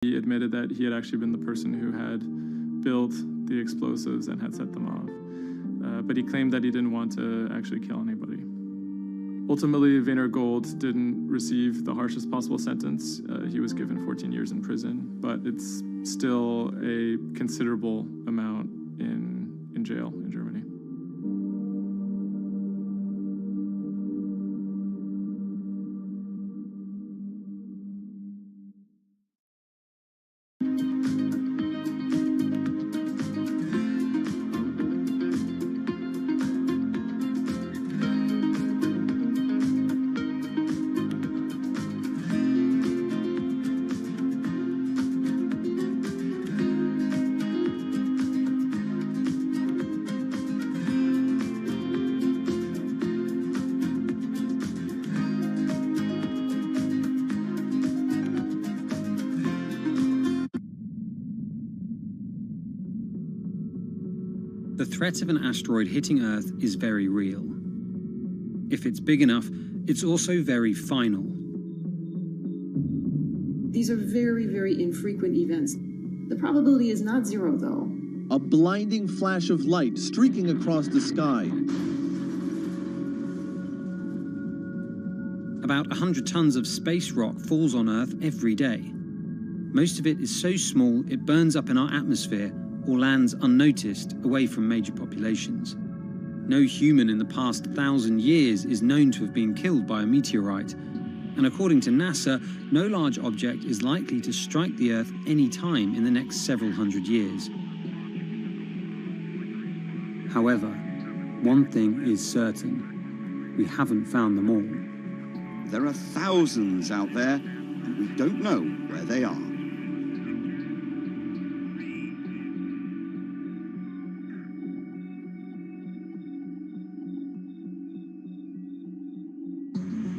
He admitted that he had actually been the person who had built the explosives and had set them off. But he claimed that he didn't want to actually kill anybody. Ultimately, Vayner Gold didn't receive the harshest possible sentence. He was given 14 years in prison, but it's still a considerable amount in jail in Germany. The threat of an asteroid hitting Earth is very real. If it's big enough, it's also very final. These are very, very infrequent events. The probability is not zero, though. A blinding flash of light streaking across the sky. About 100 tons of space rock falls on Earth every day. Most of it is so small it burns up in our atmosphere or lands unnoticed away from major populations. No human in the past 1,000 years is known to have been killed by a meteorite, and according to NASA, no large object is likely to strike the Earth any time in the next several hundred years. However, one thing is certain: we haven't found them all. There are thousands out there, and we don't know where they are.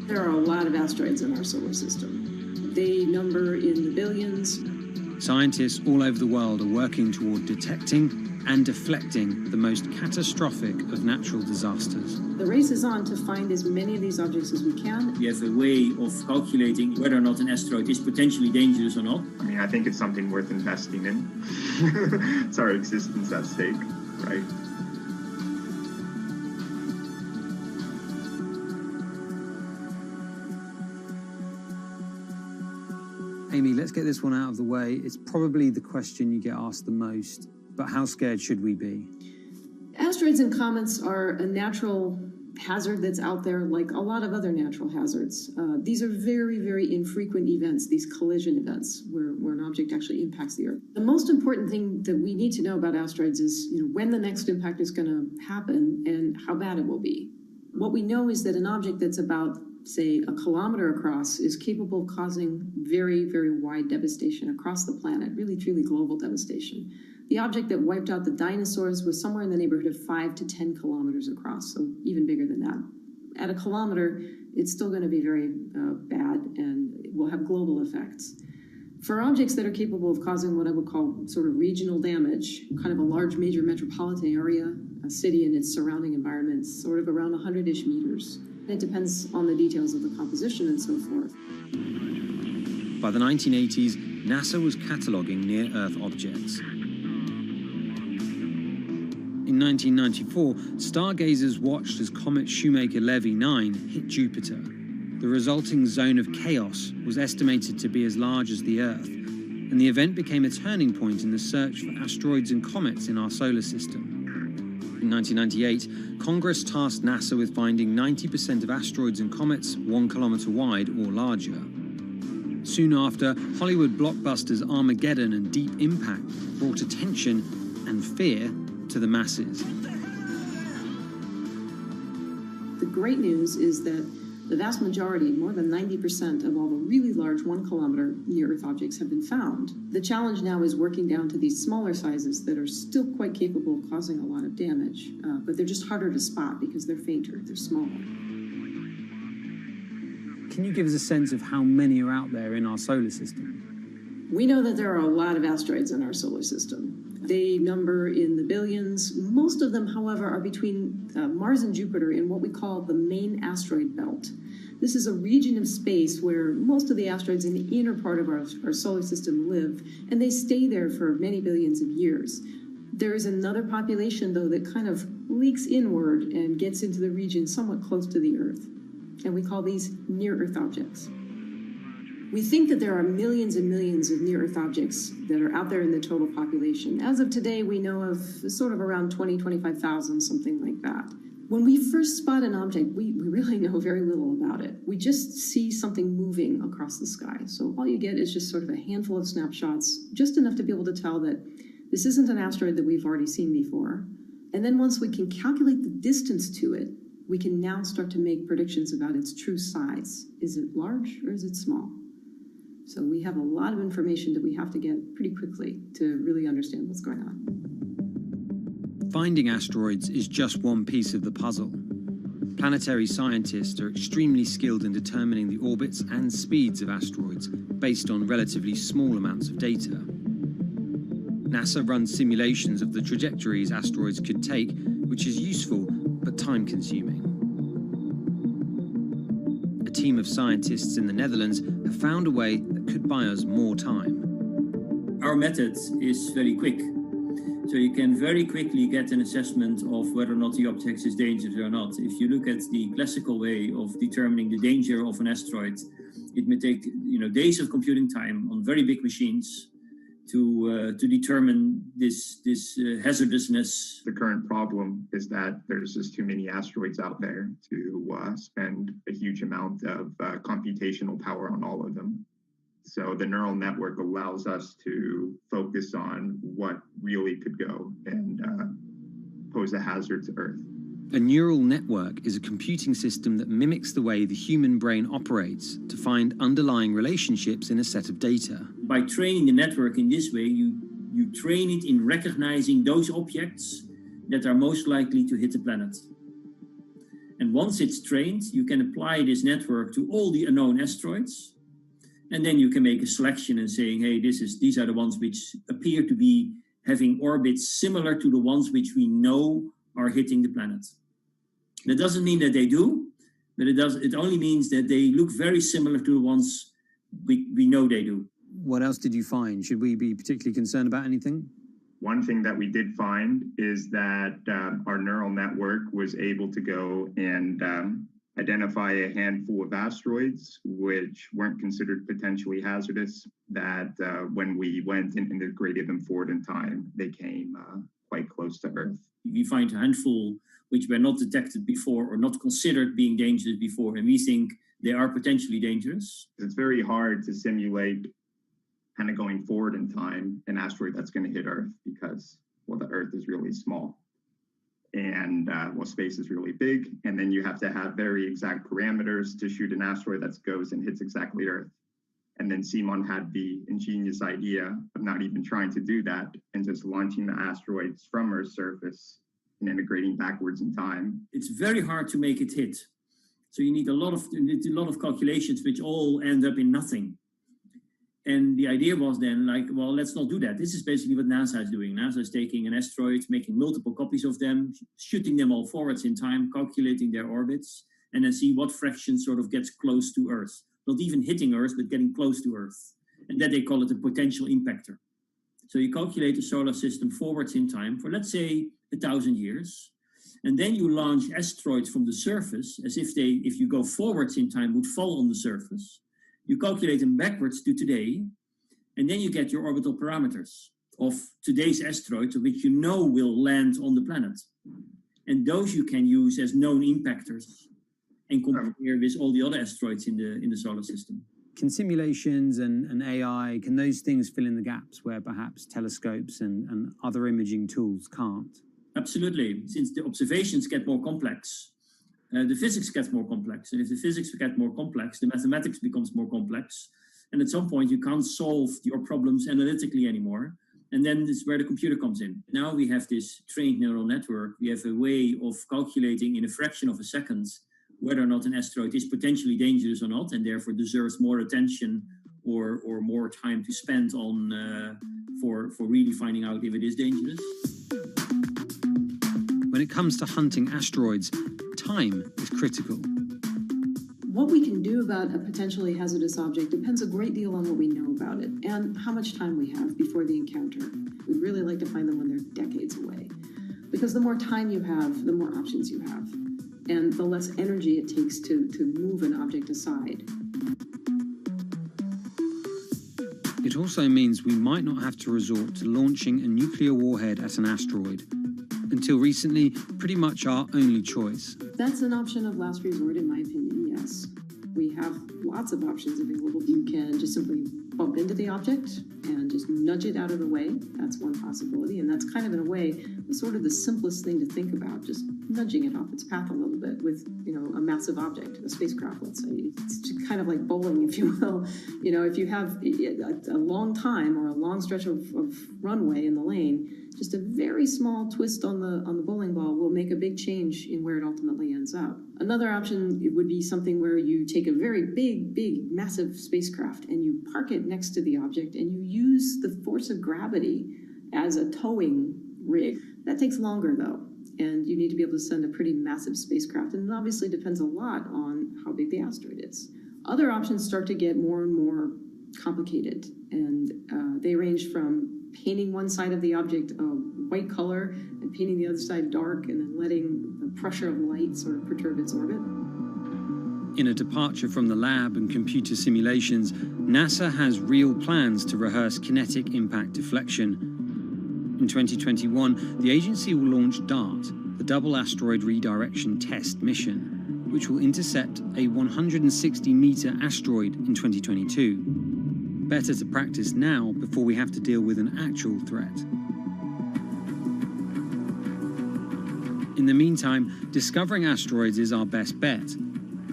There are a lot of asteroids in our solar system. They number in the billions. Scientists all over the world are working toward detecting and deflecting the most catastrophic of natural disasters. The race is on to find as many of these objects as we can. We have a way of calculating whether or not an asteroid is potentially dangerous or not. I mean, I think it's something worth investing in. It's our existence at stake, right? Amy, let's get this one out of the way. It's probably the question you get asked the most, but how scared should we be? Asteroids and comets are a natural hazard that's out there like a lot of other natural hazards. These are very, very infrequent events, these collision events, where an object actually impacts the Earth. The most important thing that we need to know about asteroids is when the next impact is going to happen and how bad it will be. What we know is that an object that's about, say, a kilometer across is capable of causing very, very wide devastation across the planet, really, truly global devastation. The object that wiped out the dinosaurs was somewhere in the neighborhood of 5 to 10 kilometers across, so even bigger than that. At a kilometer, it's still going to be very bad and it will have global effects. For objects that are capable of causing what I would call sort of regional damage, kind of a large major metropolitan area, a city and its surrounding environment, sort of around 100-ish meters. It depends on the details of the composition and so forth. By the 1980s, NASA was cataloguing near-Earth objects. In 1994, stargazers watched as comet Shoemaker-Levy 9 hit Jupiter. The resulting zone of chaos was estimated to be as large as the Earth, and the event became a turning point in the search for asteroids and comets in our solar system. In 1998, Congress tasked NASA with finding 90% of asteroids and comets 1 kilometer wide or larger. Soon after, Hollywood blockbusters Armageddon and Deep Impact brought attention and fear to the masses. The great news is that the vast majority, more than 90% of all the really large 1 kilometer near-Earth objects have been found. The challenge now is working down to these smaller sizes that are still quite capable of causing a lot of damage, but they're just harder to spot because they're fainter, they're smaller. Can you give us a sense of how many are out there in our solar system? We know that there are a lot of asteroids in our solar system. They number in the billions. Most of them, however, are between Mars and Jupiter in what we call the main asteroid belt. This is a region of space where most of the asteroids in the inner part of our solar system live, and they stay there for many billions of years. There is another population, though, that kind of leaks inward and gets into the region somewhat close to the Earth, and we call these near-Earth objects. We think that there are millions and millions of near-Earth objects that are out there in the total population. As of today, we know of sort of around 25,000, something like that. When we first spot an object, we really know very little about it. We just see something moving across the sky. So all you get is just sort of a handful of snapshots, just enough to be able to tell that this isn't an asteroid that we've already seen before. And then once we can calculate the distance to it, we can now start to make predictions about its true size. Is it large or is it small? So we have a lot of information that we have to get pretty quickly to really understand what's going on. Finding asteroids is just one piece of the puzzle. Planetary scientists are extremely skilled in determining the orbits and speeds of asteroids based on relatively small amounts of data. NASA runs simulations of the trajectories asteroids could take, which is useful but time-consuming. A team of scientists in the Netherlands have found a way that could buy us more time. Our method is very quick. So you can very quickly get an assessment of whether or not the object is dangerous or not. If you look at the classical way of determining the danger of an asteroid, it may take days of computing time on very big machines to determine this hazardousness. The current problem is that there's just too many asteroids out there to spend a huge amount of computational power on all of them. So the neural network allows us to focus on what really could go and pose a hazard to Earth. A neural network is a computing system that mimics the way the human brain operates to find underlying relationships in a set of data. By training the network in this way, you train it in recognizing those objects that are most likely to hit the planet. And once it's trained, you can apply this network to all the unknown asteroids. And then you can make a selection and saying, hey, these are the ones which appear to be having orbits similar to the ones which we know are hitting the planet. That doesn't mean that they do, but it only means that they look very similar to the ones we know they do. What else did you find? Should we be particularly concerned about anything? One thing that we did find is that our neural network was able to go and identify a handful of asteroids which weren't considered potentially hazardous, that when we went and integrated them forward in time, they came quite close to Earth. We find a handful which were not detected before or not considered being dangerous before, and we think they are potentially dangerous. It's very hard to simulate kind of going forward in time an asteroid that's going to hit Earth because, well, the Earth is really small. And space is really big, and then you have to have very exact parameters to shoot an asteroid that goes and hits exactly Earth. And then Simon had the ingenious idea of not even trying to do that and just launching the asteroids from Earth's surface and integrating backwards in time. It's very hard to make it hit. So you need a lot of calculations which all end up in nothing. And the idea was then well, let's not do that. This is basically what NASA is doing. NASA is taking an asteroid, making multiple copies of them, shooting them all forwards in time, calculating their orbits, and then see what fraction sort of gets close to Earth. Not even hitting Earth, but getting close to Earth. And that they call it a potential impactor. So you calculate the solar system forwards in time for, let's say, 1,000 years. And then you launch asteroids from the surface as if you go forwards in time, would fall on the surface. You calculate them backwards to today, and then you get your orbital parameters of today's asteroids, which you know will land on the planet. And those you can use as known impactors and compare with all the other asteroids in the solar system. Can simulations and AI, can those things fill in the gaps where perhaps telescopes and other imaging tools can't? Absolutely. Since the observations get more complex, the physics gets more complex. And if the physics gets more complex, the mathematics becomes more complex. And at some point, you can't solve your problems analytically anymore. And then this is where the computer comes in. Now we have this trained neural network. We have a way of calculating in a fraction of a second whether or not an asteroid is potentially dangerous or not, and therefore deserves more attention or more time to spend on for really finding out if it is dangerous. When it comes to hunting asteroids, time is critical. What we can do about a potentially hazardous object depends a great deal on what we know about it and how much time we have before the encounter. We'd really like to find them when they're decades away, because the more time you have, the more options you have, and the less energy it takes to move an object aside. It also means we might not have to resort to launching a nuclear warhead at an asteroid. Until recently, pretty much our only choice. That's an option of last resort, in my opinion, yes. We have lots of options available. You can just simply bump into the object and just nudge it out of the way. That's one possibility, and that's kind of, in a way, sort of the simplest thing to think about, just nudging it off its path a little bit with, a massive object, a spacecraft, let's say. It's kind of like bowling, if you will. If you have a long time or a long stretch of runway in the lane, just a very small twist on the bowling ball will make a big change in where it ultimately ends up. Another option would be something where you take a very big, massive spacecraft and you park it next to the object and you use the force of gravity as a towing rig. That takes longer, though, and you need to be able to send a pretty massive spacecraft, and it obviously depends a lot on how big the asteroid is. Other options start to get more and more complicated, and they range from painting one side of the object a white color and painting the other side dark, and then letting the pressure of light sort of perturb its orbit. In a departure from the lab and computer simulations, NASA has real plans to rehearse kinetic impact deflection. In 2021, the agency will launch DART, the Double Asteroid Redirection Test mission, which will intercept a 160-meter asteroid in 2022. Better to practice now before we have to deal with an actual threat. In the meantime, discovering asteroids is our best bet.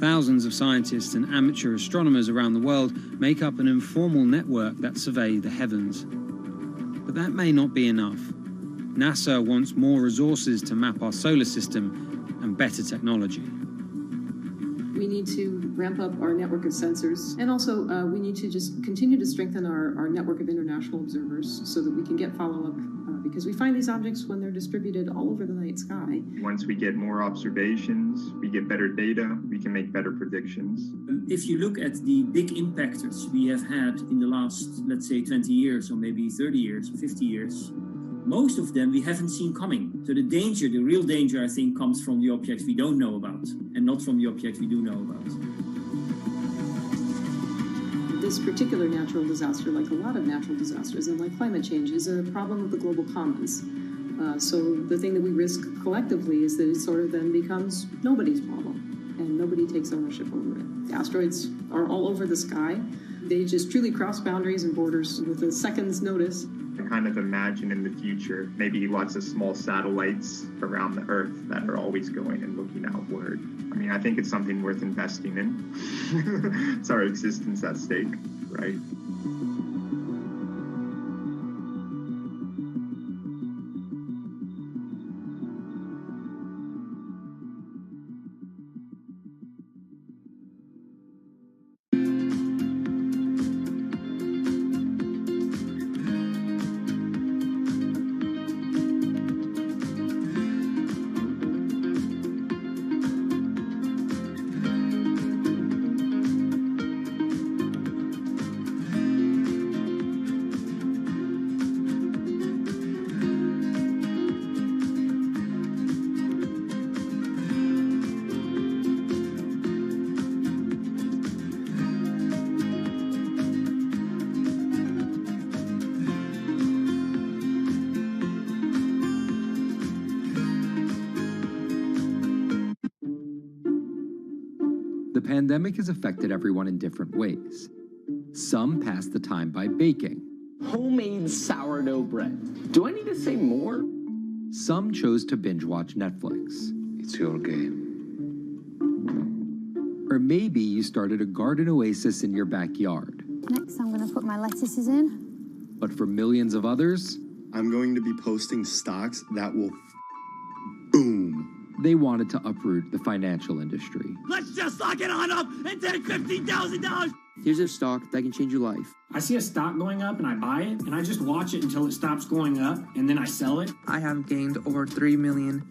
Thousands of scientists and amateur astronomers around the world make up an informal network that survey the heavens. But that may not be enough. NASA wants more resources to map our solar system and better technology. We need to ramp up our network of sensors, and also we need to just continue to strengthen our network of international observers so that we can get follow-up, because we find these objects when they're distributed all over the night sky. Once we get more observations, we get better data, we can make better predictions. If you look at the big impactors we have had in the last, let's say, 20 years, or maybe 30 years, or 50 years, most of them we haven't seen coming. So the real danger, I think, comes from the objects we don't know about, and not from the objects we do know about. This particular natural disaster, like a lot of natural disasters and like climate change, is a problem of the global commons. So the thing that we risk collectively is that it sort of then becomes nobody's problem, and nobody takes ownership over it. The asteroids are all over the sky. They just truly cross boundaries and borders with a second's notice. I kind of imagine in the future, maybe lots of small satellites around the Earth that are always going and looking outward. I mean, I think it's something worth investing in. It's our existence at stake, right? The pandemic has affected everyone in different ways. Some pass the time by baking. Homemade sourdough bread. Do I need to say more? Some chose to binge watch Netflix. It's your game. Or maybe you started a garden oasis in your backyard. Next, I'm going to put my lettuces in. But for millions of others, I'm going to be posting stocks that will boom. They wanted to uproot the financial industry. Let's just lock it on up and take $15,000. Here's a stock that can change your life. I see a stock going up and I buy it, and I just watch it until it stops going up, and then I sell it. I have gained over $3 million.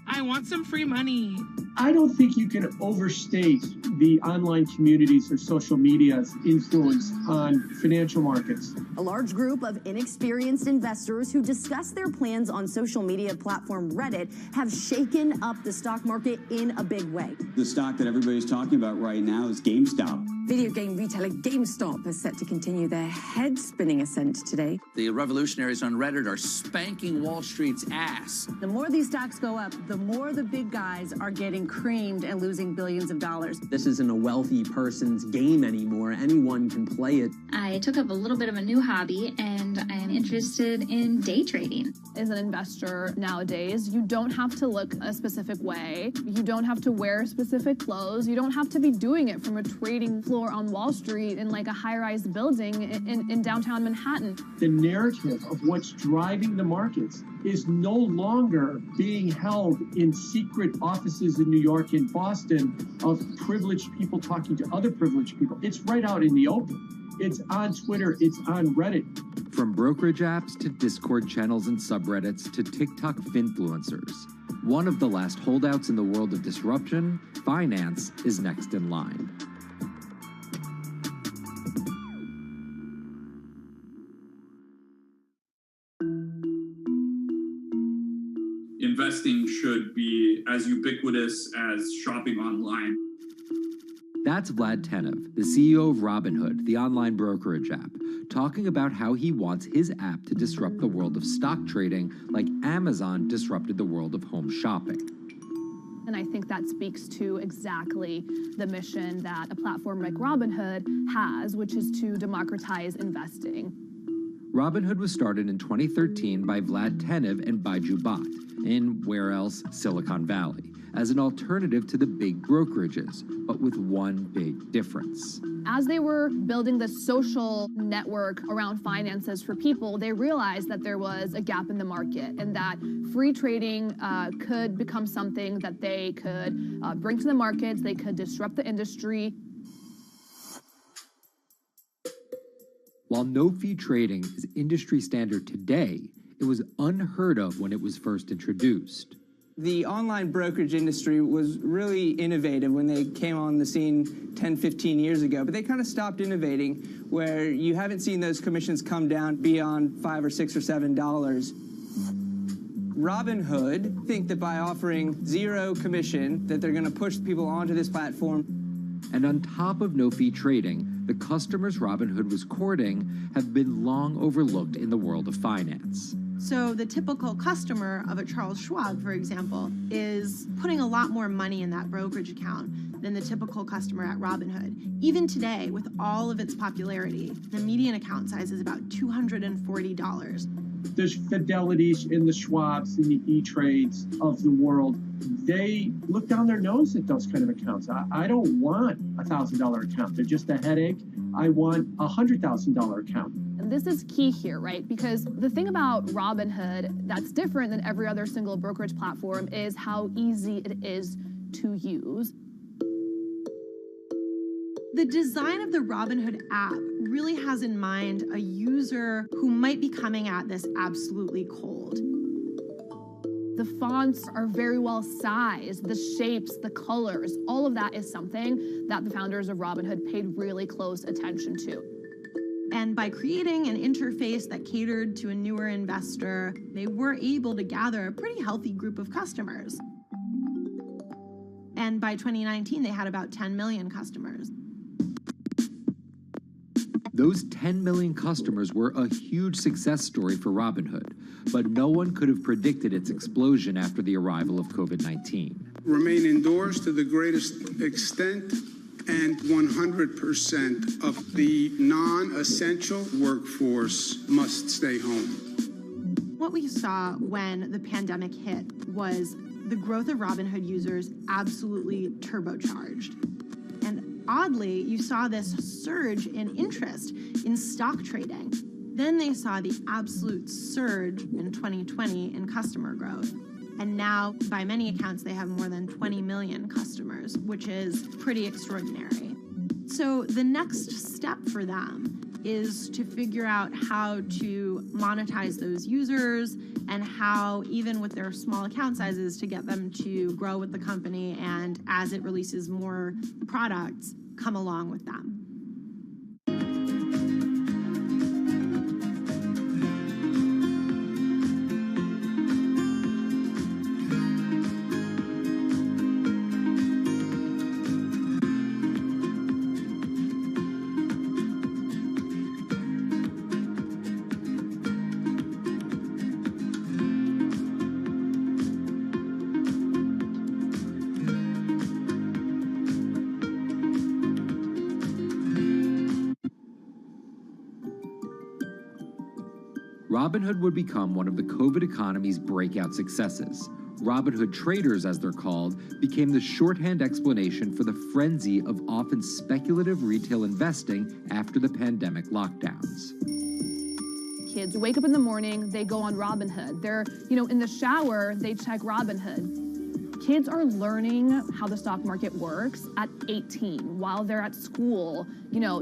I want some free money. I don't think you can overstate the online communities or social media's influence on financial markets. A large group of inexperienced investors who discuss their plans on social media platform Reddit have shaken up the stock market in a big way. The stock that everybody's talking about right now is GameStop. Video game retailer GameStop is set to continue their head-spinning ascent today. The revolutionaries on Reddit are spanking Wall Street's ass. The more these stocks go up, the more the big guys are getting creamed and losing billions of dollars. This isn't a wealthy person's game anymore. Anyone can play it. I took up a little bit of a new hobby, and I am interested in day trading. As an investor nowadays, you don't have to look a specific way. You don't have to wear specific clothes. You don't have to be doing it from a trading floor on Wall Street in like a high-rise building in downtown Manhattan. The narrative of what's driving the markets is no longer being held in secret offices in New York and Boston of privileged people talking to other privileged people. It's right out in the open. It's on Twitter, it's on Reddit. From brokerage apps to Discord channels and subreddits to TikTok finfluencers, one of the last holdouts in the world of disruption, finance is next in line. Investing should be as ubiquitous as shopping online. That's Vlad Tenev, the CEO of Robinhood, the online brokerage app, talking about how he wants his app to disrupt the world of stock trading like Amazon disrupted the world of home shopping. And I think that speaks to exactly the mission that a platform like Robinhood has, which is to democratize investing. Robinhood was started in 2013 by Vlad Tenev and Baiju Bhatt in, where else, Silicon Valley, as an alternative to the big brokerages, but with one big difference. As they were building the social network around finances for people, they realized that there was a gap in the market and that free trading could become something that they could bring to the markets, they could disrupt the industry. While no-fee trading is industry standard today, it was unheard of when it was first introduced. The online brokerage industry was really innovative when they came on the scene 10, 15 years ago, but they kind of stopped innovating where you haven't seen those commissions come down beyond $5 or $6 or $7. Robinhood think that by offering zero commission that they're going to push people onto this platform. And on top of no-fee trading, the customers Robinhood was courting have been long overlooked in the world of finance. So the typical customer of a Charles Schwab, for example, is putting a lot more money in that brokerage account than the typical customer at Robinhood. Even today, with all of its popularity, the median account size is about $240. There's Fidelities and the Schwabs and the E-Trades of the world. They look down their nose at those kind of accounts. I don't want a $1,000 account. They're just a headache. I want a $100,000 account. And this is key here, right? Because the thing about Robinhood that's different than every other single brokerage platform is how easy it is to use. The design of the Robinhood app really has in mind a user who might be coming at this absolutely cold. The fonts are very well sized, the shapes, the colors, all of that is something that the founders of Robinhood paid really close attention to. And by creating an interface that catered to a newer investor, they were able to gather a pretty healthy group of customers. And by 2019, they had about 10 million customers. Those 10 million customers were a huge success story for Robinhood, but no one could have predicted its explosion after the arrival of COVID-19. Remain indoors to the greatest extent, and 100% of the non-essential workforce must stay home. What we saw when the pandemic hit was the growth of Robinhood users absolutely turbocharged. And oddly, you saw this surge in interest in stock trading. Then they saw the absolute surge in 2020 in customer growth. And now, by many accounts, they have more than 20 million customers, which is pretty extraordinary. So the next step for them is to figure out how to monetize those users and how, even with their small account sizes, to get them to grow with the company and, as it releases more products, come along with them. Robinhood would become one of the COVID economy's breakout successes. Robinhood traders, as they're called, became the shorthand explanation for the frenzy of often speculative retail investing after the pandemic lockdowns. Kids wake up in the morning, they go on Robinhood. They're, in the shower, they check Robinhood. Kids are learning how the stock market works at 18 while they're at school,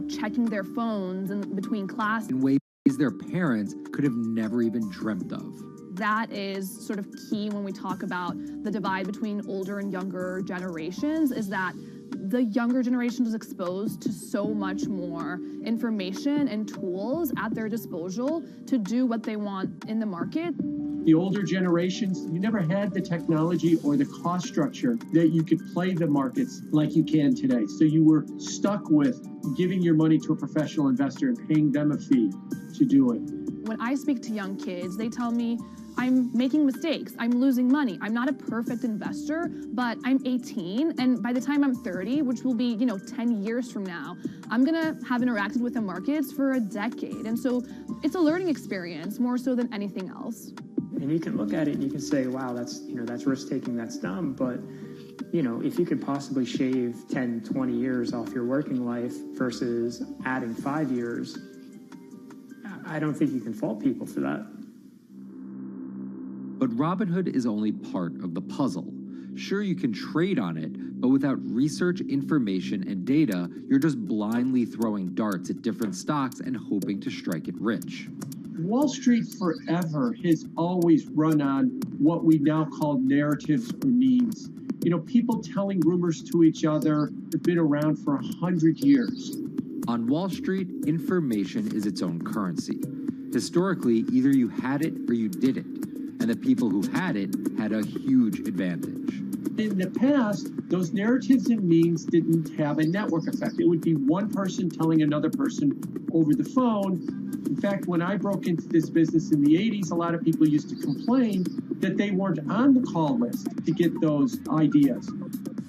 checking their phones and between classes. In ways their parents could have never even dreamt of. That is sort of key when we talk about the divide between older and younger generations, is that the younger generation is exposed to so much more information and tools at their disposal to do what they want in the market. The older generations, you never had the technology or the cost structure that you could play the markets like you can today. So you were stuck with giving your money to a professional investor and paying them a fee to do it. When I speak to young kids, they tell me, I'm making mistakes, I'm losing money. I'm not a perfect investor, but I'm 18, and by the time I'm 30, which will be, 10 years from now, I'm gonna have interacted with the markets for a decade. And so it's a learning experience more so than anything else. And you can look at it and you can say, wow, that's risk-taking, that's dumb, but if you could possibly shave 10, 20 years off your working life versus adding 5 years, I don't think you can fault people for that. But Robinhood is only part of the puzzle. Sure, you can trade on it, but without research, information, and data, you're just blindly throwing darts at different stocks and hoping to strike it rich. Wall Street forever has always run on what we now call narratives or memes. People telling rumors to each other have been around for 100 years. On Wall Street, information is its own currency. Historically, either you had it or you didn't, and the people who had it had a huge advantage. In the past, those narratives and memes didn't have a network effect. It would be one person telling another person over the phone. In fact, when I broke into this business in the 80s, a lot of people used to complain that they weren't on the call list to get those ideas.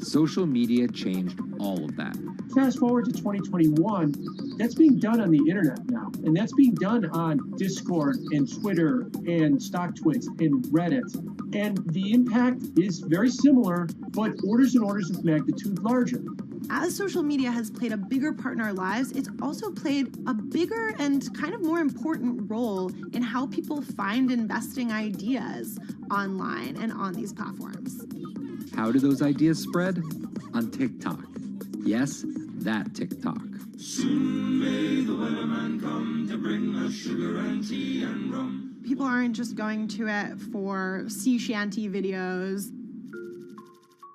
Social media changed all of that. Fast forward to 2021, that's being done on the internet now. And that's being done on Discord and Twitter and StockTwits and Reddit. And the impact is very similar, but orders and orders of magnitude larger. As social media has played a bigger part in our lives, it's also played a bigger and kind of more important role in how people find investing ideas online and on these platforms. How do those ideas spread? On TikTok. Yes, that TikTok. Soon may the weatherman come to bring us sugar and tea and rum. People aren't just going to it for sea shanty videos.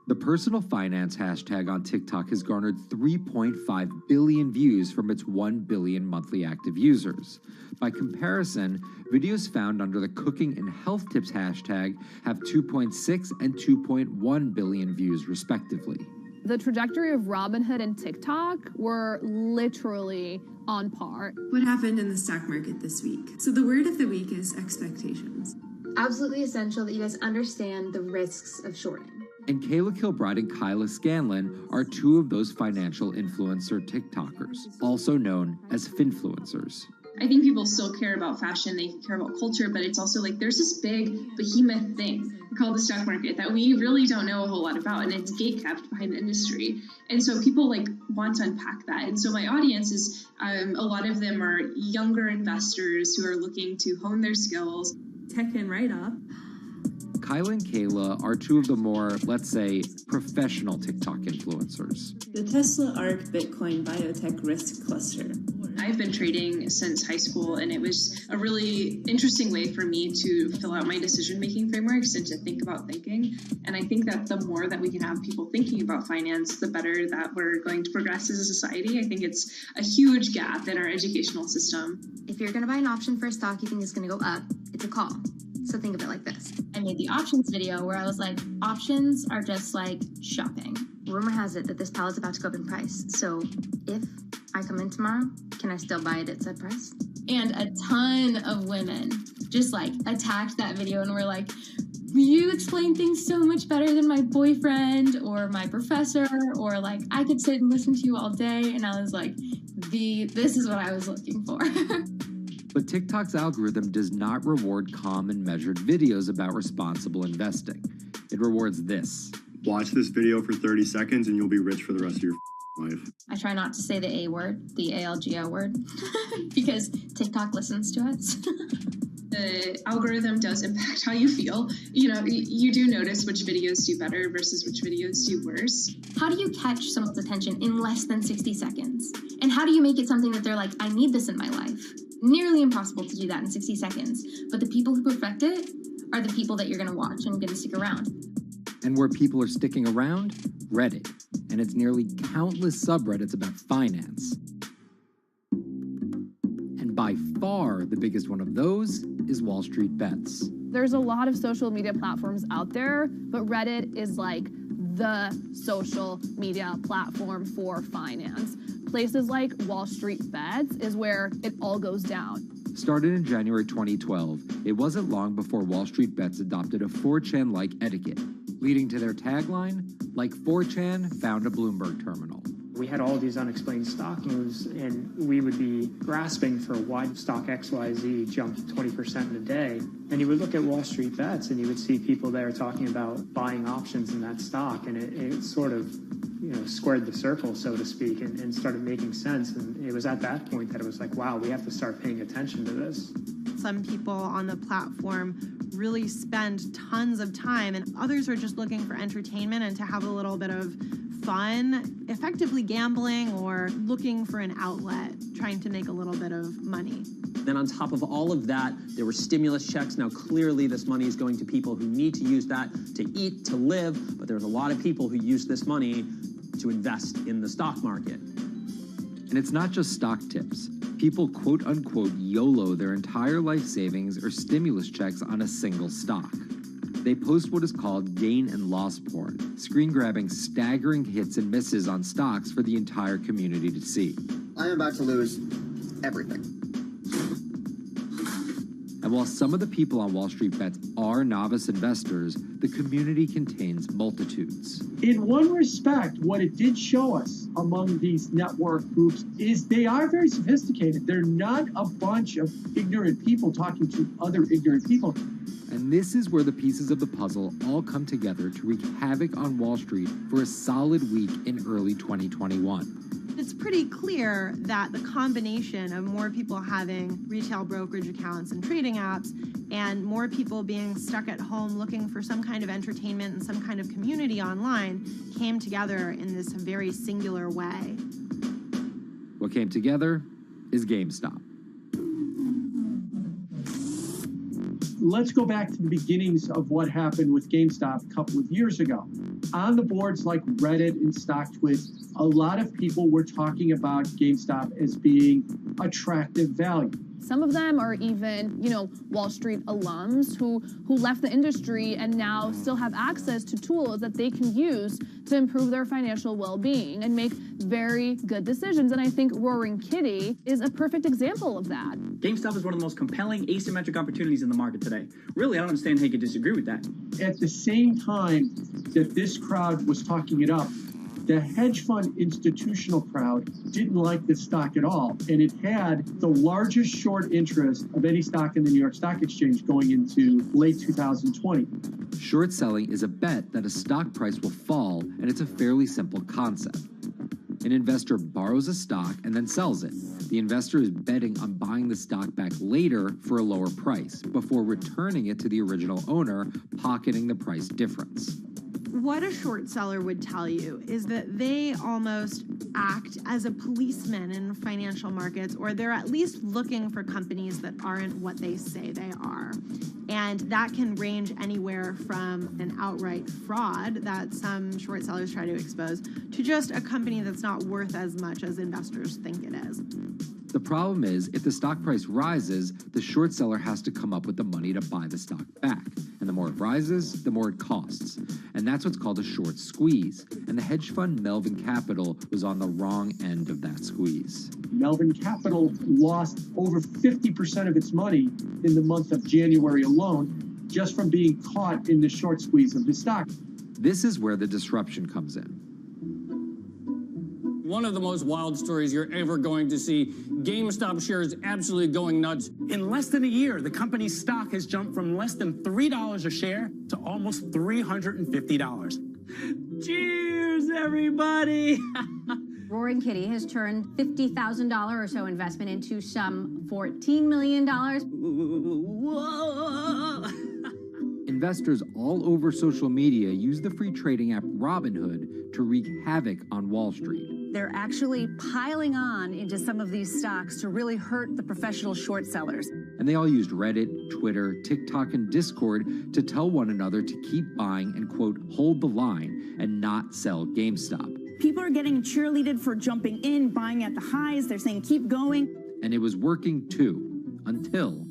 The personal finance hashtag on TikTok has garnered 3.5 billion views from its 1 billion monthly active users. By comparison, videos found under the cooking and health tips hashtag have 2.6 and 2.1 billion views respectively. The trajectory of Robinhood and TikTok were literally on par. What happened in the stock market this week? So the word of the week is expectations. Absolutely essential that you guys understand the risks of shorting. And Kayla Kilbride and Kyla Scanlon are two of those financial influencer TikTokers, also known as finfluencers. I think people still care about fashion, they care about culture, but it's also like there's this big behemoth thing called the stock market that we really don't know a whole lot about, and it's gatekept behind the industry. And so people want to unpack that. And so my audience is, a lot of them are younger investors who are looking to hone their skills. Tech and write up. Kyla and Kayla are two of the more, let's say, professional TikTok influencers. The Tesla ARK Bitcoin Biotech Risk Cluster. I've been trading since high school, and it was a really interesting way for me to fill out my decision-making frameworks and to think about thinking. And I think that the more that we can have people thinking about finance, the better that we're going to progress as a society. I think it's a huge gap in our educational system. If you're going to buy an option for a stock you think is going to go up, it's a call. So think of it like this. I made the options video where I was like, options are just like shopping. Rumor has it that this pallet's about to go up in price. So if I come in tomorrow, can I still buy it at said price? And a ton of women just like attacked that video and were like, you explain things so much better than my boyfriend or my professor, or like I could sit and listen to you all day. And I was like, this is what I was looking for. But TikTok's algorithm does not reward calm and measured videos about responsible investing. It rewards this. Watch this video for 30 seconds and you'll be rich for the rest of your life. I try not to say the A word, the ALGO word, because TikTok listens to us. The algorithm does impact how you feel. You know, you do notice which videos do better versus which videos do worse. How do you catch someone's attention in less than 60 seconds? And how do you make it something that they're like, I need this in my life? Nearly impossible to do that in 60 seconds. But the people who perfect it are the people that you're going to watch and going to stick around. And where people are sticking around? Reddit. And its nearly countless subreddits about finance. And by far the biggest one of those is Wall Street Bets. There's a lot of social media platforms out there, but Reddit is like the social media platform for finance. Places like Wall Street Bets is where it all goes down. Started in January 2012, it wasn't long before Wall Street Bets adopted a 4chan-like etiquette, leading to their tagline, like 4chan found a Bloomberg terminal. We had all these unexplained stock moves, and we would be grasping for why stock XYZ jumped 20% in a day. And you would look at Wall Street Bets, and you would see people there talking about buying options in that stock, and it sort of, squared the circle, so to speak, and started making sense. And it was at that point that it was like, wow, we have to start paying attention to this. Some people on the platform really spend tons of time, and others are just looking for entertainment and to have a little bit of fun, effectively gambling or looking for an outlet, trying to make a little bit of money. Then on top of all of that, there were stimulus checks. Now, clearly, this money is going to people who need to use that to eat, to live, but there's a lot of people who use this money to invest in the stock market. And it's not just stock tips. People quote-unquote YOLO their entire life savings or stimulus checks on a single stock. They post what is called gain and loss porn, screen-grabbing staggering hits and misses on stocks for the entire community to see. I'm about to lose everything. And while some of the people on Wall Street Bets are novice investors, the community contains multitudes. In one respect, what it did show us among these network groups is they are very sophisticated. They're not a bunch of ignorant people talking to other ignorant people. And this is where the pieces of the puzzle all come together to wreak havoc on Wall Street for a solid week in early 2021. It's pretty clear that the combination of more people having retail brokerage accounts and trading apps and more people being stuck at home looking for some kind of entertainment and some kind of community online came together in this very singular way. What came together is GameStop. Let's go back to the beginnings of what happened with GameStop a couple of years ago. On the boards like Reddit and StockTwit, a lot of people were talking about GameStop as being attractive value. Some of them are even, Wall Street alums who left the industry and now still have access to tools that they can use to improve their financial well-being and make very good decisions. And I think Roaring Kitty is a perfect example of that. GameStop is one of the most compelling asymmetric opportunities in the market today. Really, I don't understand how you could disagree with that. At the same time that this crowd was talking it up, the hedge fund institutional crowd didn't like this stock at all, and it had the largest short interest of any stock in the New York Stock Exchange going into late 2020. Short selling is a bet that a stock price will fall, and it's a fairly simple concept. An investor borrows a stock and then sells it, The investor is betting on buying the stock back later for a lower price, before returning it to the original owner, pocketing the price difference. What a short seller would tell you is that they almost act as a policeman in financial markets, or they're at least looking for companies that aren't what they say they are. And that can range anywhere from an outright fraud that some short sellers try to expose to just a company that's not worth as much as investors think it is. The problem is, if the stock price rises, the short seller has to come up with the money to buy the stock back. And the more it rises, the more it costs. And that's what's called a short squeeze. And the hedge fund Melvin Capital was on the wrong end of that squeeze. Melvin Capital lost over 50% of its money in the month of January alone, just from being caught in the short squeeze of the stock. This is where the disruption comes in. One of the most wild stories you're ever going to see. GameStop shares absolutely going nuts. In less than a year, the company's stock has jumped from less than $3 a share to almost $350. Cheers, everybody! Roaring Kitty has turned $50,000 or so investment into some $14 million. Whoa! Investors all over social media use the free trading app Robinhood to wreak havoc on Wall Street. They're actually piling on into some of these stocks to really hurt the professional short sellers. And they all used Reddit, Twitter, TikTok, and Discord to tell one another to keep buying and, quote, hold the line and not sell GameStop. People are getting cheerleaded for jumping in, buying at the highs. They're saying, keep going. And it was working too, until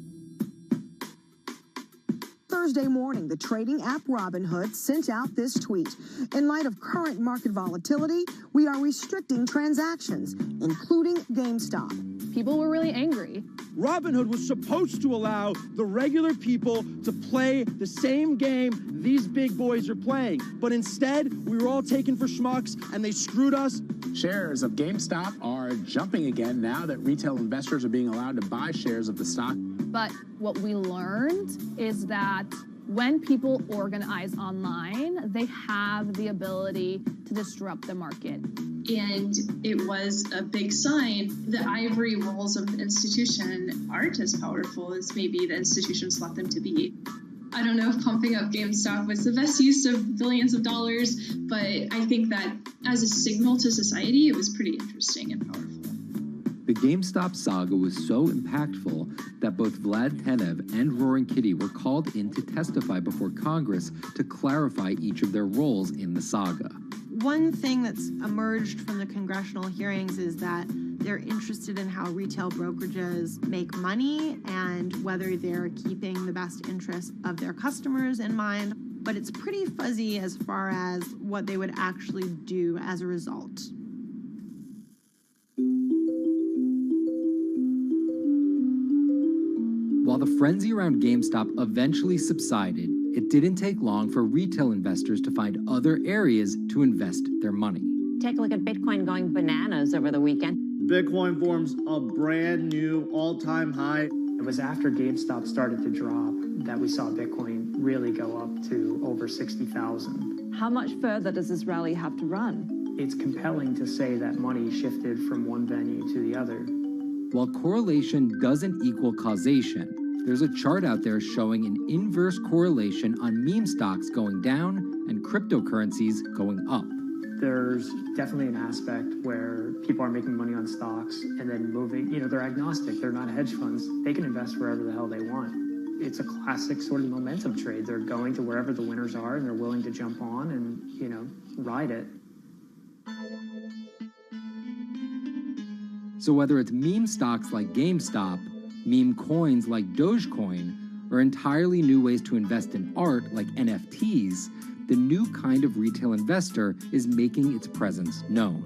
Thursday morning, the trading app Robinhood sent out this tweet. In light of current market volatility, we are restricting transactions, including GameStop. People were really angry. Robinhood was supposed to allow the regular people to play the same game these big boys are playing. But instead, we were all taken for schmucks, and they screwed us. Shares of GameStop are jumping again now that retail investors are being allowed to buy shares of the stock. But what we learned is that when people organize online, they have the ability to disrupt the market. And it was a big sign. The ivory walls of the institution aren't as powerful as maybe the institutions thought them to be. I don't know if pumping up GameStop was the best use of billions of dollars, but I think that as a signal to society, it was pretty interesting and powerful. The GameStop saga was so impactful that both Vlad Tenev and Roaring Kitty were called in to testify before Congress to clarify each of their roles in the saga. One thing that's emerged from the congressional hearings is that they're interested in how retail brokerages make money and whether they're keeping the best interests of their customers in mind, but it's pretty fuzzy as far as what they would actually do as a result. While the frenzy around GameStop eventually subsided, it didn't take long for retail investors to find other areas to invest their money. Take a look at Bitcoin going bananas over the weekend. Bitcoin forms a brand new all-time high. It was after GameStop started to drop that we saw Bitcoin really go up to over 60,000. How much further does this rally have to run? It's compelling to say that money shifted from one venue to the other. While correlation doesn't equal causation, there's a chart out there showing an inverse correlation on meme stocks going down and cryptocurrencies going up. There's definitely an aspect where people are making money on stocks and then moving, they're agnostic, they're not hedge funds. They can invest wherever the hell they want. It's a classic sort of momentum trade. They're going to wherever the winners are and they're willing to jump on and, ride it. So whether it's meme stocks like GameStop, meme coins like Dogecoin, or entirely new ways to invest in art like NFTs, the new kind of retail investor is making its presence known.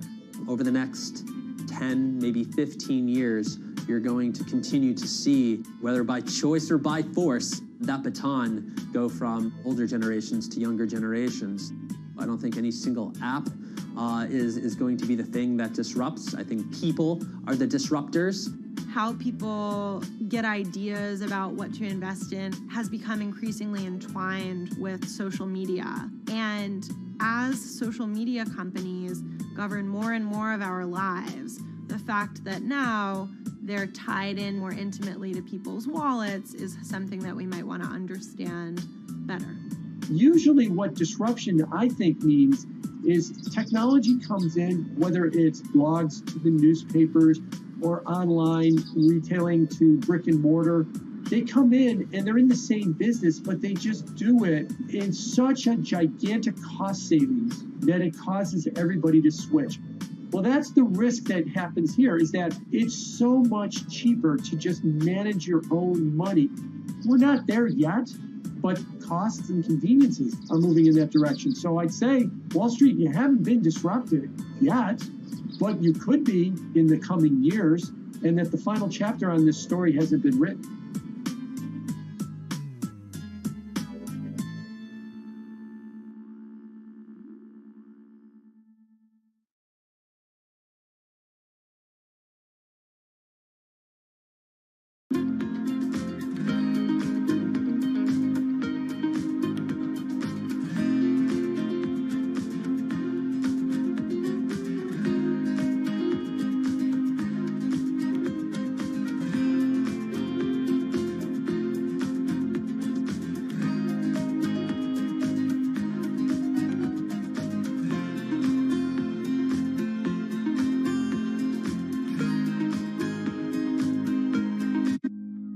Over the next 10, maybe 15 years, you're going to continue to see, whether by choice or by force, that baton go from older generations to younger generations. I don't think any single app is going to be the thing that disrupts. I think people are the disruptors. How people get ideas about what to invest in has become increasingly entwined with social media. And as social media companies govern more and more of our lives, The fact that now they're tied in more intimately to people's wallets is something that we might want to understand better. Usually what disruption, I think, means is technology comes in, whether it's blogs to the newspapers or online retailing to brick and mortar. They come in and they're in the same business, but they just do it in such a gigantic cost savings that it causes everybody to switch. Well, that's the risk that happens here, is that it's so much cheaper to just manage your own money. We're not there yet, but costs and conveniences are moving in that direction. So I'd say, Wall Street, you haven't been disrupted yet, but you could be in the coming years, and that the final chapter on this story hasn't been written.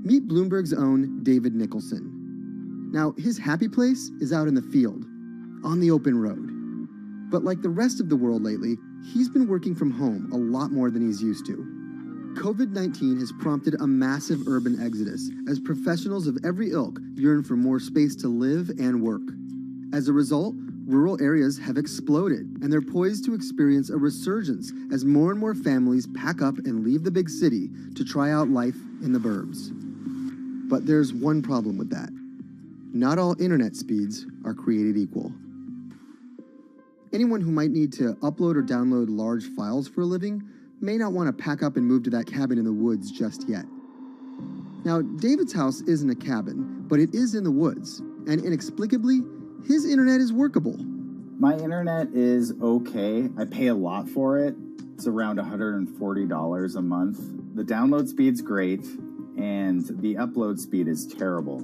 Meet Bloomberg's own David Nicholson. Now, his happy place is out in the field, on the open road. But like the rest of the world lately, he's been working from home a lot more than he's used to. COVID-19 has prompted a massive urban exodus as professionals of every ilk yearn for more space to live and work. As a result, rural areas have exploded, and they're poised to experience a resurgence as more and more families pack up and leave the big city to try out life in the burbs. But there's one problem with that. Not all internet speeds are created equal. Anyone who might need to upload or download large files for a living may not want to pack up and move to that cabin in the woods just yet. Now, David's house isn't a cabin, but it is in the woods, and inexplicably, his internet is workable. My internet is okay. I pay a lot for it. It's around $140 a month. The download speed's great, and the upload speed is terrible,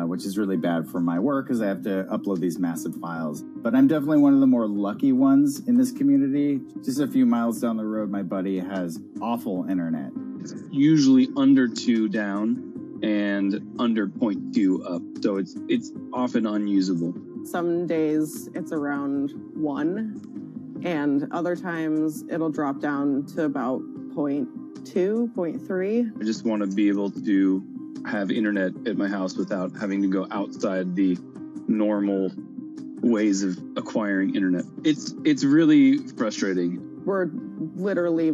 which is really bad for my work because I have to upload these massive files. But I'm definitely one of the more lucky ones in this community. Just a few miles down the road, my buddy has awful internet. It's usually under 2 down and under 0.2 up, so it's often unusable. Some days it's around 1, and other times it'll drop down to about 0.2, 0.3. I just want to be able to have internet at my house without having to go outside the normal ways of acquiring internet. It's really frustrating. We're literally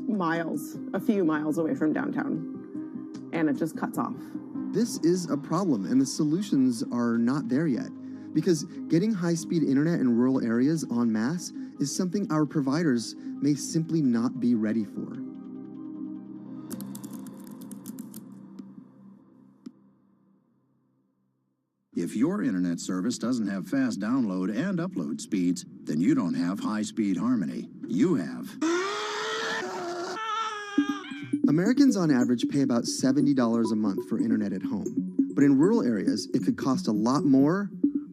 miles, a few miles away from downtown, and it just cuts off. This is a problem, and the solutions are not there yet, because getting high-speed internet in rural areas en masse is something our providers may simply not be ready for. If your internet service doesn't have fast download and upload speeds, then you don't have high-speed harmony. You have. Americans on average pay about $70 a month for internet at home. But in rural areas, it could cost a lot more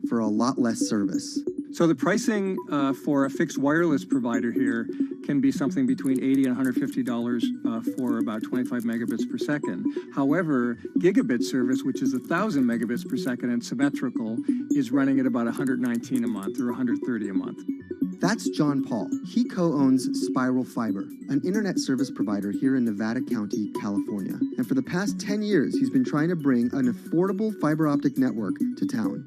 for a lot less service. So the pricing for a fixed wireless provider here can be something between $80 and $150 for about 25 megabits per second. However, gigabit service, which is 1,000 megabits per second and symmetrical, is running at about $119 a month or $130 a month. That's John Paul. He co-owns Spiral Fiber, an internet service provider here in Nevada County, California. And for the past 10 years, he's been trying to bring an affordable fiber optic network to town.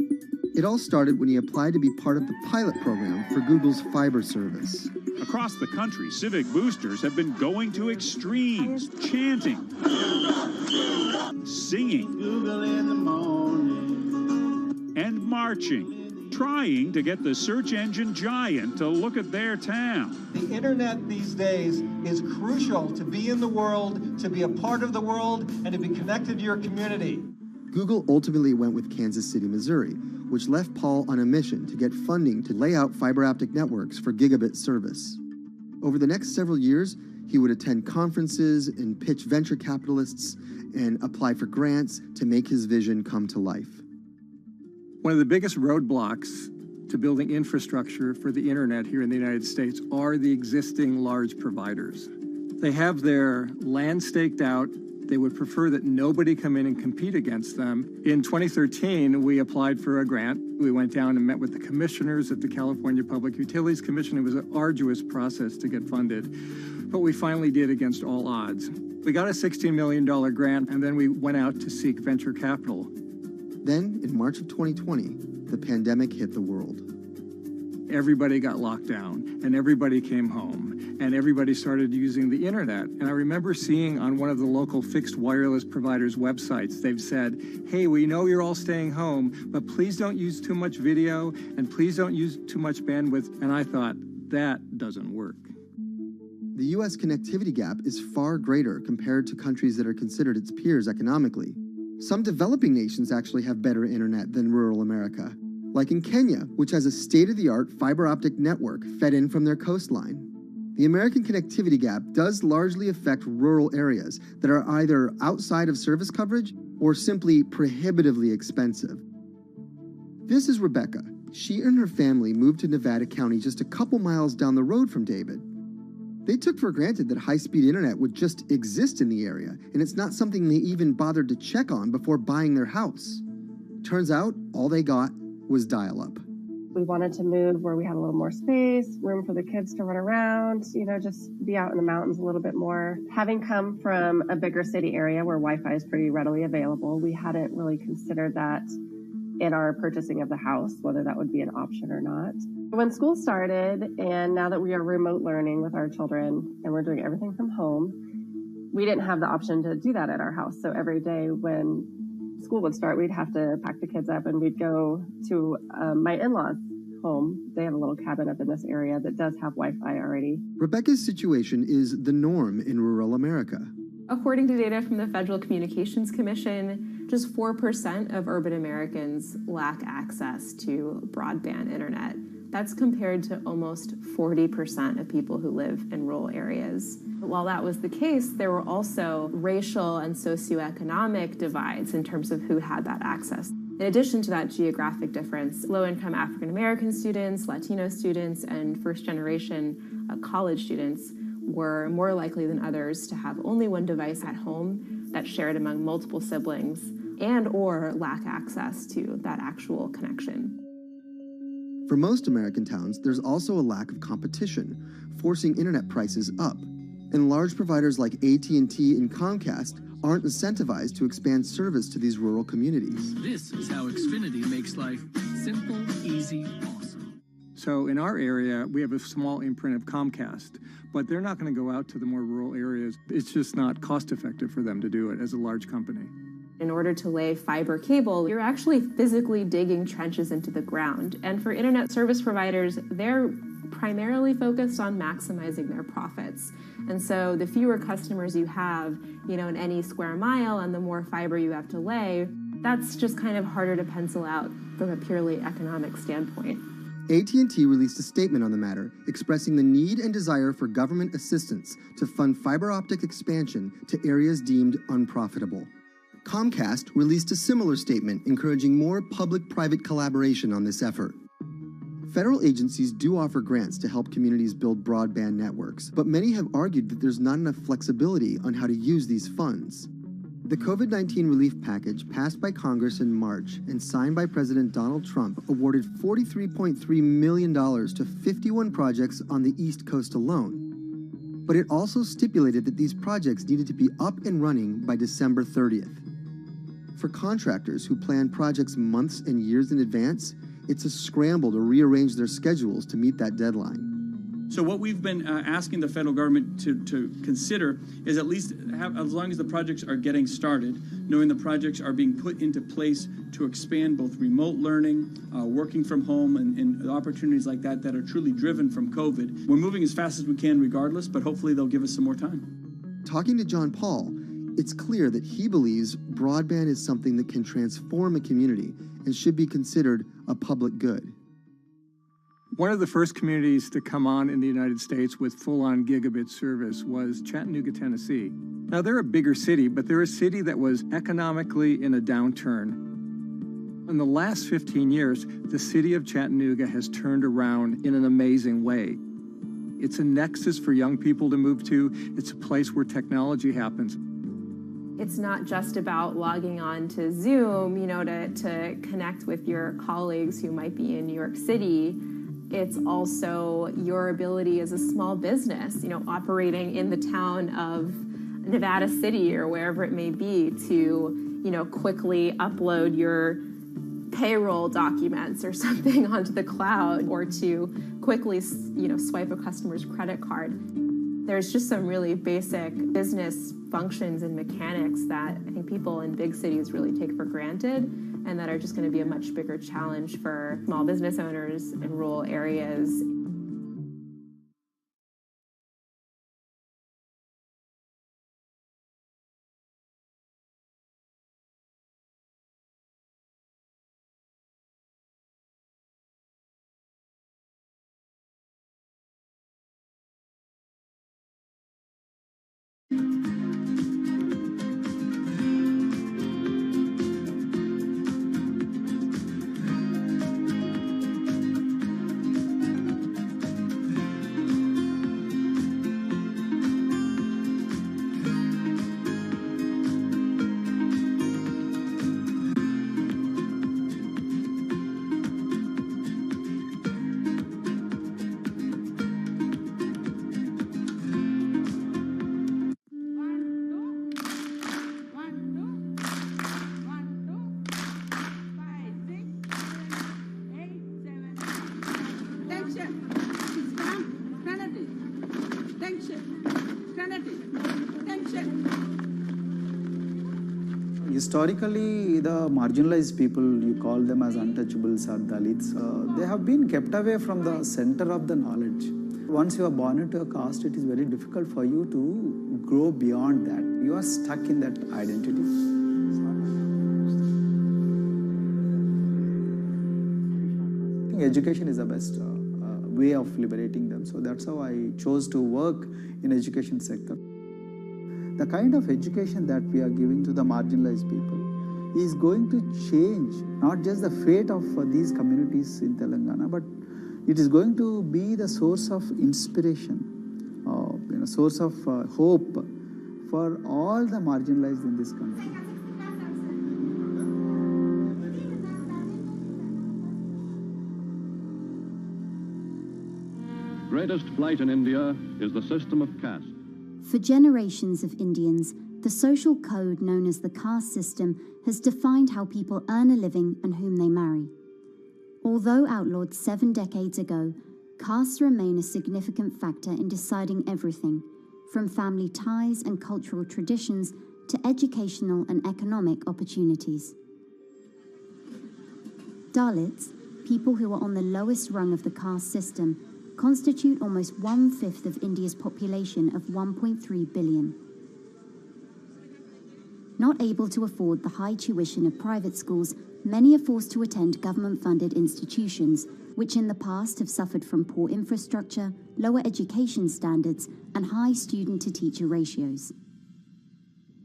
It all started when he applied to be part of the pilot program for Google's fiber service. Across the country, civic boosters have been going to extremes, chanting, singing, Google in the morning, and marching, trying to get the search engine giant to look at their town. The internet these days is crucial to be in the world, to be a part of the world, and to be connected to your community. Google ultimately went with Kansas City, Missouri, which left Paul on a mission to get funding to lay out fiber optic networks for gigabit service. Over the next several years, He would attend conferences and pitch venture capitalists and apply for grants to make his vision come to life. One of the biggest roadblocks to building infrastructure for the internet here in the United States are the existing large providers. They have their land staked out. They would prefer that nobody come in and compete against them. In 2013, we applied for a grant. We went down and met with the commissioners at the California Public Utilities Commission. It was an arduous process to get funded, but we finally did against all odds. We got a $16 million grant, and then we went out to seek venture capital. Then, in March of 2020, the pandemic hit the world. Everybody got locked down, and everybody came home, and everybody started using the internet. And I remember seeing on one of the local fixed wireless providers' websites, they've said, hey, we know you're all staying home, but please don't use too much video, and please don't use too much bandwidth. And I thought, that doesn't work. The U.S. connectivity gap is far greater compared to countries that are considered its peers economically. Some developing nations actually have better internet than rural America, like in Kenya, which has a state-of-the-art fiber optic network fed in from their coastline. The American connectivity gap does largely affect rural areas that are either outside of service coverage or simply prohibitively expensive. This is Rebecca. She and her family moved to Nevada County just a couple miles down the road from David. They took for granted that high-speed internet would just exist in the area, and it's not something they even bothered to check on before buying their house. Turns out, all they got was dial-up. We wanted to move where we had a little more space, room for the kids to run around, just be out in the mountains a little bit more. Having come from a bigger city area where Wi-Fi is pretty readily available, we hadn't really considered that in our purchasing of the house, whether that would be an option or not. When school started, and now that we are remote learning with our children and we're doing everything from home, we didn't have the option to do that at our house. So every day when school would start, we'd have to pack the kids up and we'd go to my in-laws' home. They have a little cabin up in this area that does have Wi-Fi already. Rebecca's situation is the norm in rural America. According to data from the Federal Communications Commission, just 4% of urban Americans lack access to broadband internet. That's compared to almost 40% of people who live in rural areas. While that was the case, there were also racial and socioeconomic divides in terms of who had that access. In addition to that geographic difference, low-income African American students, Latino students, and first-generation college students were more likely than others to have only one device at home that's shared among multiple siblings and or lack access to that actual connection. For most American towns, there's also a lack of competition, forcing internet prices up. And large providers like AT&T and Comcast aren't incentivized to expand service to these rural communities. This is how Xfinity makes life simple, easy, awesome. So in our area, we have a small imprint of Comcast, but they're not going to go out to the more rural areas. It's just not cost effective for them to do it as a large company. In order to lay fiber cable, you're actually physically digging trenches into the ground. And for internet service providers, they're primarily focused on maximizing their profits. And so the fewer customers you have, in any square mile and the more fiber you have to lay, that's just kind of harder to pencil out from a purely economic standpoint. AT&T released a statement on the matter, expressing the need and desire for government assistance to fund fiber optic expansion to areas deemed unprofitable. Comcast released a similar statement encouraging more public-private collaboration on this effort. Federal agencies do offer grants to help communities build broadband networks, but many have argued that there's not enough flexibility on how to use these funds. The COVID-19 relief package passed by Congress in March and signed by President Donald Trump awarded $43.3 million to 51 projects on the East Coast alone. But it also stipulated that these projects needed to be up and running by December 30th. For contractors who plan projects months and years in advance, it's a scramble to rearrange their schedules to meet that deadline. So what we've been asking the federal government to consider is at least have, as long as the projects are getting started, knowing the projects are being put into place to expand both remote learning, working from home, and opportunities like that that are truly driven from COVID. We're moving as fast as we can regardless, but hopefully they'll give us some more time. Talking to John Paul, it's clear that he believes broadband is something that can transform a community and should be considered a public good. One of the first communities to come on in the United States with full-on gigabit service was Chattanooga, Tennessee. Now, they're a bigger city, but they're a city that was economically in a downturn. In the last 15 years, the city of Chattanooga has turned around in an amazing way. It's a nexus for young people to move to. It's a place where technology happens. It's not just about logging on to Zoom, to connect with your colleagues who might be in New York City. It's also your ability as a small business, operating in the town of Nevada City or wherever it may be to, quickly upload your payroll documents or something onto the cloud, or to quickly, swipe a customer's credit card. There's just some really basic business functions and mechanics that I think people in big cities really take for granted, and that are just going to be a much bigger challenge for small business owners in rural areas. Historically, the marginalized people, you call them as untouchables or Dalits, they have been kept away from the center of the knowledge. Once you are born into a caste, it is very difficult for you to grow beyond that. You are stuck in that identity. I think education is the best way of liberating them. So that's how I chose to work in education sector. The kind of education that we are giving to the marginalized people is going to change not just the fate of these communities in Telangana, but it is going to be the source of inspiration, source of hope for all the marginalized in this country. Greatest flight in India is the system of caste. For generations of Indians, the social code known as the caste system has defined how people earn a living and whom they marry. Although outlawed 7 decades ago, castes remain a significant factor in deciding everything, from family ties and cultural traditions to educational and economic opportunities. Dalits, people who are on the lowest rung of the caste system, constitute almost 1/5 of India's population of 1.3 billion. Not able to afford the high tuition of private schools, many are forced to attend government-funded institutions, which in the past have suffered from poor infrastructure, lower education standards, and high student-to-teacher ratios.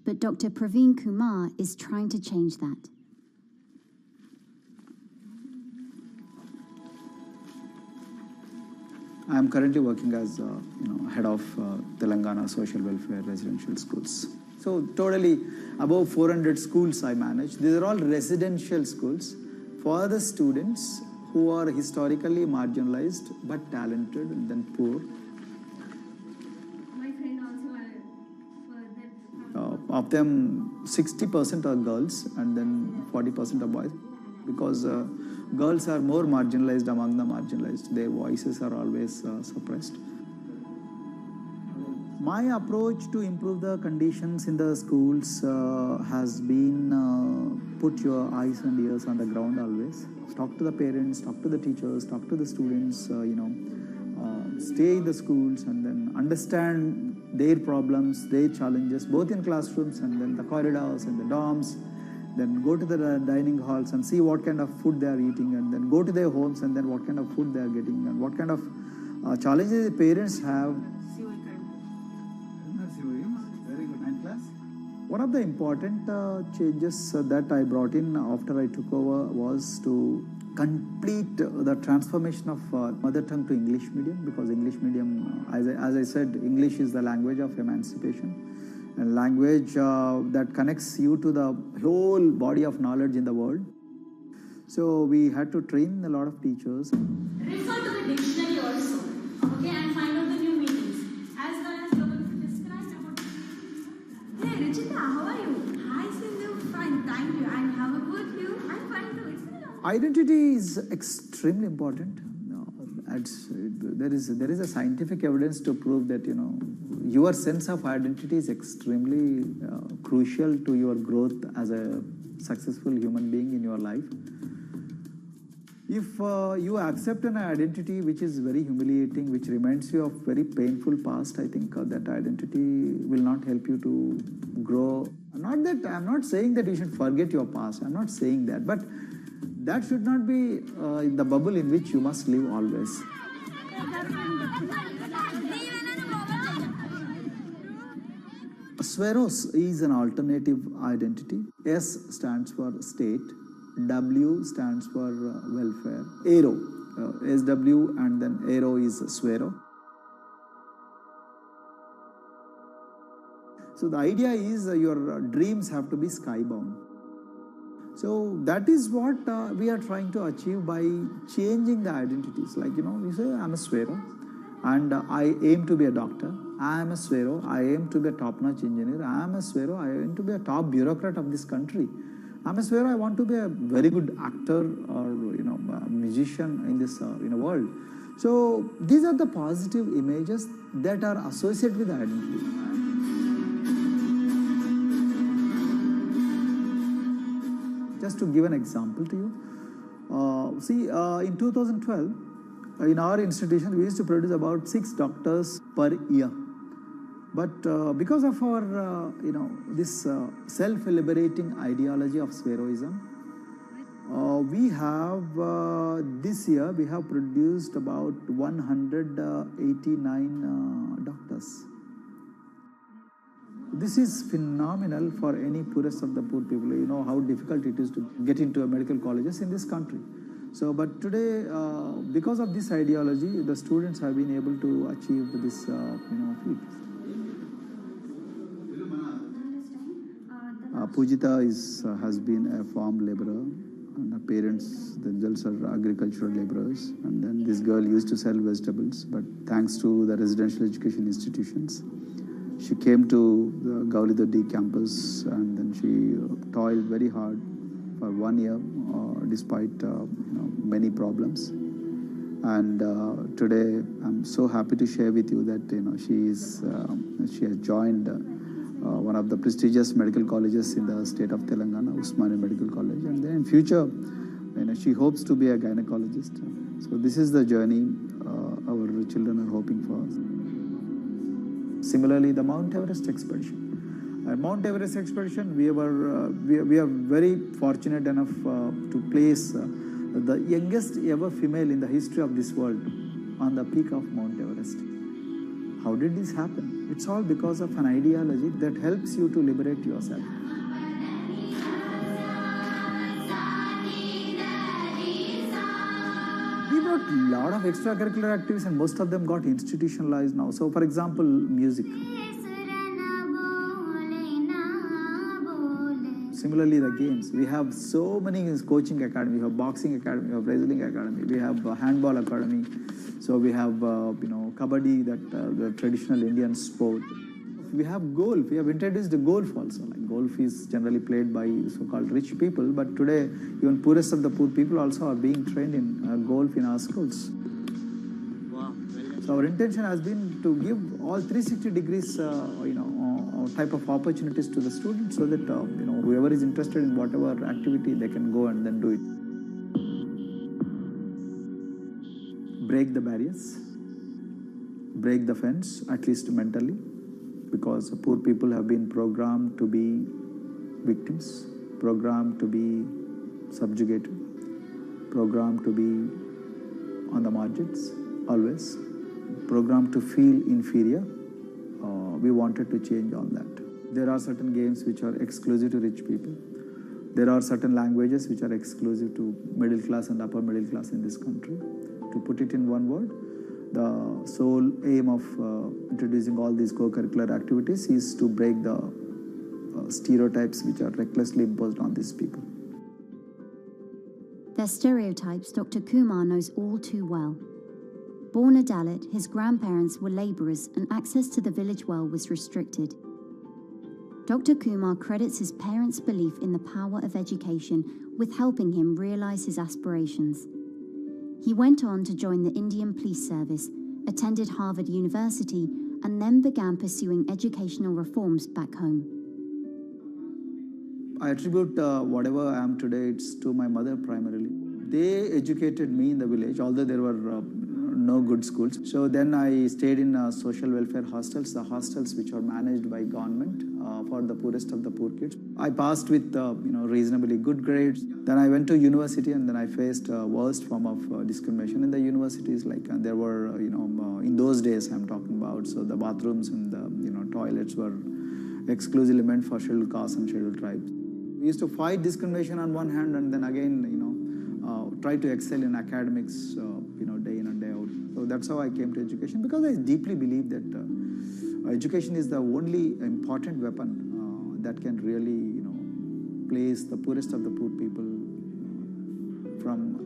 But Dr. Praveen Kumar is trying to change that. I am currently working as head of Telangana Social Welfare Residential Schools. So totally above 400 schools I manage. These are all residential schools for the students who are historically marginalized but talented and then poor. My friend also Of them, 60% are girls and then 40% are boys, because girls are more marginalized among the marginalized. Their voices are always suppressed. My approach to improve the conditions in the schools has been put your eyes and ears on the ground always. Talk to the parents, talk to the teachers, talk to the students, stay in the schools and then understand their problems, their challenges, both in classrooms and then the corridors and the dorms, then go to the dining halls and see what kind of food they are eating, and then go to their homes and then what kind of food they are getting, and what kind of challenges the parents have. Very good. 9th class. One of the important changes that I brought in after I took over was to complete the transformation of mother tongue to English medium, because English medium, as I said, English is the language of emancipation, and language that connects you to the whole body of knowledge in the world. So we had to train a lot of teachers. Refer to the dictionary also, okay, and find out the new meanings. As well as described about. Hey, Richita, how are you? Hi, Sindhu. Fine, thank you. And how about you? I'm fine too. It's been a long time. Identity is extremely important. There is a scientific evidence to prove that your sense of identity is extremely crucial to your growth as a successful human being in your life. If you accept an identity which is very humiliating, which reminds you of very painful past, I think that identity will not help you to grow. I'm not saying that you should forget your past. I'm not saying that, but that should not be the bubble in which you must live always. Sweros is an alternative identity. S stands for state, W stands for welfare, Aero, SW, and then Aero is Swero. So the idea is your dreams have to be skybound. So that is what we are trying to achieve by changing the identities. Like, you say, I'm a Swero and I aim to be a doctor. I am a Swero, I aim to be a top-notch engineer. I am a Swero, I aim to be a top bureaucrat of this country. I'm a Swero, I want to be a very good actor or a musician in this world. So these are the positive images that are associated with the identity. Just to give an example to you, in 2012, in our institution, we used to produce about 6 doctors per year. But because of our, this self-liberating ideology of Sveroism, we have, this year, we have produced about 189 doctors. This is phenomenal for any poorest of the poor people. You know how difficult it is to get into medical colleges in this country. So, but today, because of this ideology, the students have been able to achieve this, feat. Pujita has been a farm laborer, and her parents themselves are agricultural laborers. And then this girl used to sell vegetables, but thanks to the residential education institutions, she came to the Gauli Doddi campus, and then she toiled very hard for 1 year, despite many problems. And today, I'm so happy to share with you that she has joined one of the prestigious medical colleges in the state of Telangana, Usmania Medical College, and then in future, she hopes to be a gynecologist. So this is the journey our children are hoping for. Similarly, the Mount Everest expedition. At Mount Everest expedition, we are very fortunate enough to place the youngest ever female in the history of this world on the peak of Mount Everest. How did this happen? It's all because of an ideology that helps you to liberate yourself. We brought a lot of extracurricular activities, and most of them got institutionalized now. So, for example, music. Similarly, the games. We have so many coaching academy. We have boxing academy, we have wrestling academy, we have handball academy. So we have, kabaddi, the traditional Indian sport. We have golf. We have introduced the golf also. Like golf is generally played by so-called rich people, but today even poorest of the poor people also are being trained in golf in our schools. Wow. So our intention has been to give all 360 degrees, type of opportunities to the students, so that whoever is interested in whatever activity, they can go and then do it. Break the barriers, break the fence, at least mentally, because poor people have been programmed to be victims, programmed to be subjugated, programmed to be on the margins, always, programmed to feel inferior. We wanted to change all that. There are certain games which are exclusive to rich people. There are certain languages which are exclusive to middle class and upper middle class in this country. To put it in one word, the sole aim of introducing all these co-curricular activities is to break the stereotypes which are recklessly imposed on these people. Their stereotypes Dr. Kumar knows all too well. Born a Dalit, his grandparents were labourers and access to the village well was restricted. Dr. Kumar credits his parents' belief in the power of education with helping him realise his aspirations. He went on to join the Indian Police Service, attended Harvard University, and then began pursuing educational reforms back home. I attribute whatever I am today, it's to my mother primarily. They educated me in the village, although there were no good schools. So then I stayed in social welfare hostels, the hostels which are managed by government for the poorest of the poor kids. I passed with reasonably good grades. Then I went to university and then I faced worst form of discrimination in the universities. Like there were, in those days I'm talking about, so the bathrooms and the toilets were exclusively meant for scheduled castes and scheduled tribes. We used to fight discrimination on one hand and then again, try to excel in academics, day in and day out. So that's how I came to education, because I deeply believe that education is the only important weapon that can really, place the poorest of the poor people from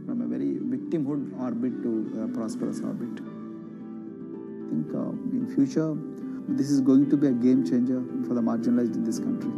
a very victimhood orbit to a prosperous orbit. I think in future, this is going to be a game changer for the marginalized in this country.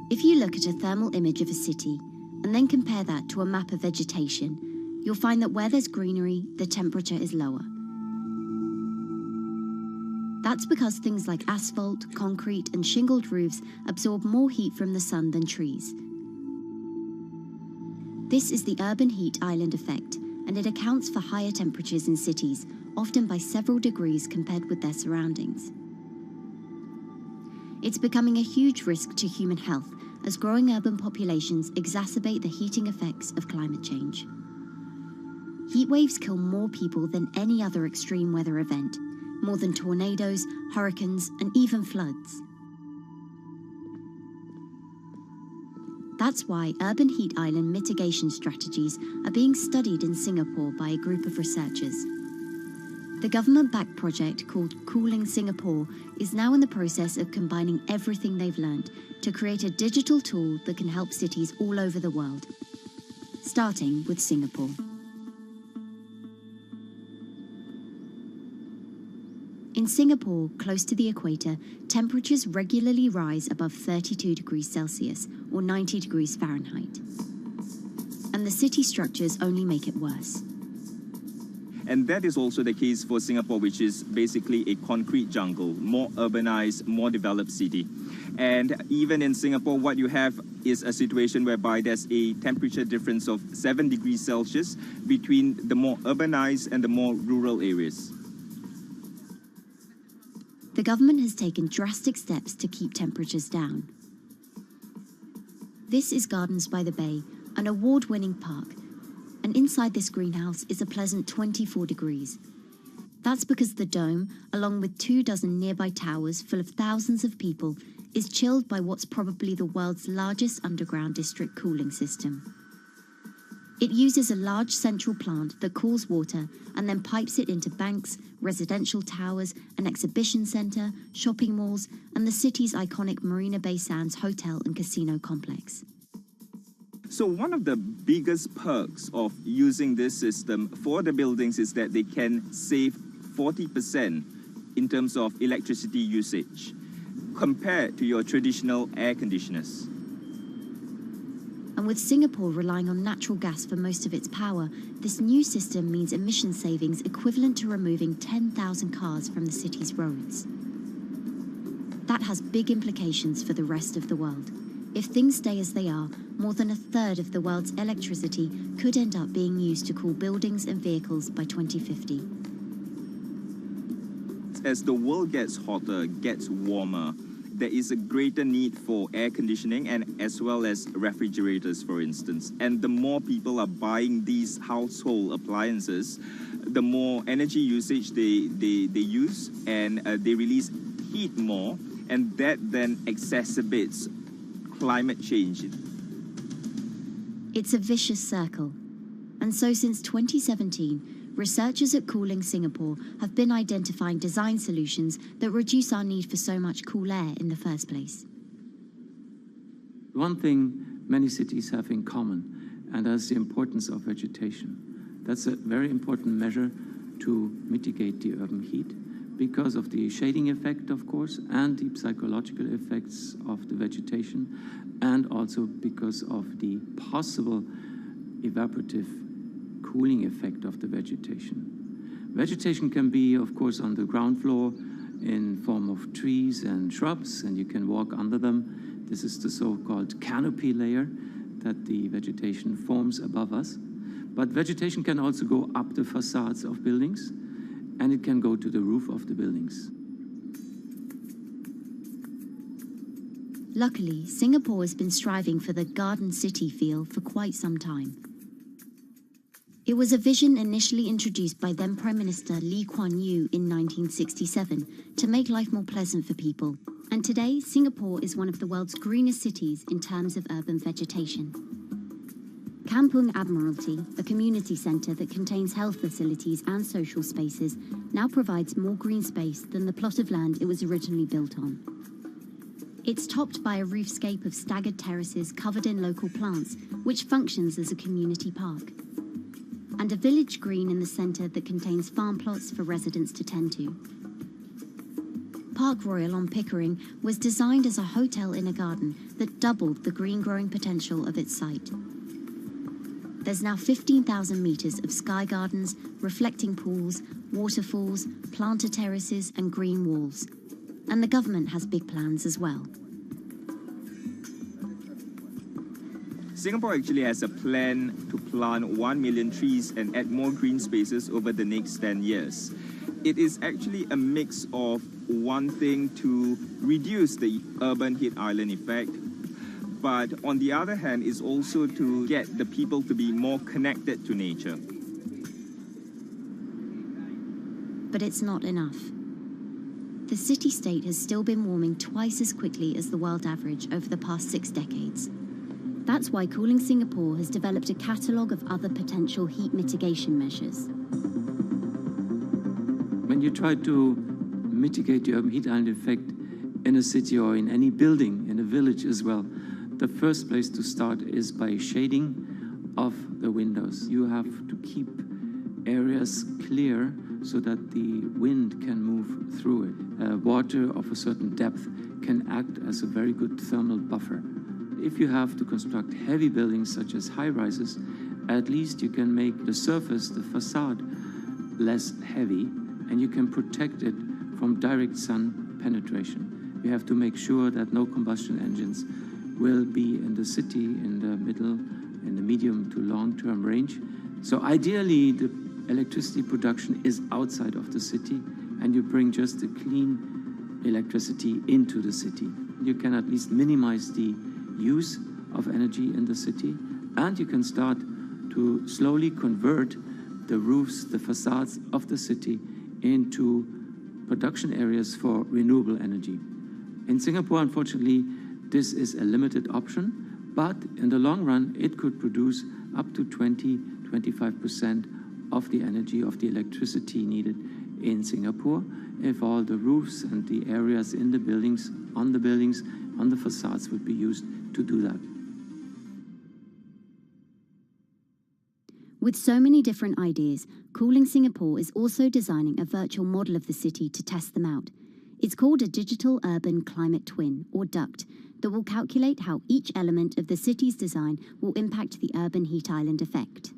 If you look at a thermal image of a city and then compare that to a map of vegetation, you'll find that where there's greenery, the temperature is lower. That's because things like asphalt, concrete, and shingled roofs absorb more heat from the sun than trees. This is the urban heat island effect, and it accounts for higher temperatures in cities, often by several degrees compared with their surroundings. It's becoming a huge risk to human health as growing urban populations exacerbate the heating effects of climate change. Heat waves kill more people than any other extreme weather event, more than tornadoes, hurricanes, and even floods. That's why urban heat island mitigation strategies are being studied in Singapore by a group of researchers. The government-backed project called Cooling Singapore is now in the process of combining everything they've learned to create a digital tool that can help cities all over the world, starting with Singapore. In Singapore, close to the equator, temperatures regularly rise above 32 degrees Celsius or 90 degrees Fahrenheit. And the city structures only make it worse. And that is also the case for Singapore, which is basically a concrete jungle, more urbanized, more developed city. And even in Singapore, what you have is a situation whereby there's a temperature difference of 7 degrees Celsius between the more urbanized and the more rural areas. The government has taken drastic steps to keep temperatures down. This is Gardens by the Bay, an award-winning park. And inside this greenhouse is a pleasant 24 degrees. That's because the dome, along with 24 nearby towers full of thousands of people, is chilled by what's probably the world's largest underground district cooling system. It uses a large central plant that cools water and then pipes it into banks, residential towers, an exhibition centre, shopping malls, and the city's iconic Marina Bay Sands hotel and casino complex. So one of the biggest perks of using this system for the buildings is that they can save 40% in terms of electricity usage compared to your traditional air conditioners. And with Singapore relying on natural gas for most of its power, this new system means emission savings equivalent to removing 10,000 cars from the city's roads. That has big implications for the rest of the world. If things stay as they are, more than a third of the world's electricity could end up being used to cool buildings and vehicles by 2050. As the world gets hotter, gets warmer, there is a greater need for air conditioning and as well as refrigerators, for instance. And the more people are buying these household appliances, the more energy usage they use, and they release heat more, and that then exacerbates climate change. It's a vicious circle. And so since 2017, researchers at Cooling Singapore have been identifying design solutions that reduce our need for so much cool air in the first place. One thing many cities have in common, and that's the importance of vegetation. That's a very important measure to mitigate the urban heat because of the shading effect, of course, and the psychological effects of the vegetation, and also because of the possible evaporative cooling effect of the vegetation. Vegetation can be, of course, on the ground floor in form of trees and shrubs, and you can walk under them. This is the so-called canopy layer that the vegetation forms above us. But vegetation can also go up the facades of buildings, and it can go to the roof of the buildings. Luckily, Singapore has been striving for the garden city feel for quite some time. It was a vision initially introduced by then Prime Minister Lee Kuan Yew in 1967 to make life more pleasant for people. And today, Singapore is one of the world's greenest cities in terms of urban vegetation. Kampung Admiralty, a community centre that contains health facilities and social spaces, now provides more green space than the plot of land it was originally built on. It's topped by a roofscape of staggered terraces covered in local plants, which functions as a community park. And a village green in the centre that contains farm plots for residents to tend to. Park Royal on Pickering was designed as a hotel in a garden that doubled the green growing potential of its site. There's now 15,000 metres of sky gardens, reflecting pools, waterfalls, planter terraces and green walls. And the government has big plans as well. Singapore actually has a plan to plant 1 million trees and add more green spaces over the next 10 years. It is actually a mix of wanting to reduce the urban heat island effect, but on the other hand is also to get the people to be more connected to nature. But it's not enough. The city-state has still been warming twice as quickly as the world average over the past 6 decades. That's why Cooling Singapore has developed a catalogue of other potential heat mitigation measures. When you try to mitigate the urban heat island effect in a city or in any building, in a village as well, the first place to start is by shading of the windows. You have to keep areas clear so that the wind can move through it. Water of a certain depth can act as a very good thermal buffer. If you have to construct heavy buildings such as high-rises, at least you can make the surface, the facade, less heavy, and you can protect it from direct sun penetration. You have to make sure that no combustion engines will be in the city in the middle, in the medium to long-term range. So ideally, the electricity production is outside of the city, and you bring just the clean electricity into the city. You can at least minimize the use of energy in the city, and you can start to slowly convert the roofs, the facades of the city into production areas for renewable energy. In Singapore, unfortunately, this is a limited option, but in the long run, it could produce up to 20-25% of the energy, of the electricity needed in Singapore, if all the roofs and the areas in the buildings, on the facades would be used to do that. With so many different ideas, Cooling Singapore is also designing a virtual model of the city to test them out. It's called a Digital Urban Climate Twin, or DUCT, that will calculate how each element of the city's design will impact the urban heat island effect.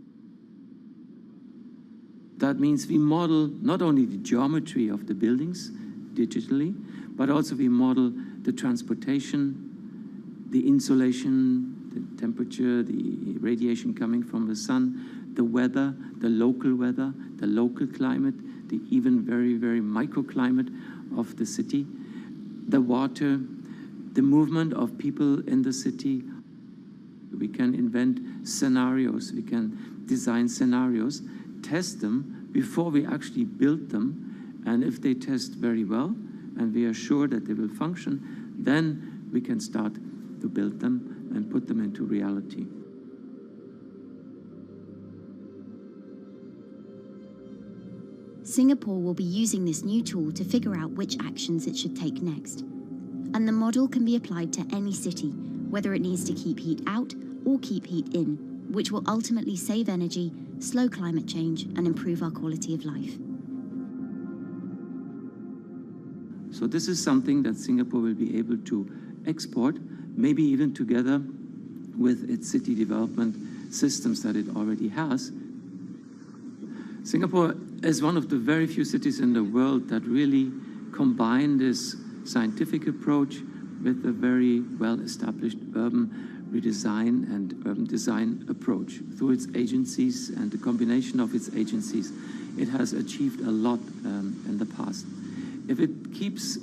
That means we model not only the geometry of the buildings digitally, but also we model the transportation, the insulation, the temperature, the radiation coming from the sun, the weather, the local climate, the even very, very microclimate of the city, the water, the movement of people in the city. We can invent scenarios, we can design scenarios, test them before we actually build them, and if they test very well and we are sure that they will function, then we can start to build them and put them into reality. Singapore will be using this new tool to figure out which actions it should take next. And the model can be applied to any city, whether it needs to keep heat out or keep heat in, which will ultimately save energy, slow climate change, and improve our quality of life. So this is something that Singapore will be able to export, maybe even together with its city development systems that it already has. Singapore is one of the very few cities in the world that really combine this scientific approach with a very well-established urban redesign and urban design approach. Through its agencies and the combination of its agencies, it has achieved a lot in the past. If it keeps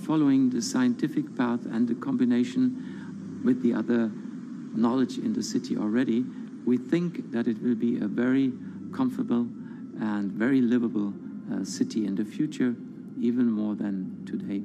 following the scientific path and the combination with the other knowledge in the city already, we think that it will be a very comfortable and very livable city in the future, even more than today.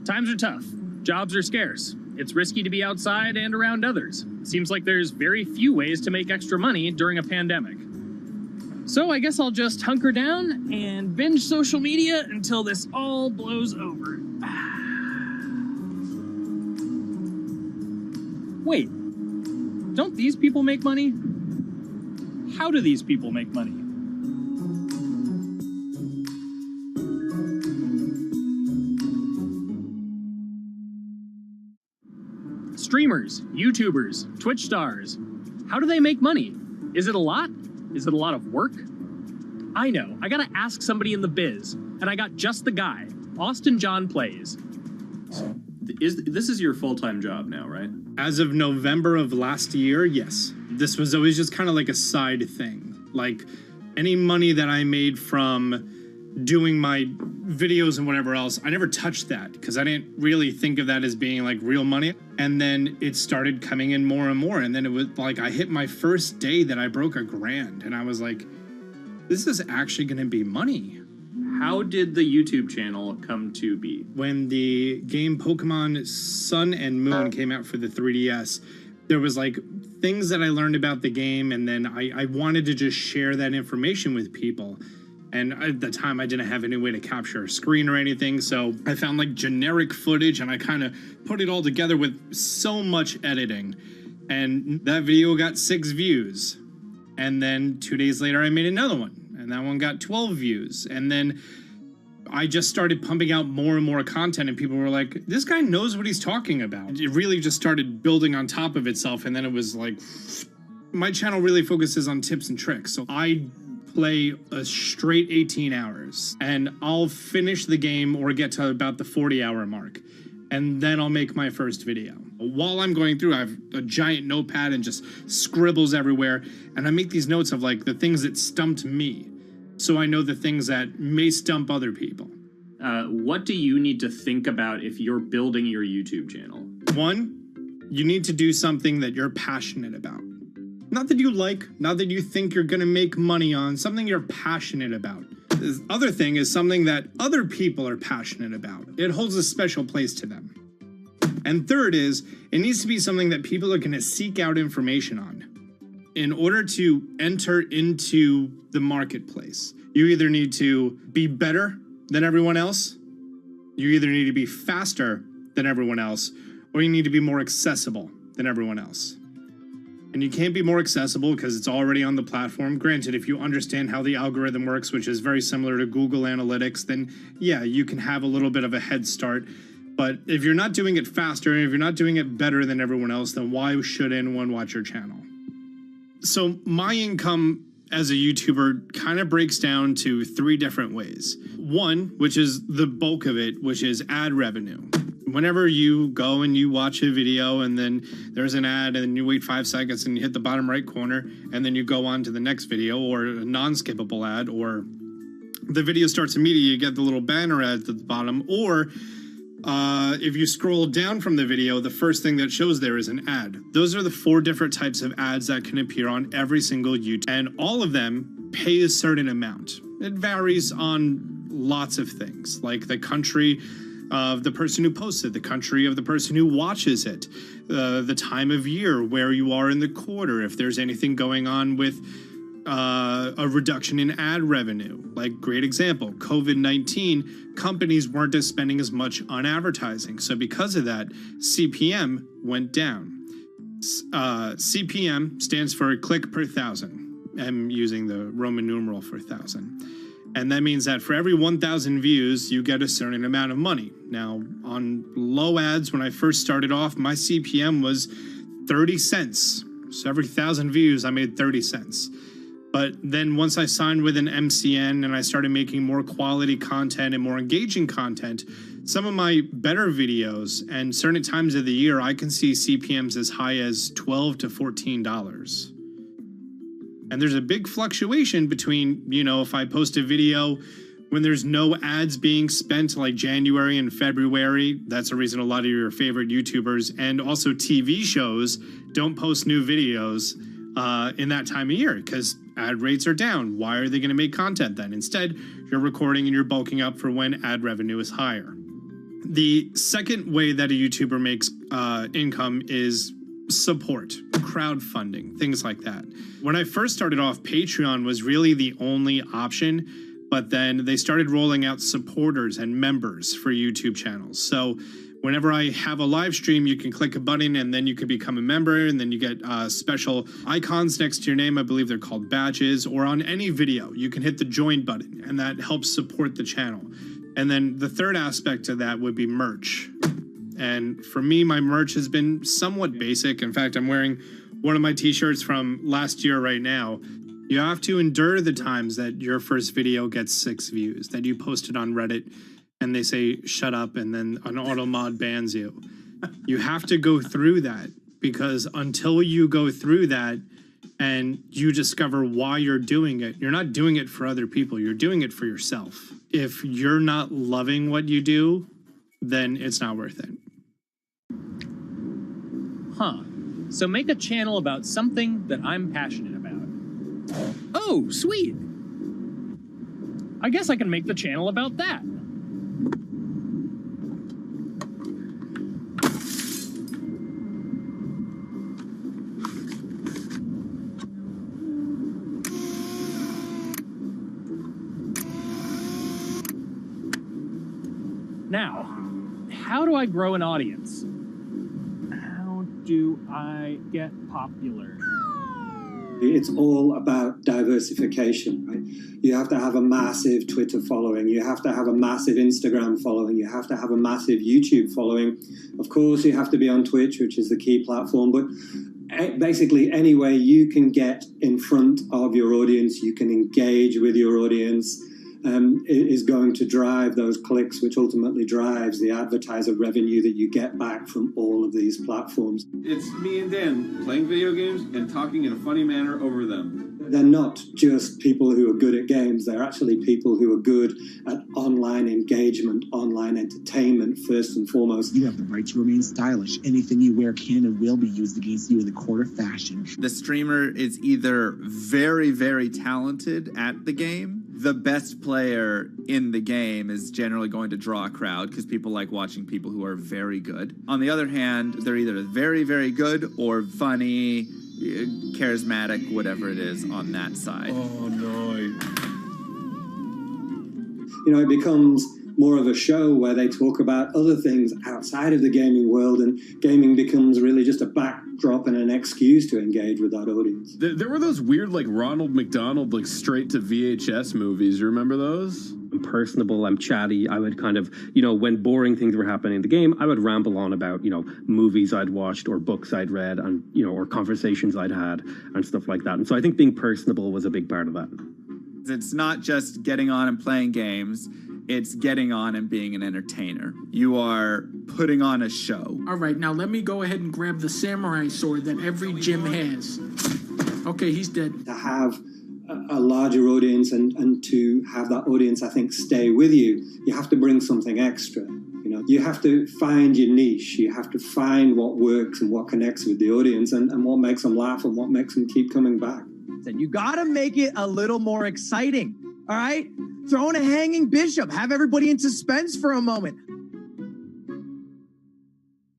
Times are tough. Jobs are scarce. It's risky to be outside and around others. Seems like there's very few ways to make extra money during a pandemic. So I guess I'll just hunker down and binge social media until this all blows over. Wait, don't these people make money? How do these people make money? Streamers, YouTubers, Twitch stars. How do they make money? Is it a lot? Is it a lot of work? I know, I gotta ask somebody in the biz, and I got just the guy. Austin John Plays. This is your full-time job now, right? As of November of last year, yes. This was always just kind of like a side thing. Like, any money that I made from doing my videos and whatever else, I never touched that because I didn't really think of that as being like real money. And then it started coming in more and more. And then it was like I hit my first day that I broke $1,000 and I was like, this is actually going to be money. How did the YouTube channel come to be? When the game Pokemon Sun and Moon came out for the 3DS, there was like things that I learned about the game, and then I wanted to just share that information with people. And at the time, I didn't have any way to capture a screen or anything, so I found like generic footage, and I kind of put it all together with so much editing And that video got 6 views. And then 2 days later, I made another one. And that one got 12 views. And then I just started pumping out more and more content. And people were like, this guy knows what he's talking about. It really just started building on top of itself. And then it was like, my channel really focuses on tips and tricks. So I play a straight 18 hours. And I'll finish the game or get to about the 40-hour mark. And then I'll make my first video. While I'm going through, I have a giant notepad and just scribbles everywhere. And I make these notes of like the things that stumped me. So I know the things that may stump other people. What do you need to think about if you're building your YouTube channel? 1, you need to do something that you're passionate about. Not that you like, not that you think you're gonna make money on, something you're passionate about. The other thing is something that other people are passionate about. It holds a special place to them. And third is, it needs to be something that people are gonna seek out information on. In order to enter into the marketplace, you either need to be better than everyone else, you either need to be faster than everyone else, or you need to be more accessible than everyone else. And you can't be more accessible because it's already on the platform. Granted, if you understand how the algorithm works, which is very similar to Google Analytics, then yeah, you can have a little bit of a head start. But if you're not doing it faster, and if you're not doing it better than everyone else, then why should anyone watch your channel? So my income as a YouTuber kind of breaks down to 3 different ways. 1, which is the bulk of it, which is ad revenue. Whenever you go and you watch a video and then there's an ad and then you wait 5 seconds and you hit the bottom right corner and then you go on to the next video or a non-skippable ad, or the video starts immediately, you get the little banner ad at the bottom, or if you scroll down from the video, the first thing that shows there is an ad. Those are the 4 different types of ads that can appear on every single YouTube, and all of them pay a certain amount. It varies on lots of things, like the country of the person who posts it, the country of the person who watches it, the time of year, where you are in the quarter, if there's anything going on with a reduction in ad revenue. Like, great example, COVID-19, companies weren't spending as much on advertising. So because of that, CPM went down. CPM stands for click per thousand. I'm using the Roman numeral for 1,000. And that means that for every 1,000 views, you get a certain amount of money. Now, on low ads, when I first started off, my CPM was 30 cents. So every 1,000 views, I made 30 cents. But then once I signed with an MCN and I started making more quality content and more engaging content, some of my better videos and certain times of the year, I can see CPMs as high as $12 to $14. And there's a big fluctuation between, you know, if I post a video when there's no ads being spent, like January and February, that's the reason a lot of your favorite YouTubers and also TV shows don't post new videos in that time of year because ad rates are down. Why are they going to make content then? Instead, you're recording and you're bulking up for when ad revenue is higher. The second way that a YouTuber makes income is support, crowdfunding, things like that. When I first started off, Patreon was really the only option, but then they started rolling out supporters and members for YouTube channels. So whenever I have a live stream, you can click a button and then you can become a member, and then you get special icons next to your name. I believe they're called badges, or on any video, you can hit the join button and that helps support the channel. And then the third aspect of that would be merch. And for me, my merch has been somewhat basic. In fact, I'm wearing one of my t-shirts from last year right now. You have to endure the times that your first video gets 6 views, that you posted on Reddit and they say, shut up, and then an auto mod bans you. You have to go through that, because until you go through that and you discover why you're doing it, you're not doing it for other people, you're doing it for yourself. If you're not loving what you do, then it's not worth it. Huh. So make a channel about something that I'm passionate about. Oh, sweet. I guess I can make the channel about that. Now, how do I grow an audience? How do I get popular? It's all about diversification, right? You have to have a massive Twitter following. You have to have a massive Instagram following. You have to have a massive YouTube following. Of course, you have to be on Twitch, which is the key platform. But basically, any way you can get in front of your audience, you can engage with your audience, is going to drive those clicks, which ultimately drives the advertiser revenue that you get back from all of these platforms. It's me and Dan playing video games and talking in a funny manner over them. They're not just people who are good at games. They're actually people who are good at online engagement, online entertainment, first and foremost. You have the right to remain stylish. Anything you wear can and will be used against you in the court of fashion. The streamer is either very, very talented at the game. The best player in the game is generally going to draw a crowd because people like watching people who are very good. On the other hand, they're either very, very good or funny, charismatic, whatever it is on that side. Oh, no. You know, it becomes more of a show where they talk about other things outside of the gaming world, and gaming becomes really just a backdrop and an excuse to engage with that audience. There were those weird, like, Ronald McDonald, like, straight to VHS movies. You remember those? I'm personable, I'm chatty. I would kind of, when boring things were happening in the game, I would ramble on about, movies I'd watched or books I'd read and, or conversations I'd had and stuff like that. And so I think being personable was a big part of that. It's not just getting on and playing games. It's getting on and being an entertainer. You are putting on a show. All right, now let me go ahead and grab the samurai sword that every gym has. Okay, he's dead. To have a larger audience and to have that audience, I think, stay with you, you have to bring something extra. You have to find your niche. You have to find what works and what connects with the audience and what makes them laugh and what makes them keep coming back. You got to make it a little more exciting, all right? Throw in a hanging bishop. Have everybody in suspense for a moment.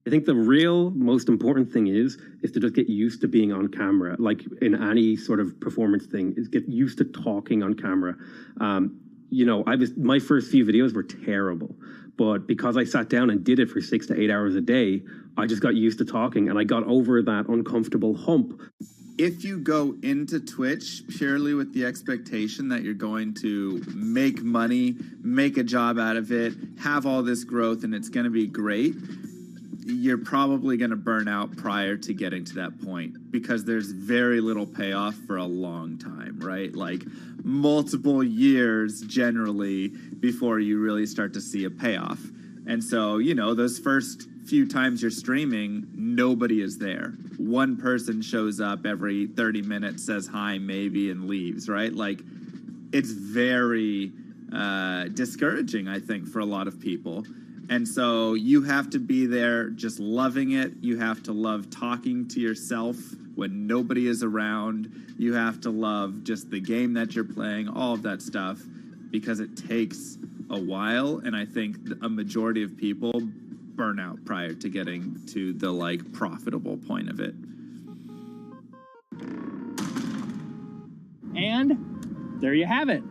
I think the real most important thing is to just get used to being on camera. Like in any sort of performance thing, is get used to talking on camera. My first few videos were terrible, but because I sat down and did it for 6 to 8 hours a day, I just got used to talking and I got over that uncomfortable hump. If you go into Twitch purely with the expectation that you're going to make money, make a job out of it, have all this growth, and it's going to be great, you're probably going to burn out prior to getting to that point because there's very little payoff for a long time, right? Like multiple years generally before you really start to see a payoff. And so, those first few times you're streaming, nobody is there. One person shows up every 30 minutes, says hi, maybe, and leaves, right? Like, it's very discouraging, I think, for a lot of people. And so you have to be there just loving it. You have to love talking to yourself when nobody is around. You have to love just the game that you're playing, all of that stuff, because it takes a while. And I think a majority of people burn out prior to getting to the profitable point of it. And there you have it.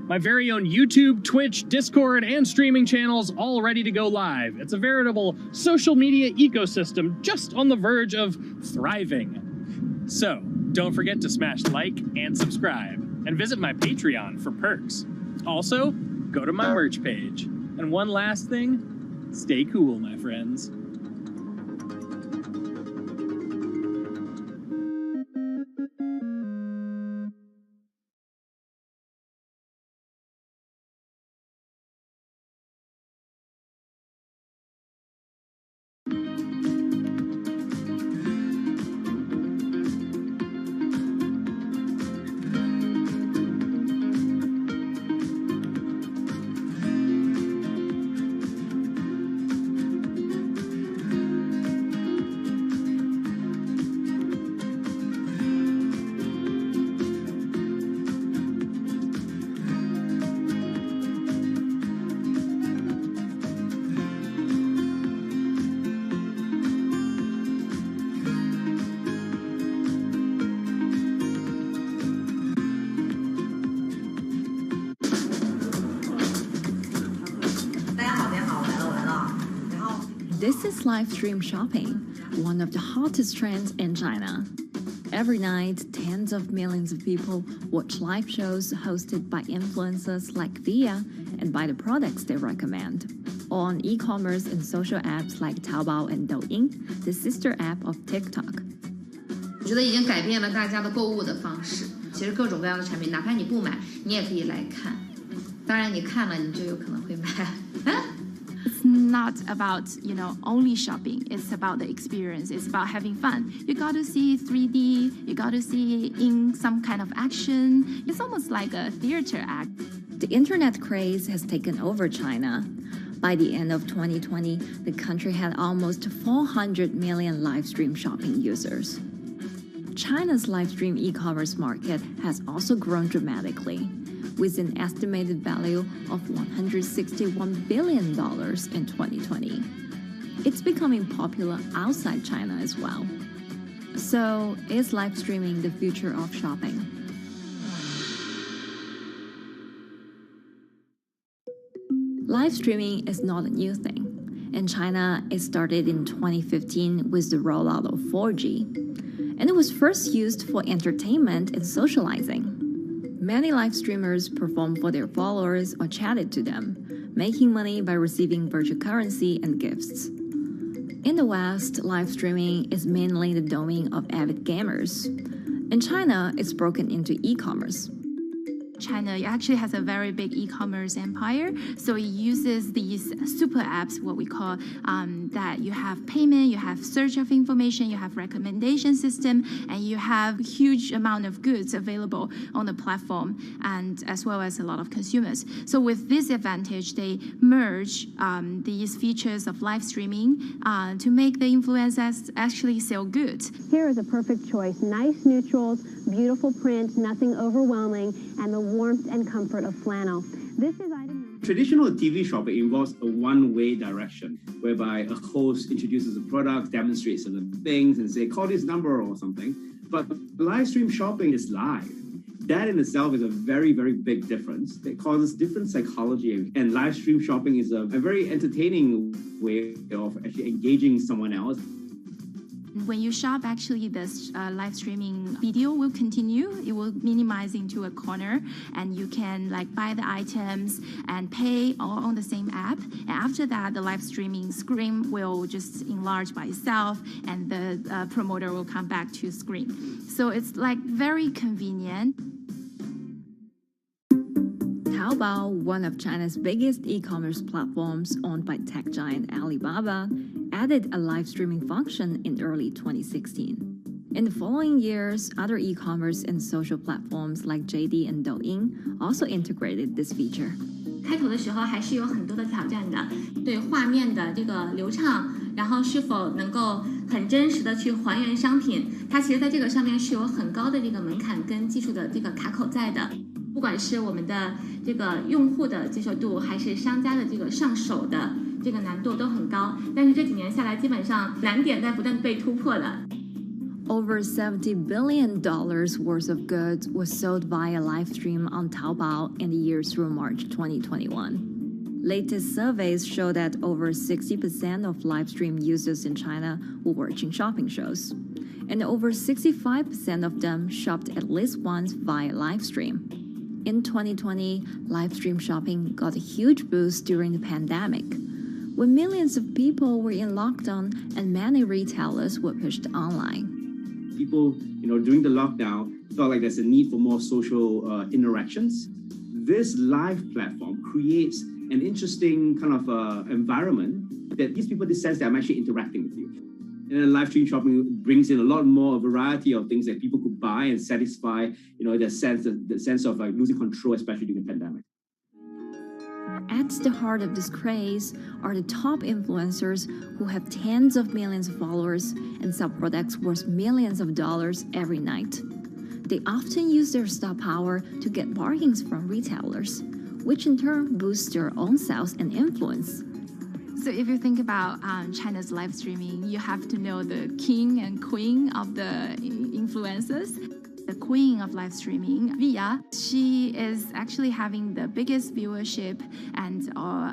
My very own YouTube, Twitch, Discord, and streaming channels all ready to go live. It's a veritable social media ecosystem just on the verge of thriving. So don't forget to smash like and subscribe and visit my Patreon for perks. Also, go to my merch page. And one last thing, stay cool, my friends. This is live stream shopping. one of the hottest trends in China. Every night, tens of millions of people watch live shows hosted by influencers like Via and buy the products they recommend. On e-commerce and social apps like Taobao and Douyin, the sister app of TikTok. 我觉得已经改变了大家的购物的方式。其实各种各样的产品，哪怕你不买，你也可以来看。当然，你看了，你就有可能会买。It's not about, only shopping. It's about the experience. It's about having fun. You got to see 3D. You got to see in some kind of action. It's almost like a theater act. The internet craze has taken over China. By the end of 2020, the country had almost 400 million live stream shopping users. China's live stream e-commerce market has also grown dramatically, with an estimated value of $161 billion in 2020. It's becoming popular outside China as well. So, is live streaming the future of shopping? Live streaming is not a new thing. In China, it started in 2015 with the rollout of 4G. And it was first used for entertainment and socializing. Many live streamers performed for their followers or chatted to them, making money by receiving virtual currency and gifts. In the West, live streaming is mainly the domain of avid gamers. In China, it's broken into e-commerce. China actually has a very big e-commerce empire, so it uses these super apps, what we call that you have payment, you have search of information, you have recommendation system, and you have huge amount of goods available on the platform, and as well as a lot of consumers. So with this advantage, they merge these features of live streaming to make the influencers actually sell goods. Here is a perfect choice: nice neutrals, beautiful print, nothing overwhelming, and the warmth and comfort of flannel. This is item. Traditional TV shopping involves a one-way direction, whereby a host introduces a product, demonstrates certain things, and say, call this number or something. But live stream shopping is live. That in itself is a very, very big difference. It causes different psychology. And live stream shopping is a very entertaining way of actually engaging someone else. When you shop, actually, this live streaming video will continue. It will minimize into a corner, and you can buy the items and pay all on the same app. And after that, the live streaming screen will just enlarge by itself, and the promoter will come back to screen. So it's very convenient. Taobao, one of China's biggest e-commerce platforms owned by tech giant Alibaba, added a live streaming function in early 2016. In the following years, other e-commerce and social platforms like JD and Douyin also integrated this feature. 开头的时候还是有很多的挑战的，对画面的这个流畅，然后是否能够很真实的去还原商品，它其实在这个上面是有很高的这个门槛跟技术的这个卡口在的。不管是我们的这个用户的接受度，还是商家的这个上手的这个难度都很高。但是这几年下来，基本上难点在不断被突破的。Over $70 billion worth of goods was sold via live stream on Taobao in the year through March 2021. Latest surveys show that over 60% of live stream users in China were watching shopping shows, and over 65% of them shopped at least once via live stream. In 2020, live stream shopping got a huge boost during the pandemic, when millions of people were in lockdown and many retailers were pushed online. People, during the lockdown, felt like there's a need for more social interactions. This live platform creates an interesting kind of environment that gives people the sense that I'm actually interacting with you. And then live stream shopping brings in a lot more variety of things that people could buy and satisfy, the sense of losing control, especially during the pandemic. At the heart of this craze are the top influencers who have tens of millions of followers and sell products worth millions of dollars every night. They often use their star power to get bargains from retailers, which in turn boosts their own sales and influence. So if you think about China's live streaming, you have to know the king and queen of the influencers. The queen of live streaming, Via, she is actually having the biggest viewership and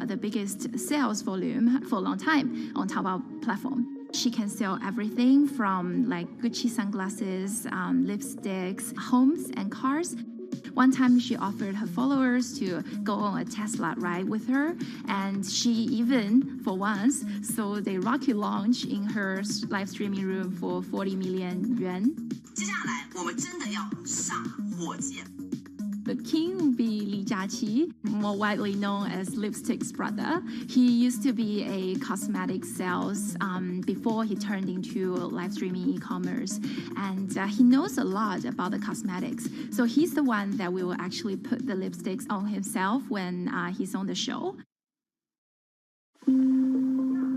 the biggest sales volume for a long time on Taobao platform. She can sell everything from like Gucci sunglasses, lipsticks, homes, and cars. One time she offered her followers to go on a Tesla ride with her, and she even, for once, sold a rocket launch in her live streaming room for 40 million yuan. 接下来我们真的要上火箭。The king would be Li Jiaqi, more widely known as Lipstick's brother. He used to be a cosmetic sales before he turned into live streaming e-commerce. And he knows a lot about the cosmetics. So he's the one that will actually put the lipsticks on himself when he's on the show.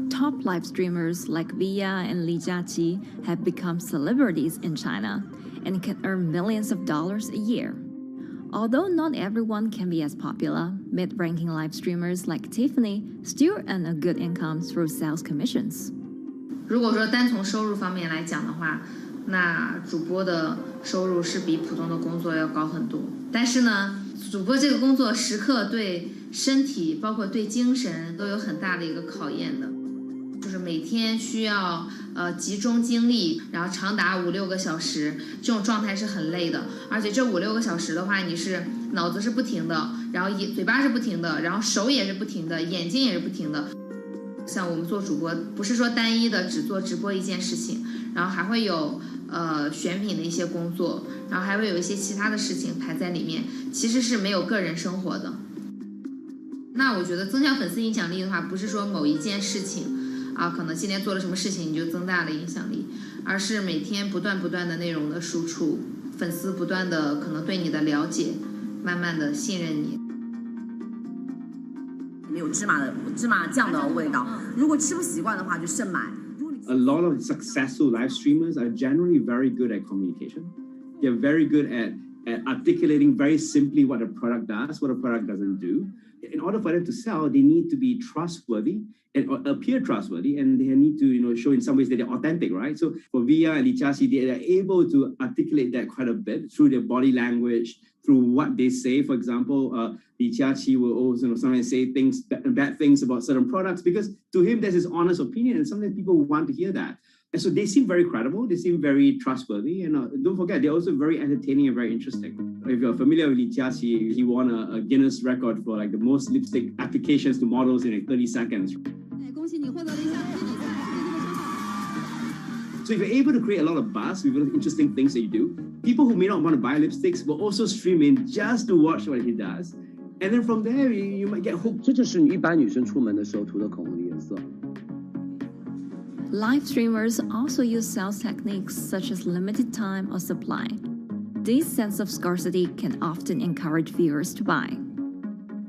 Top live streamers like Via and Li Jiaqi have become celebrities in China and can earn millions of dollars a year. Although not everyone can be as popular, mid-ranking live streamers like Tiffany still earn a good income through sales commissions. 如果说单从收入方面来讲的话，那主播的收入是比普通的工作要高很多。但是呢，主播这个工作时刻对身体，包括对精神都有很大的一个考验的。就是每天需要集中精力，然后长达5-6个小时，这种状态是很累的。而且这5-6个小时的话，你是脑子是不停的，然后嘴巴是不停的，然后手也是不停的，眼睛也是不停的。像我们做主播，不是说单一的只做直播一件事情，然后还会有选品的一些工作，然后还会有一些其他的事情排在里面，其实是没有个人生活的。那我觉得增强粉丝影响力的话，不是说某一件事情。可能今天做了什么事情你就增大了影响力，而是每天不断的内容的输出，粉丝不断的可能对你的了解，慢慢的信任你。没有芝麻酱的味道，如果吃不习惯的话就慎买。A lot of successful live streamers are generally very good at communication. They're very good at articulating very simply what a product does, what a product doesn't do. In order for them to sell, they need to be trustworthy and appear trustworthy, and they need to, show in some ways that they're authentic, right? So for Via and Li Jiaqi, they are able to articulate that quite a bit through their body language, through what they say. For example, Li Jiaqi will also sometimes say bad things about certain products because to him that's his honest opinion, and sometimes people want to hear that. And so they seem very credible, they seem very trustworthy, and don't forget, they're also very entertaining and very interesting. If you're familiar with Li Jiaqi, he won a Guinness record for like the most lipstick applications to models in like 30 seconds. So if you're able to create a lot of buzz with interesting things that you do, people who may not want to buy lipsticks will also stream in just to watch what he does. And then from there, you might get hooked. 这就是一般女生出门的时候涂的口红的颜色。Live streamers also use sales techniques such as limited time or supply. This sense of scarcity can often encourage viewers to buy.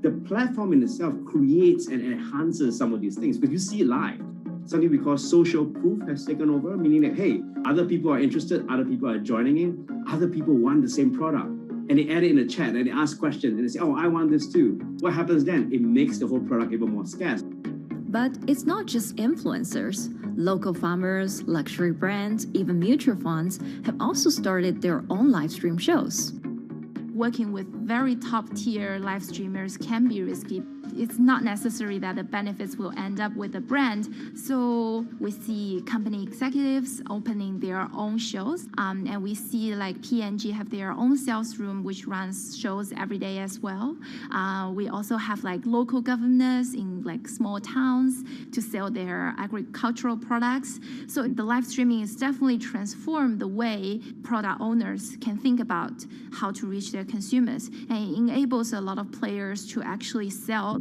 The platform in itself creates and enhances some of these things because you see it live. Something we call social proof has taken over, meaning that, hey, other people are interested, other people are joining in, other people want the same product. And they add it in the chat and they ask questions and they say, oh, I want this too. What happens then? It makes the whole product even more scarce. But it's not just influencers. Local farmers, luxury brands, even mutual funds have also started their own live stream shows. Working with very top-tier live streamers can be risky. It's not necessary that the benefits will end up with the brand. So we see company executives opening their own shows. And we see like P&G have their own sales room, which runs shows every day as well. We also have like local governors in like small towns to sell their agricultural products. So the live streaming is definitely transformed the way product owners can think about how to reach their consumers. And it enables a lot of players to actually sell.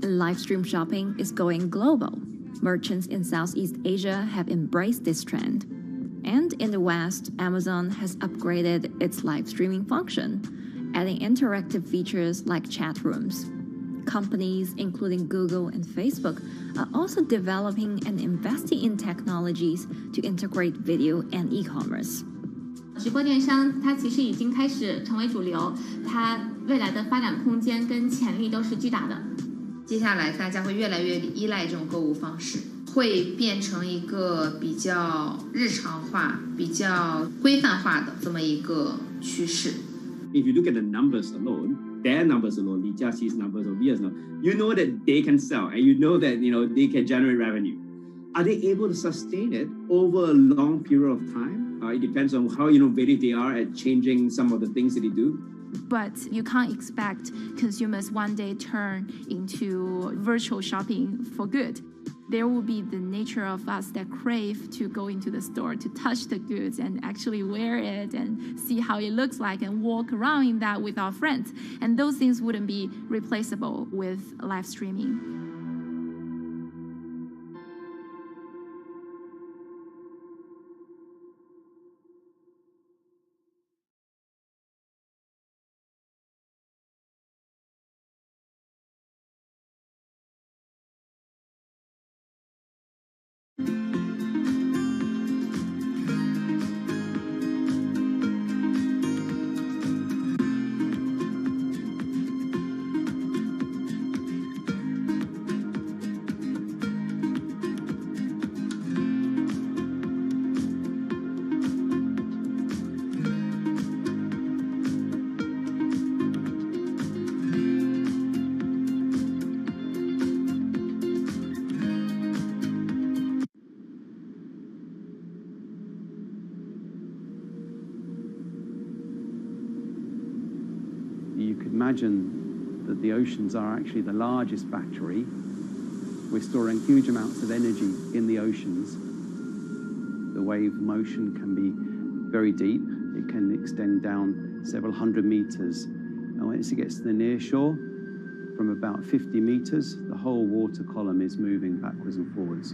Live stream shopping is going global. Merchants in Southeast Asia have embraced this trend. And in the West, Amazon has upgraded its live streaming function, adding interactive features like chat rooms. Companies, including Google and Facebook, are also developing and investing in technologies to integrate video and e-commerce. 直播电商它其实已经开始成为主流，它未来的发展空间跟潜力都是巨大的。接下来大家会越来越依赖这种购物方式，会变成一个比较日常化、比较规范化的这么一个趋势。If you look at the numbers alone, their numbers alone, Li Jiaqi's numbers or Via's numbers, you know that they can sell and you know that they can generate revenue. are they able to sustain it over a long period of time? It depends on how innovative they are at changing some of the things that they do. But you can't expect consumers one day turn into virtual shopping for good. There will be the nature of us that crave to go into the store, to touch the goods and actually wear it and see how it looks like and walk around in that with our friends. And those things wouldn't be replaceable with live streaming. You could imagine that the oceans are actually the largest battery. We're storing huge amounts of energy in the oceans. The wave motion can be very deep. It can extend down several hundred meters. And once it gets to the near shore, from about 50 meters, the whole water column is moving backwards and forwards.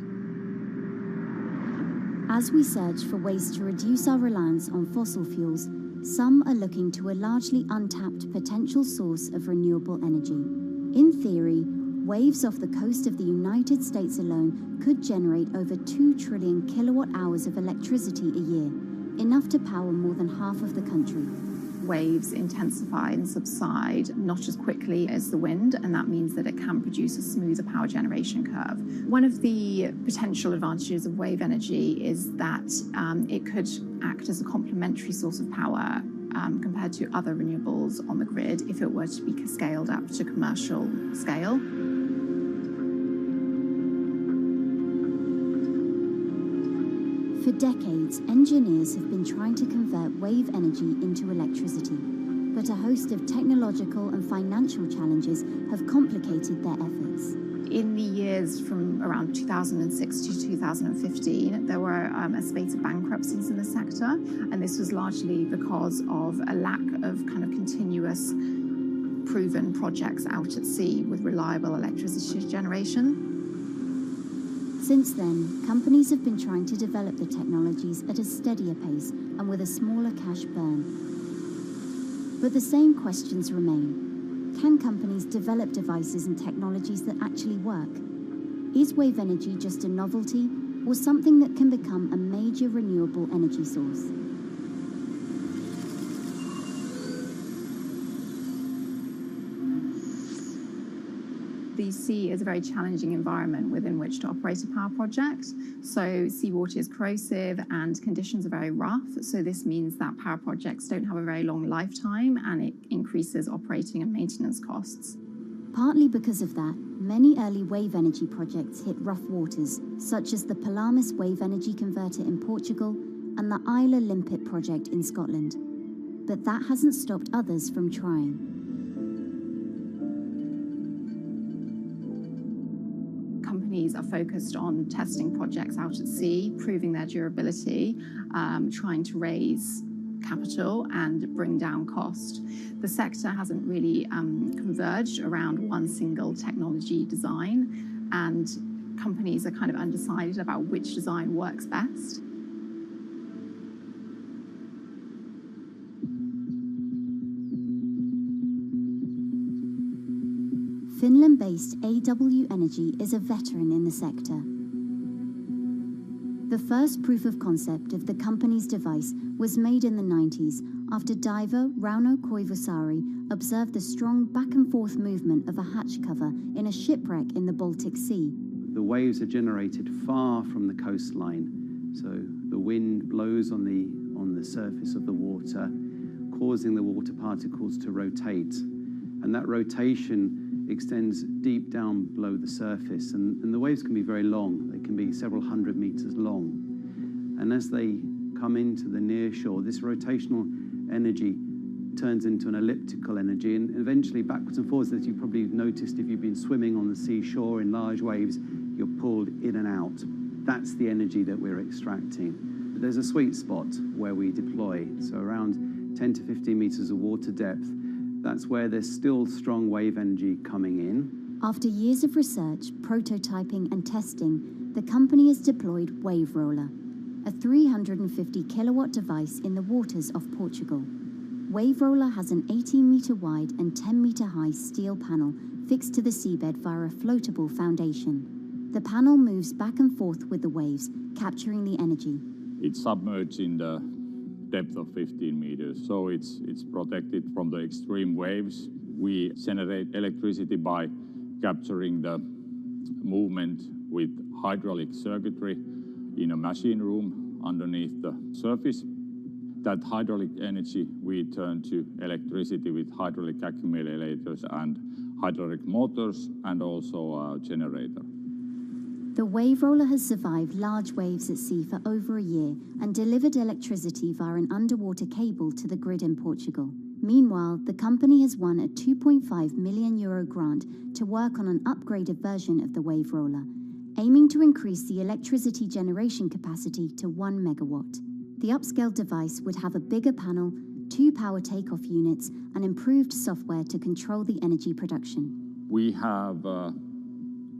As we search for ways to reduce our reliance on fossil fuels, some are looking to a largely untapped potential source of renewable energy. In theory, waves off the coast of the United States alone could generate over 2 trillion kilowatt hours of electricity a year, enough to power more than half of the country. Waves intensify and subside not as quickly as the wind, and that means that it can produce a smoother power generation curve. One of the potential advantages of wave energy is that it could act as a complementary source of power compared to other renewables on the grid if it were to be scaled up to commercial scale. For decades, engineers have been trying to convert wave energy into electricity, but a host of technological and financial challenges have complicated their efforts. In the years from around 2006 to 2015, there were a spate of bankruptcies in the sector, and this was largely because of a lack of kind of continuous proven projects out at sea with reliable electricity generation. Since then, companies have been trying to develop the technologies at a steadier pace and with a smaller cash burn. But the same questions remain. Can companies develop devices and technologies that actually work? Is wave energy just a novelty or something that can become a major renewable energy source? The sea is a very challenging environment within which to operate a power project. So seawater is corrosive and conditions are very rough. So this means that power projects don't have a very long lifetime, and it increases operating and maintenance costs. Partly because of that, many early wave energy projects hit rough waters, such as the Palamas Wave Energy Converter in Portugal and the Isla Limpet project in Scotland. But that hasn't stopped others from trying. Companies are focused on testing projects out at sea, proving their durability, trying to raise capital and bring down cost. The sector hasn't really converged around one single technology design, and companies are kind of undecided about which design works best. Finland-based AW Energy is a veteran in the sector. The first proof of concept of the company's device was made in the 90s after diver Rauno Koivusaari observed the strong back-and-forth movement of a hatch cover in a shipwreck in the Baltic Sea. The waves are generated far from the coastline, so the wind blows on the surface of the water, causing the water particles to rotate. And that rotation extends deep down below the surface, and the waves can be very long. They can be several hundred meters long. And as they come into the near shore, this rotational energy turns into an elliptical energy, and eventually backwards and forwards, as you probably noticed if you've been swimming on the seashore in large waves, you're pulled in and out. That's the energy that we're extracting. There's a sweet spot where we deploy, so around 10 to 15 meters of water depth. That's where there's still strong wave energy coming in. After years of research, prototyping and testing, the company has deployed Wave Roller, a 350 kilowatt device in the waters of Portugal. Wave Roller has an 18-meter wide and 10-meter high steel panel fixed to the seabed via a floatable foundation. The panel moves back and forth with the waves, capturing the energy. It's submerged in the depth of 15 meters, so it's protected from the extreme waves. We generate electricity by capturing the movement with hydraulic circuitry in a machine room underneath the surface. That hydraulic energy we turn to electricity with hydraulic accumulators and hydraulic motors, and also a generator. The Wave Roller has survived large waves at sea for over a year and delivered electricity via an underwater cable to the grid in Portugal. Meanwhile, the company has won a €2.5 million grant to work on an upgraded version of the Wave Roller, aiming to increase the electricity generation capacity to 1 megawatt. The upscaled device would have a bigger panel, 2 power takeoff units, and improved software to control the energy production. We have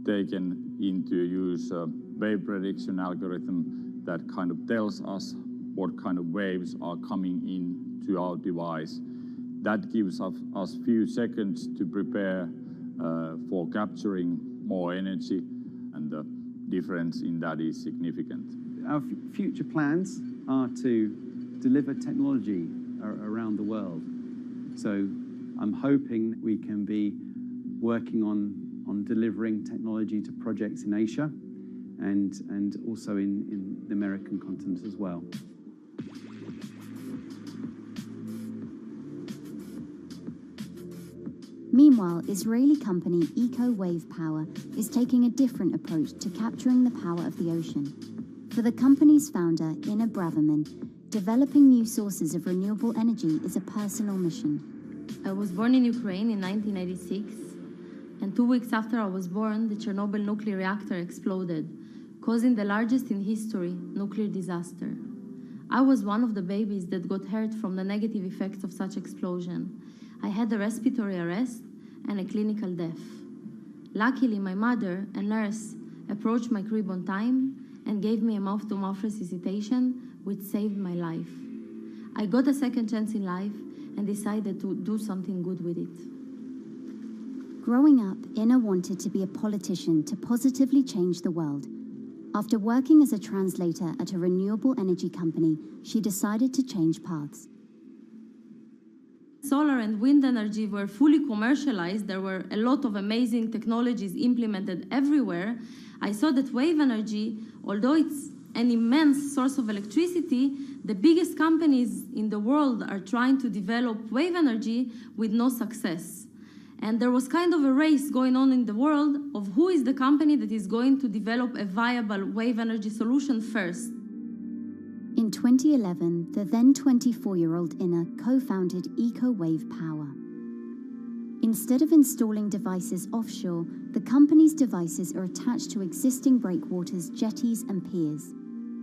taken into use a wave prediction algorithm that kind of tells us what kind of waves are coming into our device. That gives us few seconds to prepare for capturing more energy, and the difference in that is significant. Our future plans are to deliver technology around the world. So I'm hoping we can be working on delivering technology to projects in Asia and also in the American continent as well. Meanwhile, Israeli company Eco Wave Power is taking a different approach to capturing the power of the ocean. For the company's founder, Inna Braverman, developing new sources of renewable energy is a personal mission. I was born in Ukraine in 1986, and 2 weeks after I was born, the Chernobyl nuclear reactor exploded, causing the largest in history nuclear disaster. I was one of the babies that got hurt from the negative effects of such explosion. I had a respiratory arrest and a clinical death. Luckily, my mother, a nurse, approached my crib on time and gave me a mouth-to-mouth resuscitation, which saved my life. I got a second chance in life and decided to do something good with it. Growing up, Inna wanted to be a politician to positively change the world. After working as a translator at a renewable energy company, she decided to change paths. Solar and wind energy were fully commercialized. There were a lot of amazing technologies implemented everywhere. I saw that wave energy, although it's an immense source of electricity, the biggest companies in the world are trying to develop wave energy with no success. And there was kind of a race going on in the world of who is the company that is going to develop a viable wave energy solution first. In 2011, the then 24-year-old Inna co-founded Eco Wave Power. Instead of installing devices offshore, the company's devices are attached to existing breakwaters, jetties, and piers.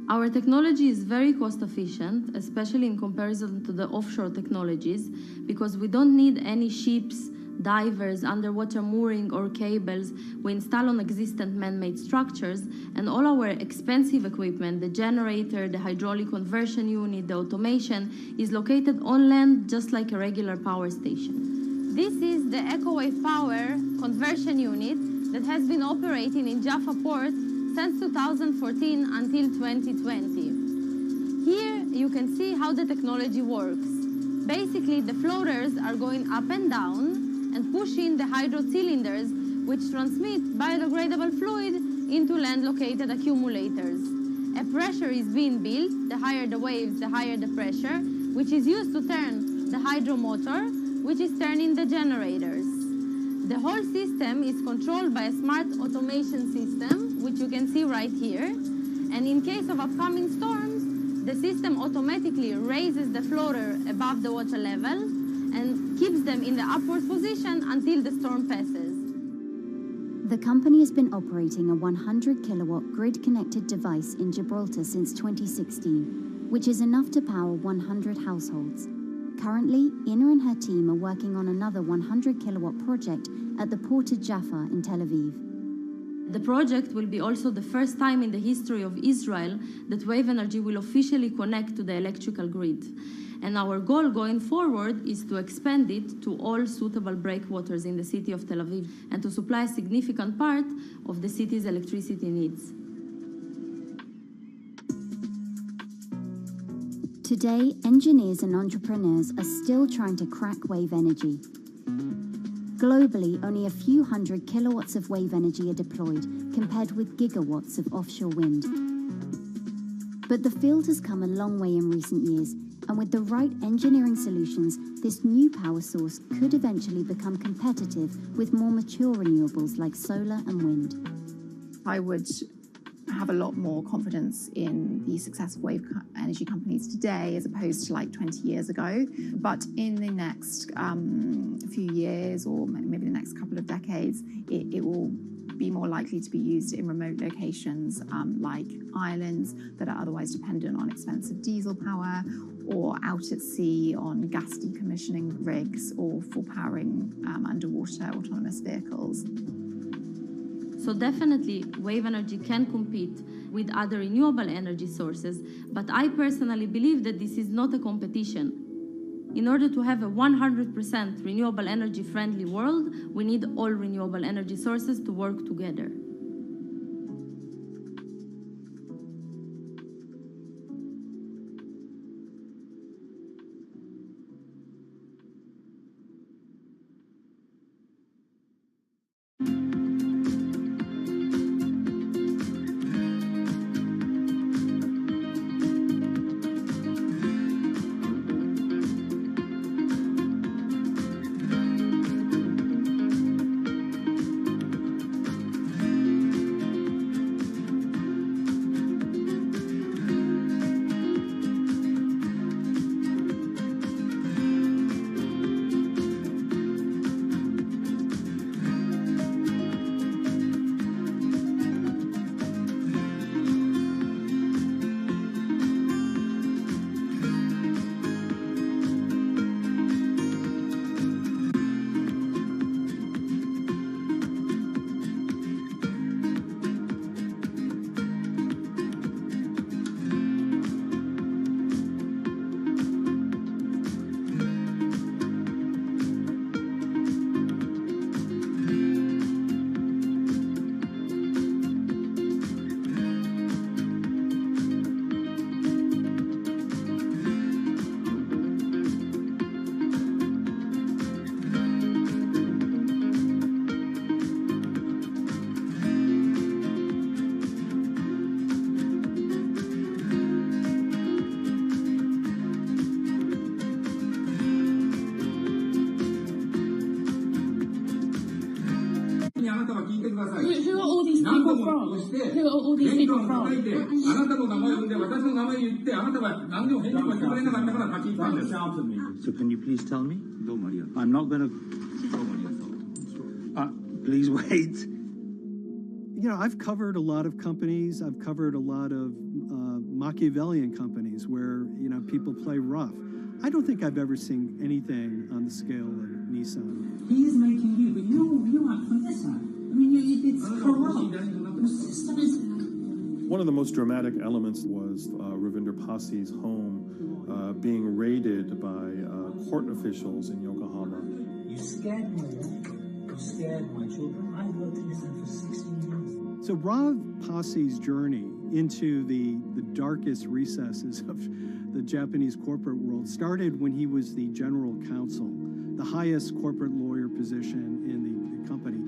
Our technology is very cost efficient, especially in comparison to the offshore technologies, because we don't need any ships, divers, underwater mooring, or cables. We install on existing man-made structures, and all our expensive equipment, the generator, the hydraulic conversion unit, the automation, is located on land just like a regular power station. This is the EcoWave Power conversion unit that has been operating in Jaffa Port since 2014 until 2020. Here you can see how the technology works. Basically, the floaters are going up and down and pushing the hydro cylinders, which transmit biodegradable fluid into land-located accumulators. A pressure is being built. The higher the waves, the higher the pressure, which is used to turn the hydro motor, which is turning the generators. The whole system is controlled by a smart automation system, which you can see right here. And in case of upcoming storms, the system automatically raises the floater above the water level and keeps them in the upward position until the storm passes. The company has been operating a 100 kilowatt grid-connected device in Gibraltar since 2016, which is enough to power 100 households. Currently, Ina and her team are working on another 100 kilowatt project at the port of Jaffa in Tel Aviv. The project will be also the first time in the history of Israel that wave energy will officially connect to the electrical grid. And our goal going forward is to expand it to all suitable breakwaters in the city of Tel Aviv and to supply a significant part of the city's electricity needs. Today, engineers and entrepreneurs are still trying to crack wave energy. Globally, only a few hundred kilowatts of wave energy are deployed, compared with gigawatts of offshore wind. But the field has come a long way in recent years, and with the right engineering solutions, this new power source could eventually become competitive with more mature renewables like solar and wind. I would have a lot more confidence in the success of wave energy companies today as opposed to like 20 years ago. But in the next few years, or maybe the next couple of decades, it will be more likely to be used in remote locations like islands that are otherwise dependent on expensive diesel power, or out at sea on gas decommissioning rigs, or for powering underwater autonomous vehicles. So definitely, wave energy can compete with other renewable energy sources, but I personally believe that this is not a competition. In order to have a 100% renewable energy friendly world, we need all renewable energy sources to work together. Who are all these people from? Who are all these people from? So can you please tell me? I'm not going to... please wait. You know, I've covered a lot of companies. I've covered a lot of Machiavellian companies where, you know, people play rough. I don't think I've ever seen anything on the scale of Nissan. He is making you, but you aren't from this side. I mean, it's corrupt. The system is... One of the most dramatic elements was Ravinder Pasi's home being raided by court officials in Yokohama. You scared my wife. You scared my children. I've worked in this for 16 years. So Rav Pasi's journey into the darkest recesses of the Japanese corporate world started when he was the general counsel, the highest corporate lawyer position in the company.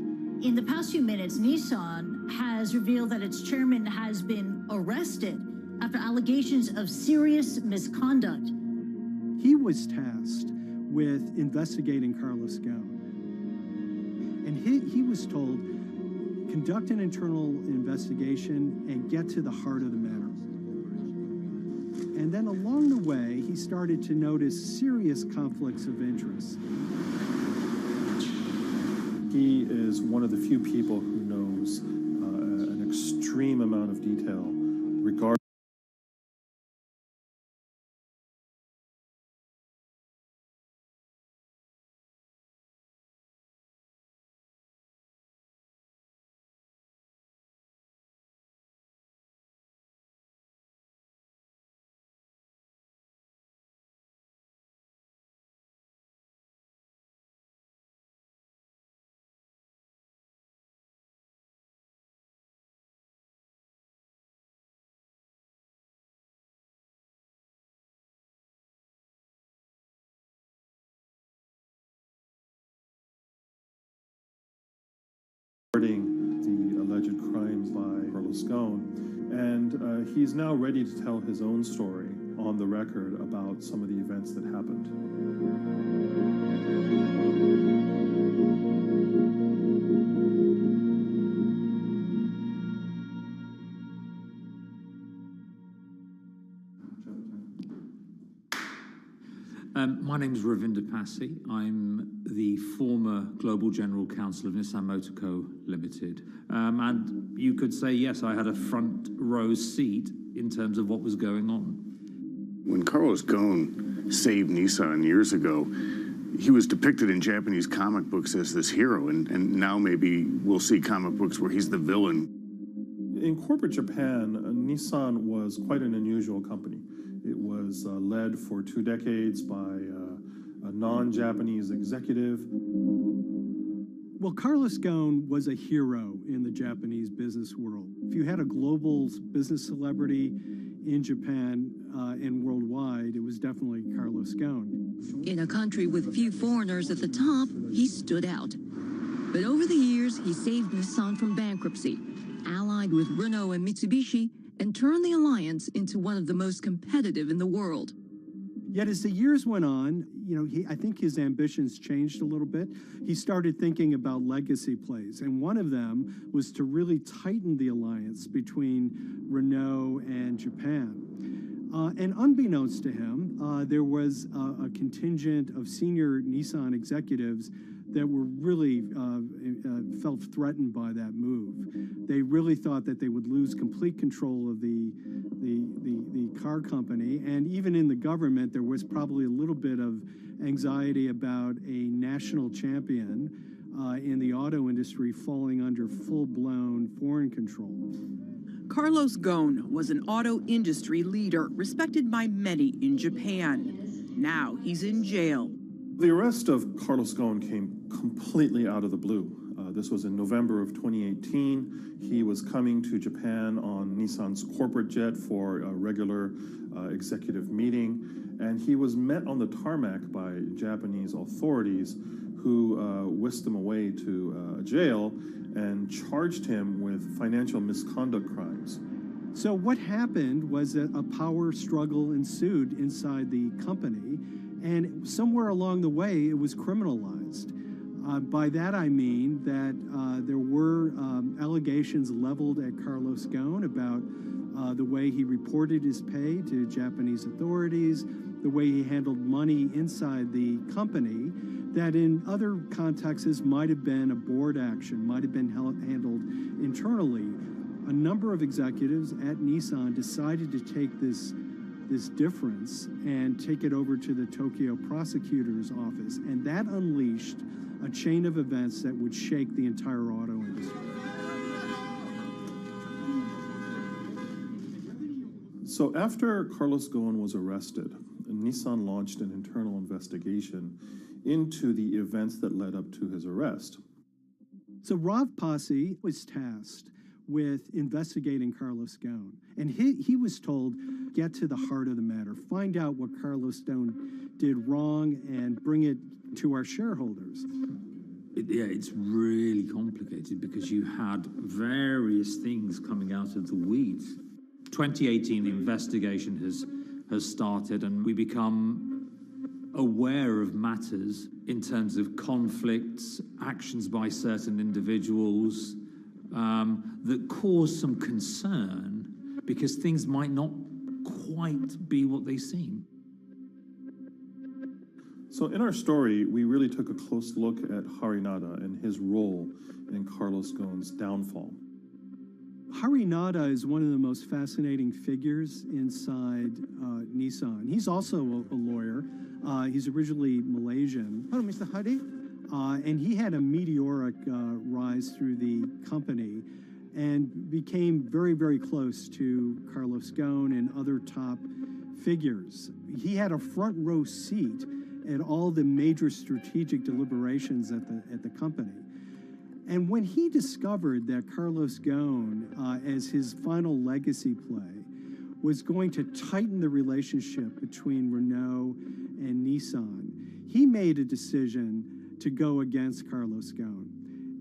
In the past few minutes, Nissan has revealed that its chairman has been arrested after allegations of serious misconduct. He was tasked with investigating Carlos Ghosn. And he was told, conduct an internal investigation and get to the heart of the matter. And then along the way, he started to notice serious conflicts of interest. He is one of the few people who knows an extreme amount of detail regarding the alleged crimes by Carlos Ghosn, and he's now ready to tell his own story on the record about some of the events that happened. My name is Ravinder Passy. I'm the former Global General Counsel of Nissan Motor Co. Limited. And you could say, yes, I had a front row seat in terms of what was going on. When Carlos Ghosn saved Nissan years ago, he was depicted in Japanese comic books as this hero, and now maybe we'll see comic books where he's the villain. In corporate Japan, Nissan was quite an unusual company. It was led for 2 decades by a non-Japanese executive. Well, Carlos Ghosn was a hero in the Japanese business world. If you had a global business celebrity in Japan and worldwide, it was definitely Carlos Ghosn. In a country with few foreigners at the top, he stood out. But over the years, he saved Nissan from bankruptcy, allied with Renault and Mitsubishi, and turned the alliance into one of the most competitive in the world. Yet as the years went on, I think his ambitions changed a little bit. He started thinking about legacy plays, and one of them was to really tighten the alliance between Renault and Japan. And unbeknownst to him, there was a contingent of senior Nissan executives that were really felt threatened by that move. They really thought that they would lose complete control of the car company, and even in the government, there was probably a little bit of anxiety about a national champion in the auto industry falling under full-blown foreign control. Carlos Ghosn was an auto industry leader, respected by many in Japan. Now he's in jail. The arrest of Carlos Ghosn came completely out of the blue. This was in November of 2018. He was coming to Japan on Nissan's corporate jet for a regular executive meeting, and he was met on the tarmac by Japanese authorities who whisked him away to jail and charged him with financial misconduct crimes. So what happened was that a power struggle ensued inside the company, and somewhere along the way, it was criminalized. By that I mean that there were allegations leveled at Carlos Ghosn about the way he reported his pay to Japanese authorities, the way he handled money inside the company, that in other contexts might have been a board action, might have been handled internally. A number of executives at Nissan decided to take this difference and take it over to the Tokyo prosecutor's office, and that unleashed a chain of events that would shake the entire auto industry. So after Carlos Ghosn was arrested, Nissan launched an internal investigation into the events that led up to his arrest. So Rav Passy was tasked with investigating Carlos Ghosn, and he was told, get to the heart of the matter, find out what Carlos Ghosn did wrong and bring it to our shareholders. It's really complicated because you had various things coming out of the weeds. 2018, the investigation has started, and we become aware of matters in terms of conflicts, actions by certain individuals that cause some concern because things might not quite be what they seem. So in our story, we really took a close look at Harinada and his role in Carlos Ghosn's downfall. Harinada is one of the most fascinating figures inside Nissan. He's also a lawyer. He's originally Malaysian. Hello, Mr. Hadi. And he had a meteoric rise through the company and became very, very close to Carlos Ghosn and other top figures. He had a front row seat at all the major strategic deliberations at the company. And when he discovered that Carlos Ghosn, as his final legacy play, was going to tighten the relationship between Renault and Nissan, he made a decision to go against Carlos Ghosn.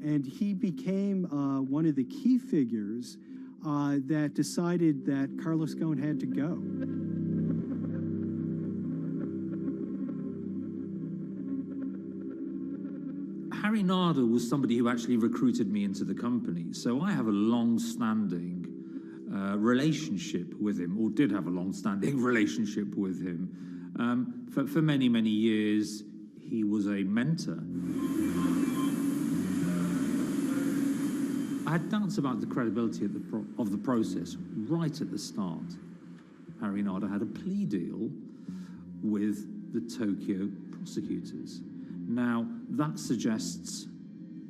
And he became one of the key figures that decided that Carlos Ghosn had to go. Harinada was somebody who actually recruited me into the company, so I have a long-standing relationship with him, or did have a long-standing relationship with him. For many, many years, he was a mentor. I had doubts about the credibility of the process right at the start. Harinada had a plea deal with the Tokyo prosecutors. Now, that suggests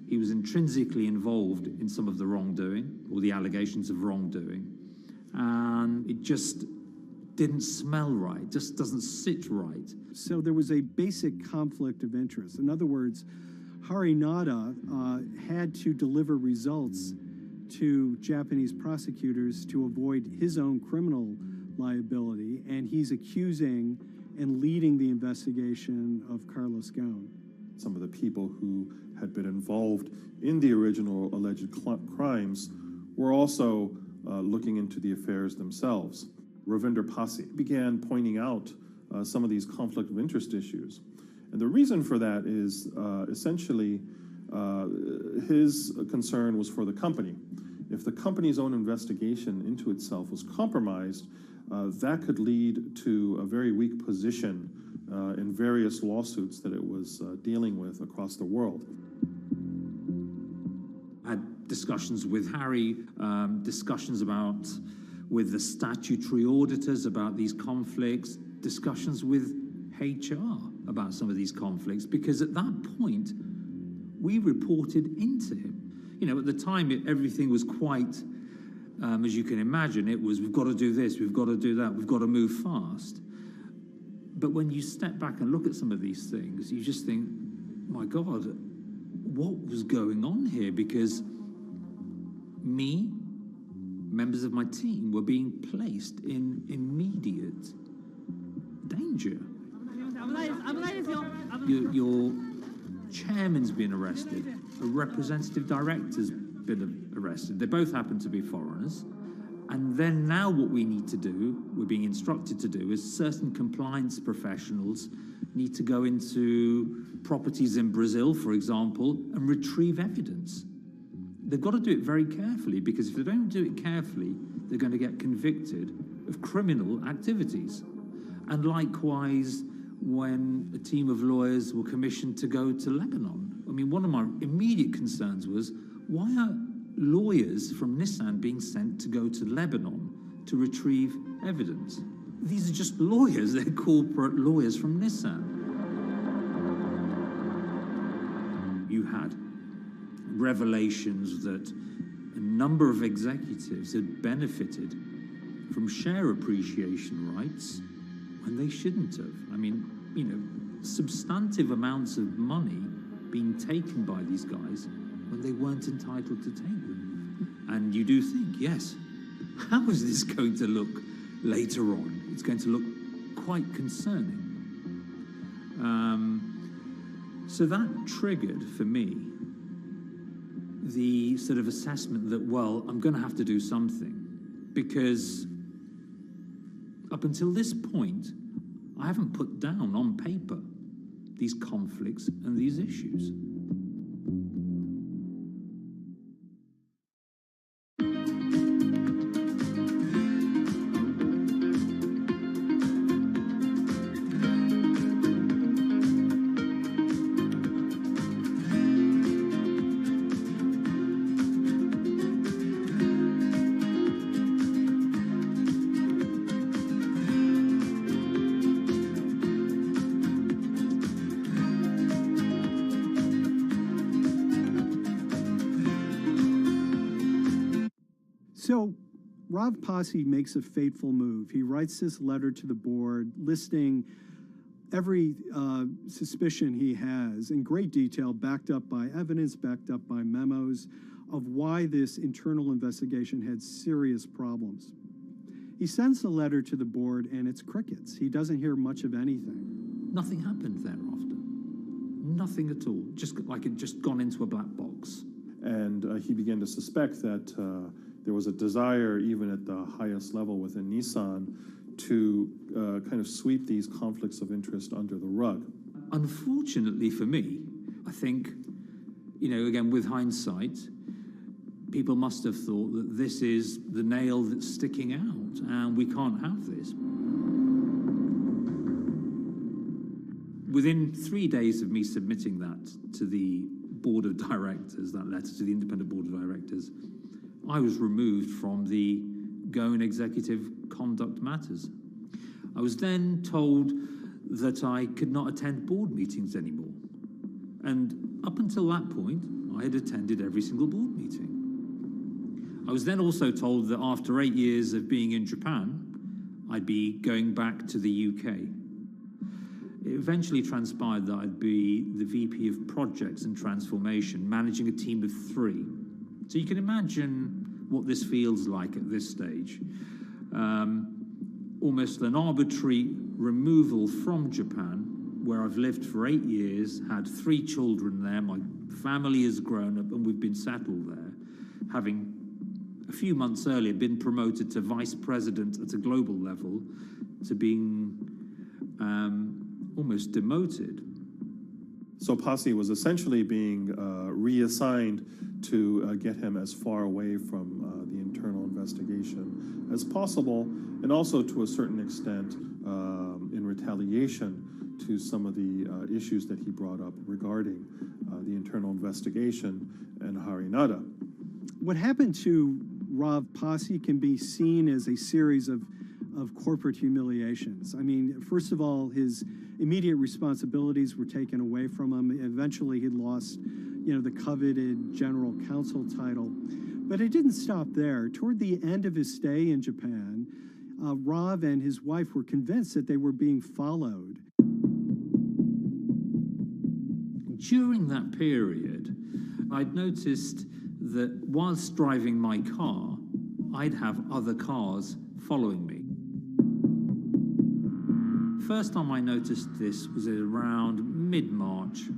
he was intrinsically involved in some of the wrongdoing, or the allegations of wrongdoing, and it just didn't smell right, just doesn't sit right. So there was a basic conflict of interest. In other words, Harinada had to deliver results to Japanese prosecutors to avoid his own criminal liability, and he's accusing and leading the investigation of Carlos Ghosn. Some of the people who had been involved in the original alleged crimes were also looking into the affairs themselves. Ravinder Pasi began pointing out some of these conflict of interest issues. And the reason for that is essentially his concern was for the company. If the company's own investigation into itself was compromised, that could lead to a very weak position in various lawsuits that it was dealing with across the world. I had discussions with Harry, discussions with the statutory auditors about these conflicts, discussions with HR about some of these conflicts, because at that point, we reported into him. You know, at the time, everything was quite, as you can imagine, it was, we've got to do this, we've got to do that, we've got to move fast. But when you step back and look at some of these things, you just think, my God, what was going on here? Because me, members of my team, were being placed in immediate danger. Your chairman's been arrested, a representative director's been arrested. They both happen to be foreigners. And then now what we need to do, we're being instructed to do, is certain compliance professionals need to go into properties in Brazil, for example, and retrieve evidence. They've got to do it very carefully, because if they don't do it carefully, they're going to get convicted of criminal activities. And likewise, when a team of lawyers were commissioned to go to Lebanon. I mean, one of my immediate concerns was, why are lawyers from Nissan being sent to go to Lebanon to retrieve evidence? These are just lawyers, they're corporate lawyers from Nissan. You had revelations that a number of executives had benefited from share appreciation rights when they shouldn't have. I mean, you know, substantive amounts of money being taken by these guys when they weren't entitled to take them. And you do think, yes, how is this going to look later on? It's going to look quite concerning. So that triggered, for me, the sort of assessment that, well, I'm going to have to do something, because up until this point, I haven't put down on paper these conflicts and these issues. So Rav Pasi makes a fateful move. He writes this letter to the board listing every suspicion he has in great detail, backed up by evidence, backed up by memos of why this internal investigation had serious problems. He sends the letter to the board and it's crickets. He doesn't hear much of anything. Nothing happened thereafter. Nothing at all. Just like it just gone into a black box. And he began to suspect that there was a desire, even at the highest level within Nissan, to kind of sweep these conflicts of interest under the rug. Unfortunately for me, I think, again, with hindsight, people must have thought that this is the nail that's sticking out, and we can't have this. Within 3 days of me submitting that to the board of directors, that letter to the independent board of directors, I was removed from the GOAN Executive Conduct Matters. I was then told that I could not attend board meetings anymore. And up until that point, I had attended every single board meeting. I was then also told that after 8 years of being in Japan, I'd be going back to the UK. It eventually transpired that I'd be the VP of Projects and Transformation, managing a team of 3. So you can imagine what this feels like at this stage. Almost an arbitrary removal from Japan, where I've lived for 8 years, had 3 children there, my family has grown up, and we've been settled there, having a few months earlier been promoted to vice president at a global level, to being almost demoted. So Pasi was essentially being reassigned to get him as far away from the internal investigation as possible, and also to a certain extent in retaliation to some of the issues that he brought up regarding the internal investigation and Harinada. What happened to Rav Pasi can be seen as a series of corporate humiliations. I mean, first of all, his immediate responsibilities were taken away from him. Eventually, he lost, the coveted general counsel title. But it didn't stop there. Toward the end of his stay in Japan, Rav and his wife were convinced that they were being followed. During that period, I'd noticed that whilst driving my car, I'd have other cars following me. First time I noticed this was around mid-March,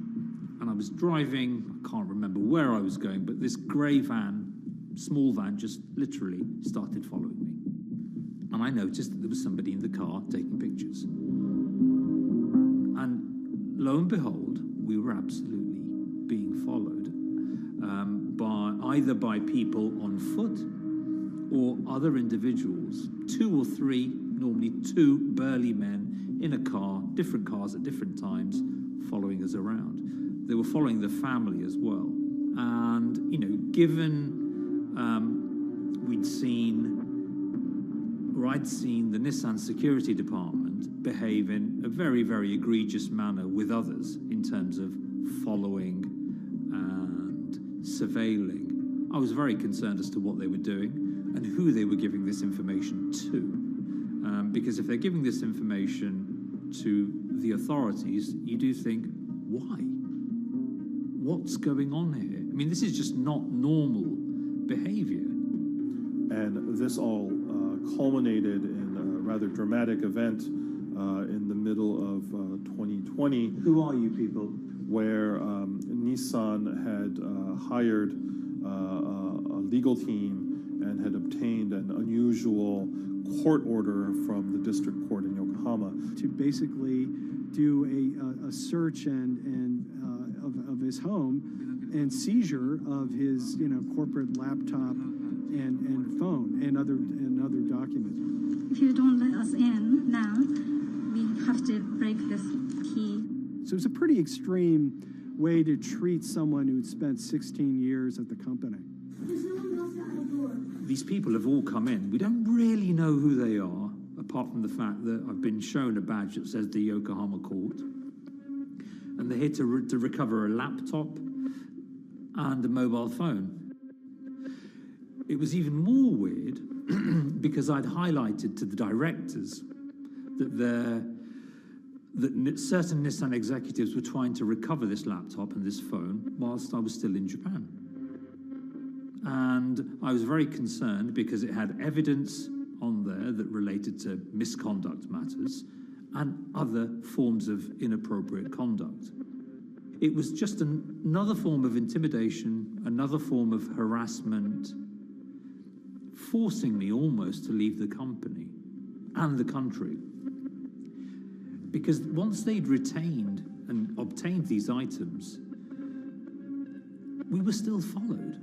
and I was driving, I can't remember where I was going, but this grey van, small van, just literally started following me. And I noticed that there was somebody in the car taking pictures. And lo and behold, we were absolutely being followed either by people on foot or other individuals, 2 or 3, normally 2 burly men in a car, different cars at different times, following us around. They were following the family as well. And, given I'd seen the Nissan security department behave in a very, very egregious manner with others in terms of following and surveilling, I was very concerned as to what they were doing and who they were giving this information to. Because if they're giving this information to the authorities, you do think, why? What's going on here? I mean, this is just not normal behavior. And this all culminated in a rather dramatic event in the middle of 2020. Who are you people? Where Nissan had hired a legal team and had obtained an unusual court order from the district court in Yokohama. Yokohama. To basically do a search of his home and seizure of his corporate laptop and phone and other documents. If you don't let us in now, we have to break this key. So it's a pretty extreme way to treat someone who'd spent 16 years at the company. These people have all come in. We don't really know who they are, apart from the fact that I've been shown a badge that says the Yokohama court. And they're here to recover a laptop and a mobile phone. It was even more weird because I'd highlighted to the directors that certain Nissan executives were trying to recover this laptop and this phone whilst I was still in Japan. And I was very concerned because it had evidence on there that related to misconduct matters and other forms of inappropriate conduct. It was just another form of intimidation, another form of harassment, forcing me almost to leave the company and the country. Because once they'd retained and obtained these items, we were still followed,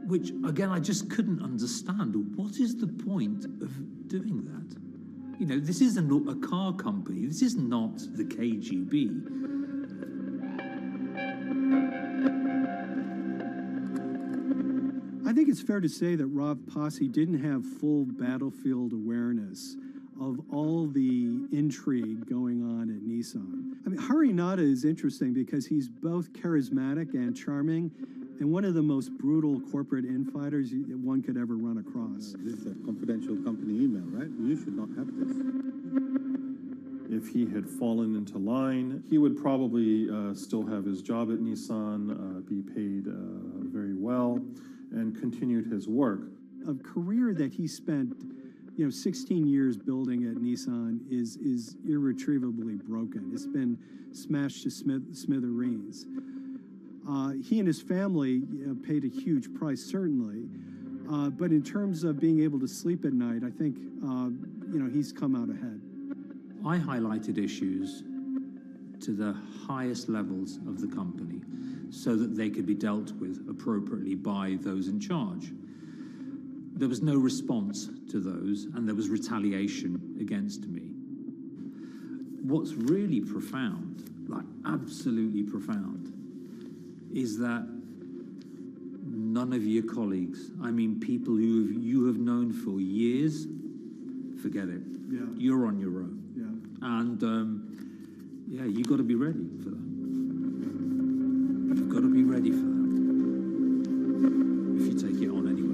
which, again, I just couldn't understand. What is the point of doing that? This isn't a car company. This is not the KGB. I think it's fair to say that Rav Pasi didn't have full battlefield awareness of all the intrigue going on at Nissan. I mean, Harinata is interesting because he's both charismatic and charming, and one of the most brutal corporate infighters one could ever run across. This is a confidential company email, right? You should not have this. If he had fallen into line, he would probably still have his job at Nissan, be paid very well, and continued his work. A career that he spent 16 years building at Nissan is irretrievably broken. It's been smashed to smithereens. He and his family paid a huge price, certainly. But in terms of being able to sleep at night, I think, he's come out ahead. I highlighted issues to the highest levels of the company so that they could be dealt with appropriately by those in charge. There was no response to those, and there was retaliation against me. What's really profound, like absolutely profound, is that none of your colleagues, I mean people who you have known for years, forget it. Yeah. You're on your own. Yeah. And you got to be ready for that. You've got to be ready for that. If you take it on anyway.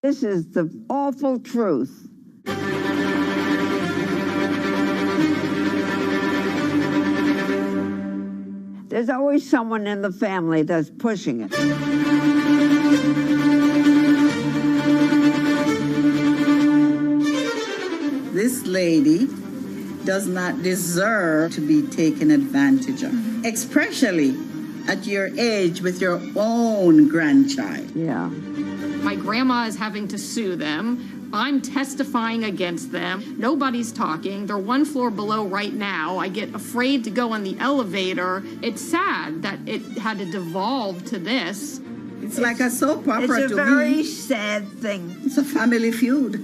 This is the awful truth. There's always someone in the family that's pushing it. This lady does not deserve to be taken advantage of, especially at your age with your own grandchild. Yeah. My grandma is having to sue them. I'm testifying against them. Nobody's talking. They're one floor below right now. I get afraid to go on the elevator. It's sad that it had to devolve to this. It's like a soap opera to me. It's a very sad thing. It's a family feud.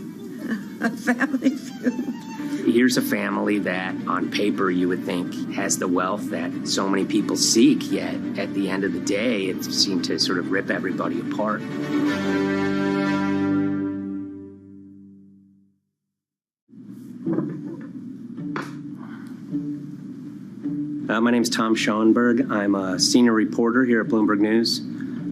A family feud. Here's a family that, on paper, you would think has the wealth that so many people seek, yet at the end of the day, it seemed to sort of rip everybody apart. My name's Tom Schoenberg. I'm a senior reporter here at Bloomberg News,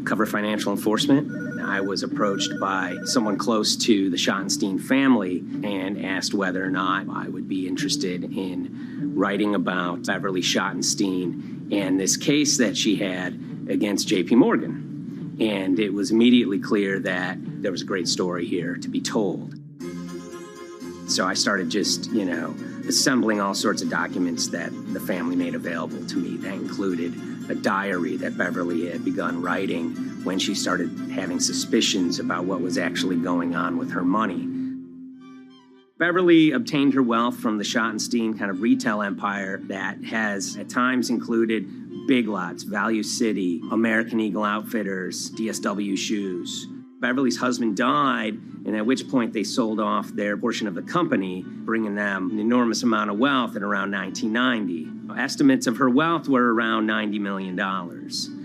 cover financial enforcement. I was approached by someone close to the Schottenstein family and asked whether or not I would be interested in writing about Beverly Schottenstein and this case that she had against JP Morgan. And it was immediately clear that there was a great story here to be told. So I started just, assembling all sorts of documents that the family made available to me. That included a diary that Beverly had begun writing when she started having suspicions about what was actually going on with her money. Beverly obtained her wealth from the Schottenstein kind of retail empire that has at times included Big Lots, Value City, American Eagle Outfitters, DSW Shoes. Beverly's husband died, and at which point they sold off their portion of the company, bringing them an enormous amount of wealth at around 1990. Estimates of her wealth were around $90 million.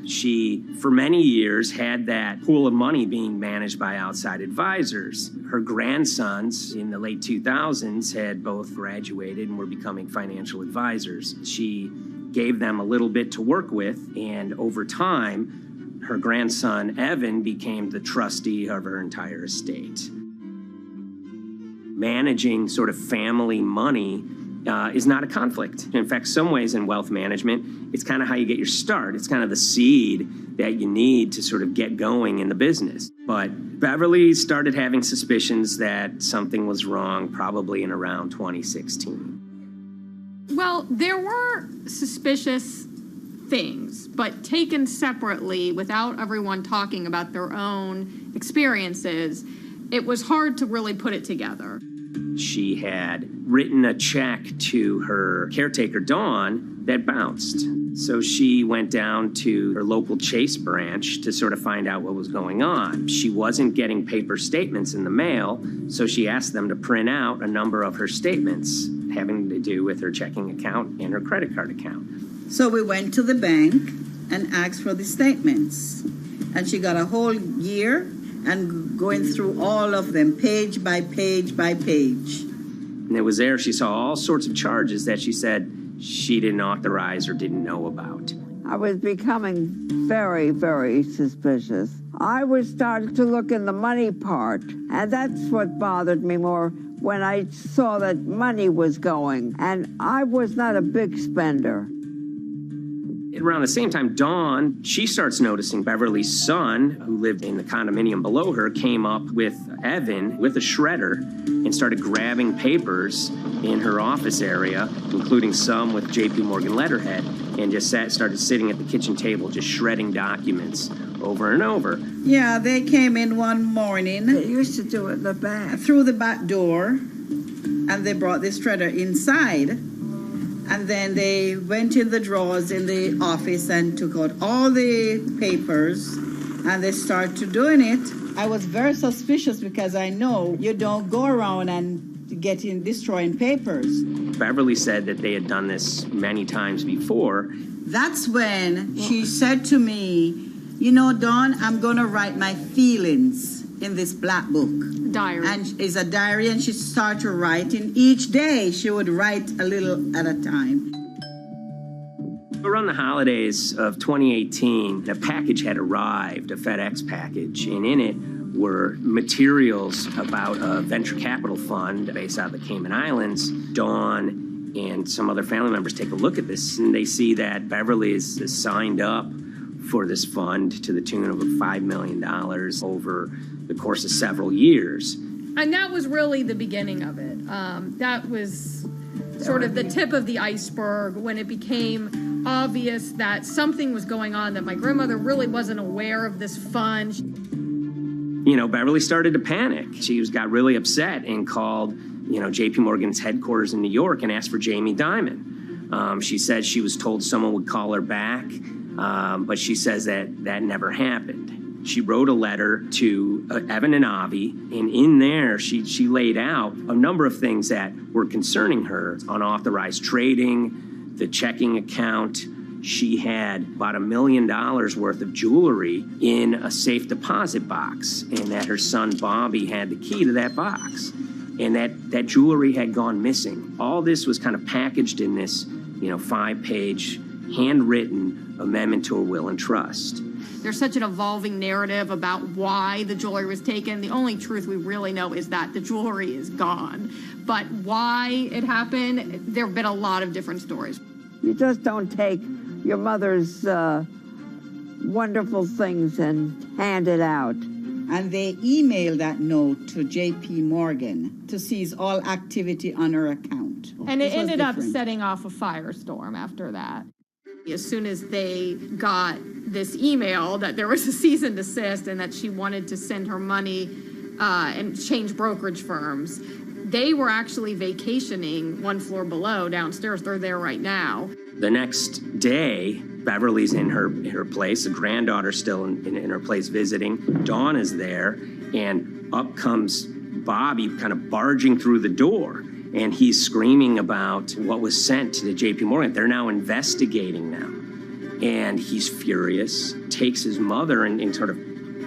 She, for many years, had that pool of money being managed by outside advisors. Her grandsons in the late 2000s had both graduated and were becoming financial advisors. She gave them a little bit to work with, and over time, her grandson, Evan, became the trustee of her entire estate. Managing sort of family money is not a conflict. In fact, some ways in wealth management, it's kind of how you get your start. It's kind of the seed that you need to sort of get going in the business. But Beverly started having suspicions that something was wrong probably in around 2016. Well, there were suspicious things, but taken separately without everyone talking about their own experiences, it was hard to really put it together. She had written a check to her caretaker, Dawn, that bounced. So she went down to her local Chase branch to sort of find out what was going on. She wasn't getting paper statements in the mail, so she asked them to print out a number of her statements having to do with her checking account and her credit card account. So we went to the bank and asked for the statements. And she got a whole year and going through all of them, page by page by page. And it was there she saw all sorts of charges that she said she didn't authorize or didn't know about. I was becoming very, very suspicious. I was starting to look in the money part, and that's what bothered me more when I saw that money was going, and I was not a big spender. Around the same time, Dawn, she starts noticing Beverly's son, who lived in the condominium below her, came up with Evan with a shredder and started grabbing papers in her office area, including some with JP Morgan letterhead, and just started sitting at the kitchen table, just shredding documents over and over. Yeah, they came in one morning. They used to do it in the back. Through the back door, and they brought the shredder inside. And then they went in the drawers in the office and took out all the papers, and they started doing it. I was very suspicious because I know you don't go around and destroying papers. Beverly said that they had done this many times before. That's when she said to me, Dawn, I'm going to write my feelings in this black book. Diary. And it's a diary, and she started writing. Each day she would write a little at a time. Around the holidays of 2018, a package had arrived, a FedEx package, and in it were materials about a venture capital fund based out of the Cayman Islands. Dawn and some other family members take a look at this, and they see that Beverly is signed up for this fund to the tune of $5 million over the course of several years. And that was really the beginning of it. That was sort of the tip of the iceberg when it became obvious that something was going on, that my grandmother really wasn't aware of this fund. You know, Beverly started to panic. She got really upset and called, JP Morgan's headquarters in New York and asked for Jamie Dimon. She said she was told someone would call her back, but she says that never happened. She wrote a letter to Evan and Avi, and in there she laid out a number of things that were concerning her: unauthorized trading, the checking account. She had about $1 million worth of jewelry in a safe deposit box, and that her son Bobby had the key to that box, and that jewelry had gone missing. All this was kind of packaged in this, 5-page handwritten amendment to a will and trust. There's such an evolving narrative about why the jewelry was taken. The only truth we really know is that the jewelry is gone. But why it happened, there have been a lot of different stories. You just don't take your mother's wonderful things and hand it out. And they emailed that note to J.P. Morgan to seize all activity on her account. And it ended up setting off a firestorm after that. As soon as they got this email that there was a cease and desist and that she wanted to send her money and change brokerage firms, they were actually vacationing one floor below downstairs. They're there right now. The next day, Beverly's in her place. The granddaughter's still in her place visiting. Dawn is there, and up comes Bobby kind of barging through the door. And he's screaming about what was sent to the JP Morgan. They're now investigating now. And he's furious, takes his mother and sort of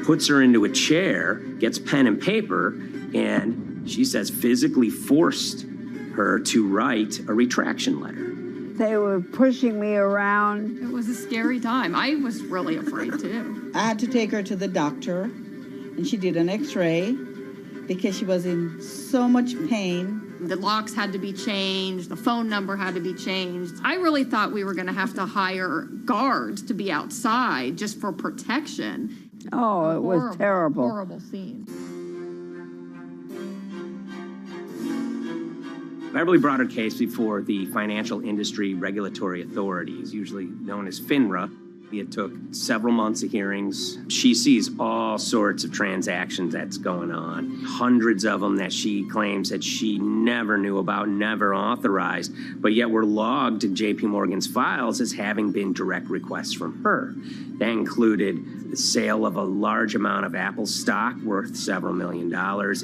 puts her into a chair, gets pen and paper, and she says physically forced her to write a retraction letter. They were pushing me around. It was a scary time. I was really afraid too. I had to take her to the doctor, and she did an x-ray because she was in so much pain. The locks had to be changed. The phone number had to be changed. I really thought we were going to have to hire guards to be outside just for protection. Oh, it was terrible. Horrible scene. Beverly brought her case before the Financial Industry Regulatory Authorities, usually known as FINRA. It took several months of hearings. She sees all sorts of transactions that's going on, hundreds of them that she claims that she never knew about, never authorized, but yet were logged in JP Morgan's files as having been direct requests from her. That included the sale of a large amount of Apple stock worth several $1 million,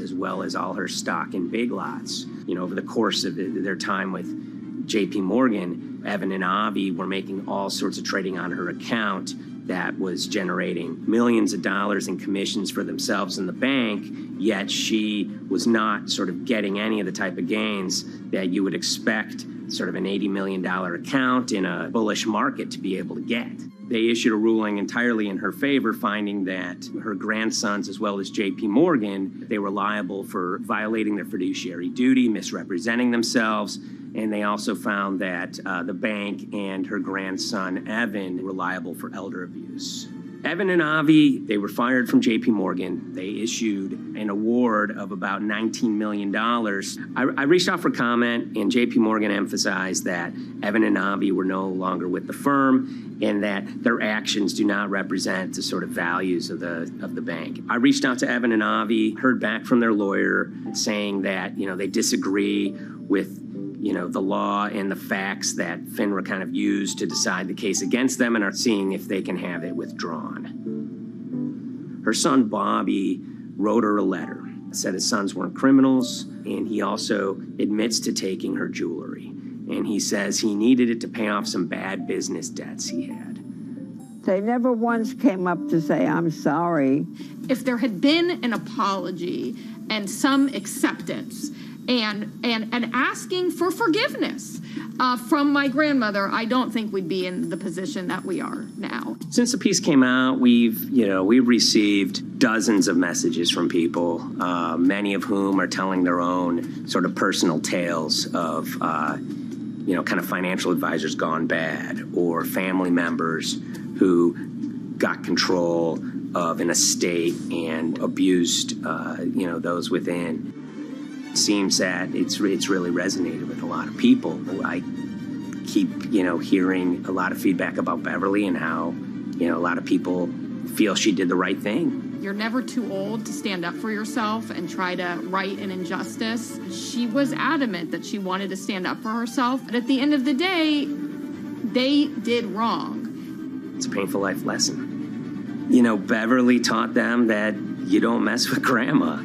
as well as all her stock in Big Lots. Over the course of their time with JP Morgan, Evan and Avi were making all sorts of trading on her account that was generating millions of dollars in commissions for themselves and the bank, yet she was not sort of getting any of the type of gains that you would expect sort of an $80 million account in a bullish market to be able to get. They issued a ruling entirely in her favor, finding that her grandsons, as well as JP Morgan, they were liable for violating their fiduciary duty, misrepresenting themselves, and they also found that the bank and her grandson, Evan, were liable for elder abuse. Evan and Avi, they were fired from JP Morgan. They issued an award of about $19 million. I reached out for comment, and JP Morgan emphasized that Evan and Avi were no longer with the firm and that their actions do not represent the sort of values of the bank. I reached out to Evan and Avi, heard back from their lawyer saying that, they disagree with the law and the facts that FINRA kind of used to decide the case against them and are seeing if they can have it withdrawn. Her son, Bobby, wrote her a letter, said his sons weren't criminals, and he also admits to taking her jewelry. And he says he needed it to pay off some bad business debts he had. They never once came up to say, I'm sorry. If there had been an apology and some acceptance, and asking for forgiveness. From my grandmother, I don't think we'd be in the position that we are now. Since the piece came out, we've received dozens of messages from people, many of whom are telling their own sort of personal tales of, kind of financial advisors gone bad, or family members who got control of an estate and abused, those within. It seems that it's really resonated with a lot of people. I keep, hearing a lot of feedback about Beverly and how, a lot of people feel she did the right thing. You're never too old to stand up for yourself and try to right an injustice. She was adamant that she wanted to stand up for herself, but at the end of the day, they did wrong. It's a painful life lesson. Beverly taught them that you don't mess with grandma.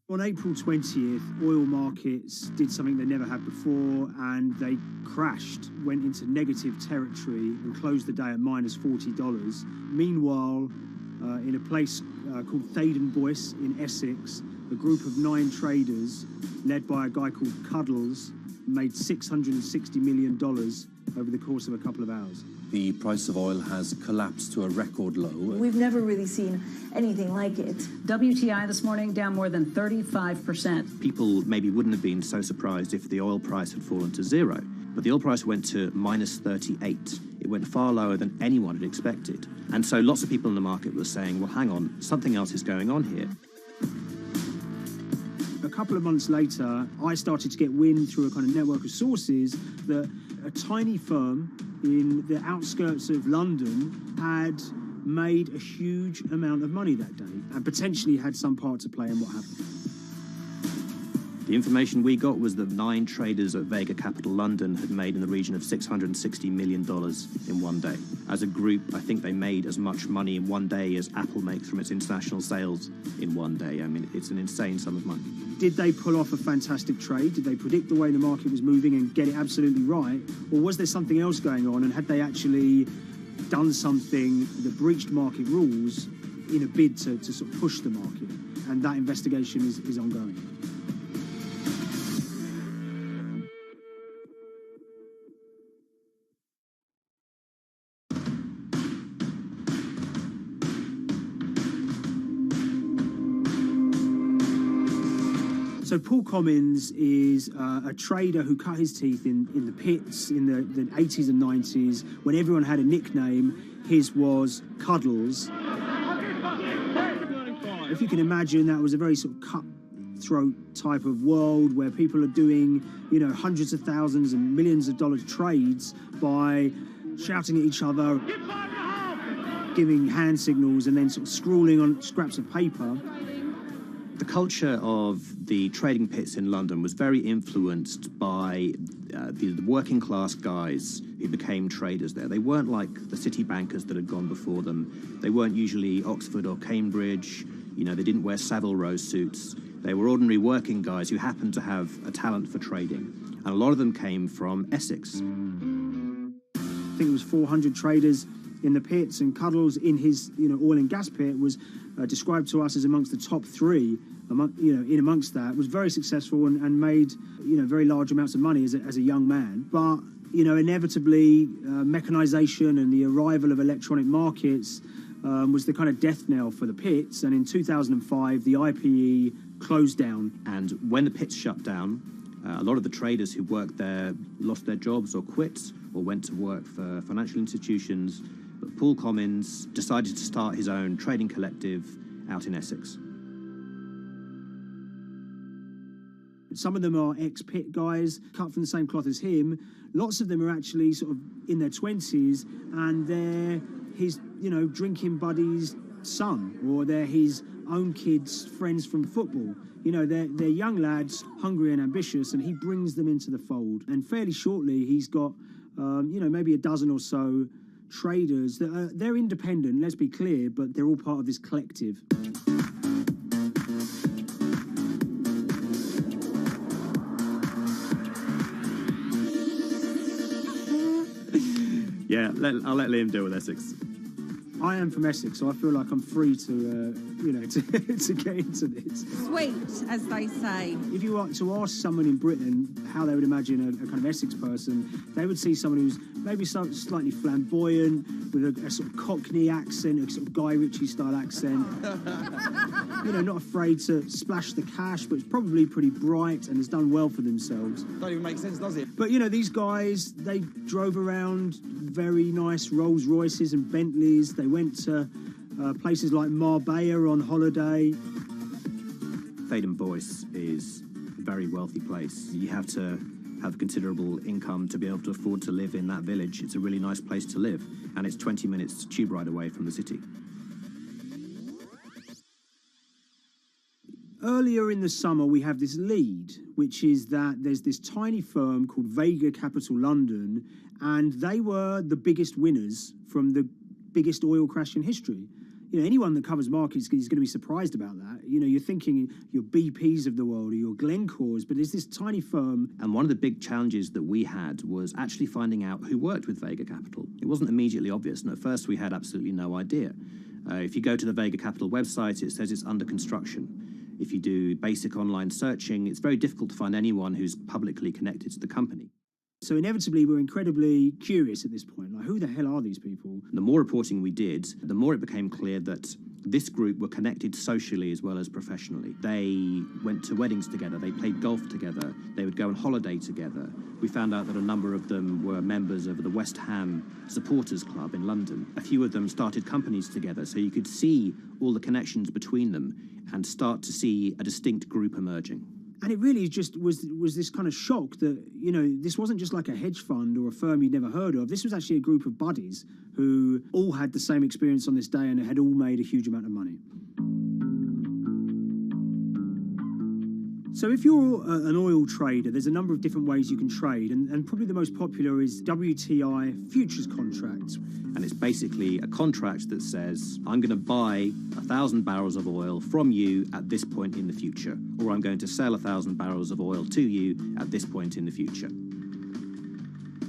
On April 20th, oil markets did something they never had before, and they crashed, went into negative territory and closed the day at minus $40. Meanwhile, in a place called Thaden Boyce in Essex, a group of 9 traders, led by a guy called Cuddles, made $660 million over the course of a couple of hours. The price of oil has collapsed to a record low. We've never really seen anything like it. WTI this morning down more than 35%. People maybe wouldn't have been so surprised if the oil price had fallen to zero, but the oil price went to minus 38. It went far lower than anyone had expected. And so lots of people in the market were saying, well, hang on, something else is going on here. A couple of months later, I started to get wind through a kind of network of sources that a tiny firm in the outskirts of London had made a huge amount of money that day and potentially had some part to play in what happened. The information we got was that 9 traders at Vega Capital London had made in the region of $660 million in one day. As a group, I think they made as much money in one day as Apple makes from its international sales in one day. I mean, it's an insane sum of money. Did they pull off a fantastic trade? Did they predict the way the market was moving and get it absolutely right? Or was there something else going on, and had they actually done something that breached market rules in a bid to sort of push the market? And that investigation is ongoing. So Paul Commins is a trader who cut his teeth in the pits in the 80s and 90s. When everyone had a nickname, his was Cuddles. If you can imagine, that was a very sort of cutthroat type of world where people are doing, hundreds of thousands and millions of dollar trades by shouting at each other, giving hand signals, and then sort of scrawling on scraps of paper. The culture of the trading pits in London was very influenced by the working class guys who became traders there. They weren't like the city bankers that had gone before them. They weren't usually Oxford or Cambridge. They didn't wear Savile Row suits. They were ordinary working guys who happened to have a talent for trading. And a lot of them came from Essex. I think it was 400 traders in the pits, and Cuddles in his oil and gas pit was described to us as amongst the top 3 amongst that, was very successful and made very large amounts of money as a young man. But inevitably mechanization and the arrival of electronic markets was the kind of death knell for the pits, and in 2005 the IPE closed down. And when the pits shut down, a lot of the traders who worked there lost their jobs or quit or went to work for financial institutions. But Paul Commins decided to start his own trading collective out in Essex. Some of them are ex-pit guys, cut from the same cloth as him. Lots of them are actually sort of in their 20s, and they're his, drinking buddy's son, or they're his own kids' friends from football. They're young lads, hungry and ambitious, and he brings them into the fold. And fairly shortly, he's got, maybe a dozen or so traders that they're independent, let's be clear, but they're all part of this collective. Yeah, I'll let Liam deal with Essex. I am from Essex, so I feel like I'm free to, to get into this. Sweet, as they say. If you were to ask someone in Britain how they would imagine a kind of Essex person, they would see someone who's maybe slightly flamboyant, with a sort of Cockney accent, a sort of Guy Ritchie-style accent. Not afraid to splash the cash, but it's probably pretty bright and has done well for themselves. Don't even make sense, does it? But, these guys, they drove around very nice Rolls Royces and Bentleys. They went to places like Marbella on holiday. Thaden Boyce is a very wealthy place. You have to have considerable income to be able to afford to live in that village. It's a really nice place to live, and it's 20 minutes tube ride away from the city. Earlier in the summer, we have this lead, which is that there's this tiny firm called Vega Capital London, and they were the biggest winners from the biggest oil crash in history. Anyone that covers markets is going to be surprised about that. You're thinking your BPs of the world or your Glencores, but there's this tiny firm. And one of the big challenges that we had was actually finding out who worked with Vega Capital. It wasn't immediately obvious, and at first we had absolutely no idea. If you go to the Vega Capital website, it says it's under construction. If you do basic online searching, it's very difficult to find anyone who's publicly connected to the company. So inevitably, we're incredibly curious at this point. Like, who the hell are these people? The more reporting we did, the more it became clear that this group were connected socially as well as professionally. They went to weddings together, they played golf together, they would go on holiday together. We found out that a number of them were members of the West Ham Supporters Club in London. A few of them started companies together, so you could see all the connections between them and start to see a distinct group emerging. And it really just was this kind of shock that, this wasn't just like a hedge fund or a firm you'd never heard of. This was actually a group of buddies who all had the same experience on this day and had all made a huge amount of money. So if you're an oil trader, there's a number of different ways you can trade, and probably the most popular is WTI futures contracts. And it's basically a contract that says, I'm going to buy 1,000 barrels of oil from you at this point in the future, or I'm going to sell 1,000 barrels of oil to you at this point in the future.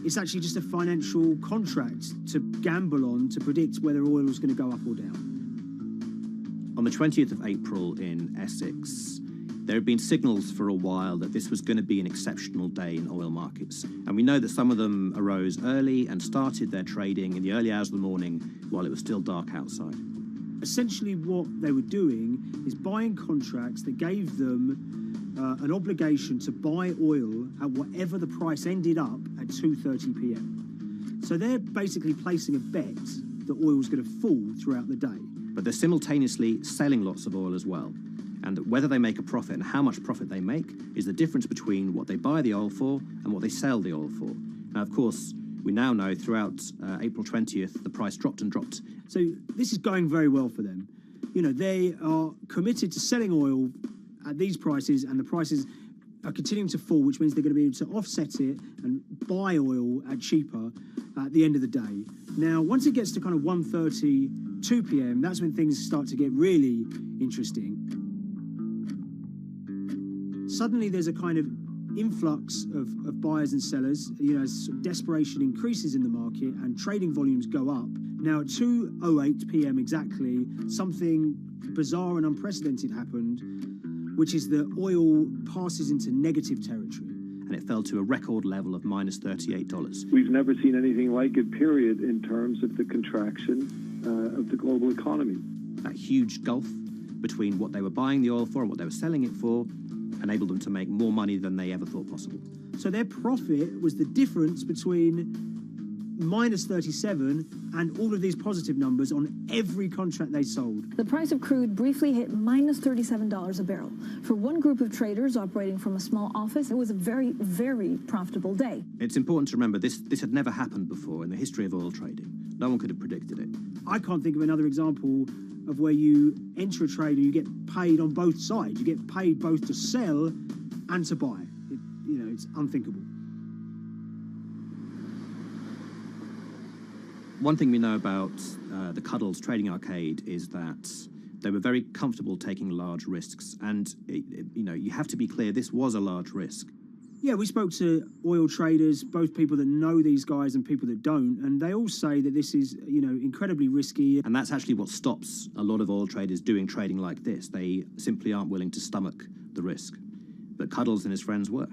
It's actually just a financial contract to gamble on to predict whether oil is going to go up or down. On the 20th of April in Essex, there had been signals for a while that this was going to be an exceptional day in oil markets. And we know that some of them arose early and started their trading in the early hours of the morning while it was still dark outside. Essentially what they were doing is buying contracts that gave them an obligation to buy oil at whatever the price ended up at 2:30 p.m. So they're basically placing a bet that oil was going to fall throughout the day. But they're simultaneously selling lots of oil as well. And whether they make a profit and how much profit they make is the difference between what they buy the oil for and what they sell the oil for. Now, of course, we now know throughout April 20th, the price dropped and dropped. So this is going very well for them. They are committed to selling oil at these prices, and the prices are continuing to fall, which means they're going to be able to offset it and buy oil at cheaper at the end of the day. Now, once it gets to kind of 1:30, 2 p.m., that's when things start to get really interesting. Suddenly there's a kind of influx of buyers and sellers, as sort of desperation increases in the market and trading volumes go up. Now at 2:08 p.m. exactly, something bizarre and unprecedented happened, which is that oil passes into negative territory. And it fell to a record level of minus $38. We've never seen anything like it, period, in terms of the contraction of the global economy. That huge gulf between what they were buying the oil for and what they were selling it for enabled them to make more money than they ever thought possible. So their profit was the difference between minus 37 and all of these positive numbers on every contract they sold. The price of crude briefly hit minus $37 a barrel. For one group of traders operating from a small office, it was a very, very profitable day. It's important to remember this had never happened before in the history of oil trading. No one could have predicted it. I can't think of another example of where you enter a trade and you get paid on both sides. You get paid both to sell and to buy. It's unthinkable. One thing we know about the Cuddles Trading Arcade is that they were very comfortable taking large risks. And, you have to be clear, this was a large risk. Yeah, we spoke to oil traders, both people that know these guys and people that don't, and they all say that this is, incredibly risky. And that's actually what stops a lot of oil traders doing trading like this. They simply aren't willing to stomach the risk. But Cuddles and his friends were.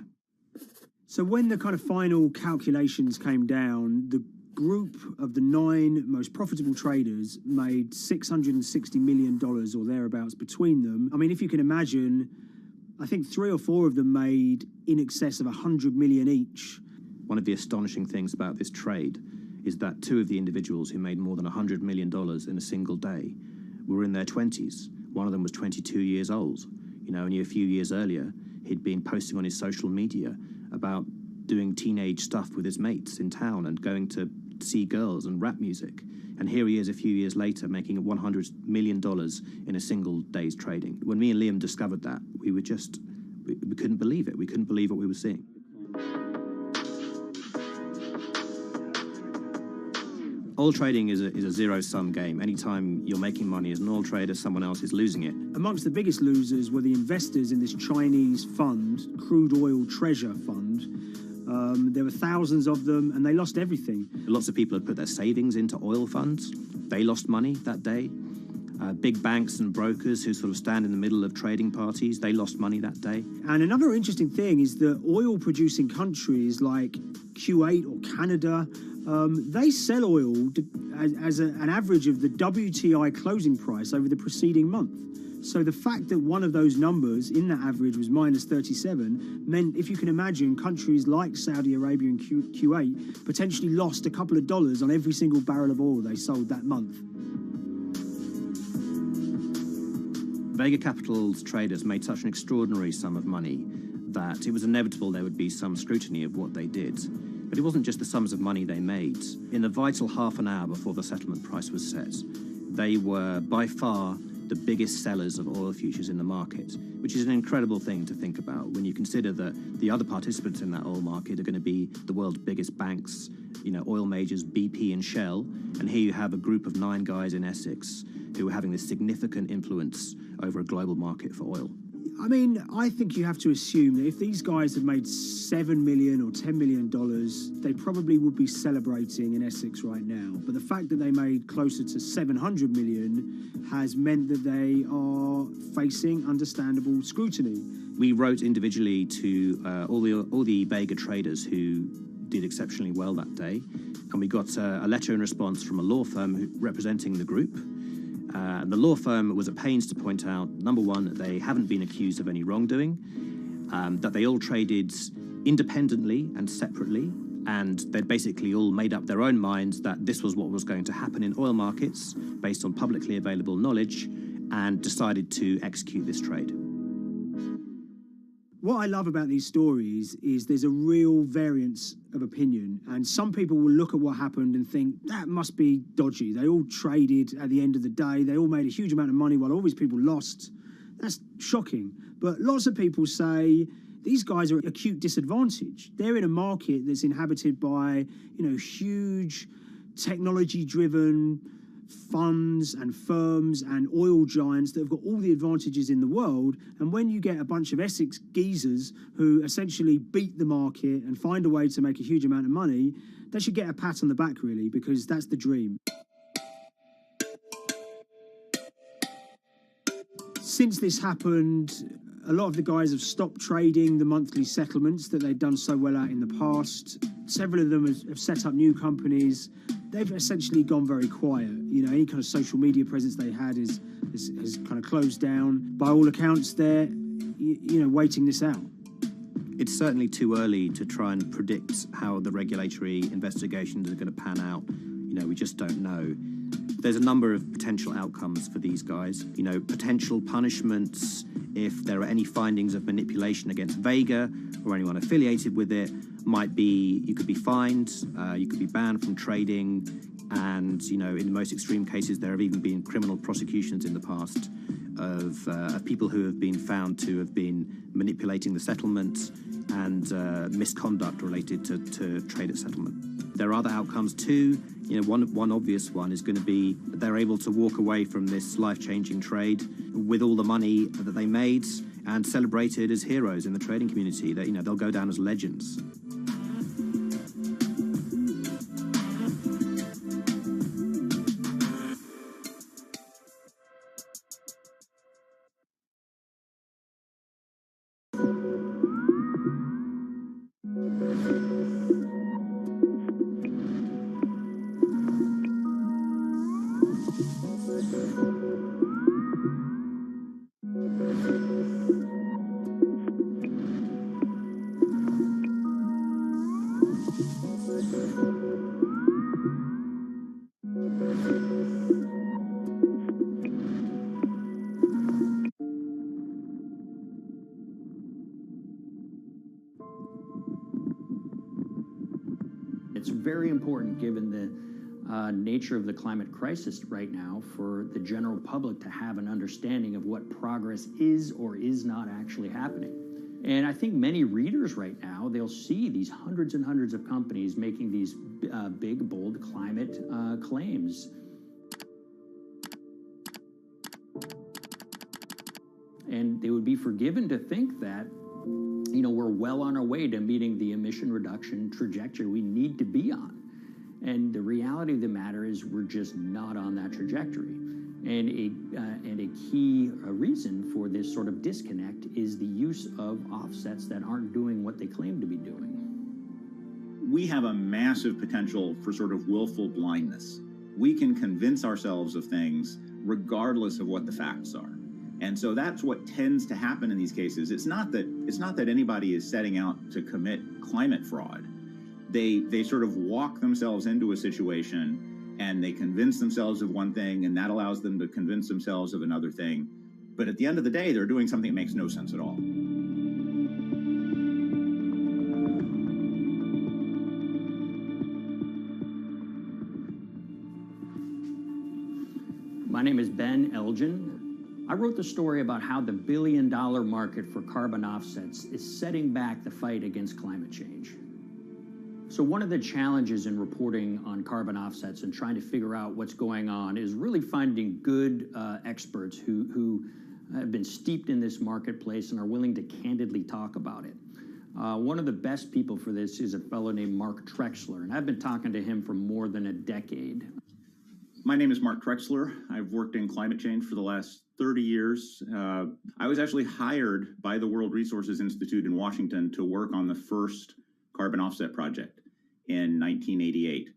So when the kind of final calculations came down, the group of the 9 most profitable traders made $660 million or thereabouts between them. I mean, if you can imagine, I think 3 or 4 of them made in excess of 100 million each. One of the astonishing things about this trade is that 2 of the individuals who made more than $100 million in a single day were in their 20s. One of them was 22 years old. Only a few years earlier, he'd been posting on his social media about doing teenage stuff with his mates in town and going to see girls and rap music. And here he is a few years later making $100 million in a single day's trading. When me and Liam discovered that, we couldn't believe it. We couldn't believe what we were seeing. Oil trading is a zero-sum game. Anytime you're making money as an oil trader, someone else is losing it. Amongst the biggest losers were the investors in this Chinese fund, Crude Oil Treasure Fund. There were thousands of them, and they lost everything. Lots of people had put their savings into oil funds. They lost money that day. Big banks and brokers who sort of stand in the middle of trading parties, they lost money that day. And another interesting thing is that oil-producing countries like Kuwait or Canada, they sell oil as an average of the WTI closing price over the preceding month. So the fact that one of those numbers in that average was minus 37 meant, if you can imagine, countries like Saudi Arabia and Kuwait potentially lost a couple of dollars on every single barrel of oil they sold that month. Vega Capital's traders made such an extraordinary sum of money that it was inevitable there would be some scrutiny of what they did. But it wasn't just the sums of money they made. In the vital half an hour before the settlement price was set, they were by far the biggest sellers of oil futures in the market, which is an incredible thing to think about when you consider that the other participants in that oil market are going to be the world's biggest banks, oil majors, BP and Shell, and here you have a group of 9 guys in Essex who are having this significant influence over a global market for oil. I mean, I think you have to assume that if these guys had made $7 million or $10 million, they probably would be celebrating in Essex right now. But the fact that they made closer to $700 million has meant that they are facing understandable scrutiny. We wrote individually to all the Vega traders who did exceptionally well that day, and we got a letter in response from a law firm representing the group. The law firm was at pains to point out, number one, that they haven't been accused of any wrongdoing, that they all traded independently and separately, and they'd basically all made up their own minds that this was what was going to happen in oil markets based on publicly available knowledge, and decided to execute this trade. What I love about these stories is there's a real variance of opinion, and some people will look at what happened and think that must be dodgy. They all traded at the end of the day. They all made a huge amount of money while all these people lost. That's shocking. But lots of people say these guys are at acute disadvantage. They're in a market that's inhabited by, huge technology-driven funds and firms and oil giants that have got all the advantages in the world, and when you get a bunch of Essex geezers who essentially beat the market and find a way to make a huge amount of money, they should get a pat on the back, really, because that's the dream. Since this happened, a lot of the guys have stopped trading the monthly settlements that they'd done so well at in the past. Several of them have set up new companies. They've essentially gone very quiet. Any kind of social media presence they had has kind of closed down. By all accounts, they're, waiting this out. It's certainly too early to try and predict how the regulatory investigations are going to pan out. We just don't know. There's a number of potential outcomes for these guys. Potential punishments if there are any findings of manipulation against Vega or anyone affiliated with it might be you could be fined, you could be banned from trading, and in the most extreme cases there have even been criminal prosecutions in the past of people who have been found to have been manipulating the settlement and misconduct related to trade at settlement. There are other outcomes too. One obvious one is going to be that they're able to walk away from this life-changing trade with all the money that they made and celebrated as heroes in the trading community. That they'll go down as legends. It's very important, given the nature of the climate crisis right now, for the general public to have an understanding of what progress is or is not actually happening. And I think many readers right now, they'll see these hundreds and hundreds of companies making these big, bold climate claims. And they would be forgiven to think that we're well on our way to meeting the emission reduction trajectory we need to be on. And the reality of the matter is we're just not on that trajectory. And a key reason for this sort of disconnect is the use of offsets that aren't doing what they claim to be doing. We have a massive potential for sort of willful blindness. We can convince ourselves of things regardless of what the facts are. And so that's what tends to happen in these cases. It's not that anybody is setting out to commit climate fraud. They sort of walk themselves into a situation and they convince themselves of one thing, and that allows them to convince themselves of another thing. But at the end of the day, they're doing something that makes no sense at all. My name is Ben Elgin. I wrote the story about how the billion-dollar market for carbon offsets is setting back the fight against climate change. So one of the challenges in reporting on carbon offsets and trying to figure out what's going on is really finding good experts who have been steeped in this marketplace and are willing to candidly talk about it. One of the best people for this is a fellow named Mark Trexler, and I've been talking to him for more than a decade. My name is Mark Trexler. I've worked in climate change for the last 30 years. I was actually hired by the World Resources Institute in Washington to work on the first carbon offset project in 1988.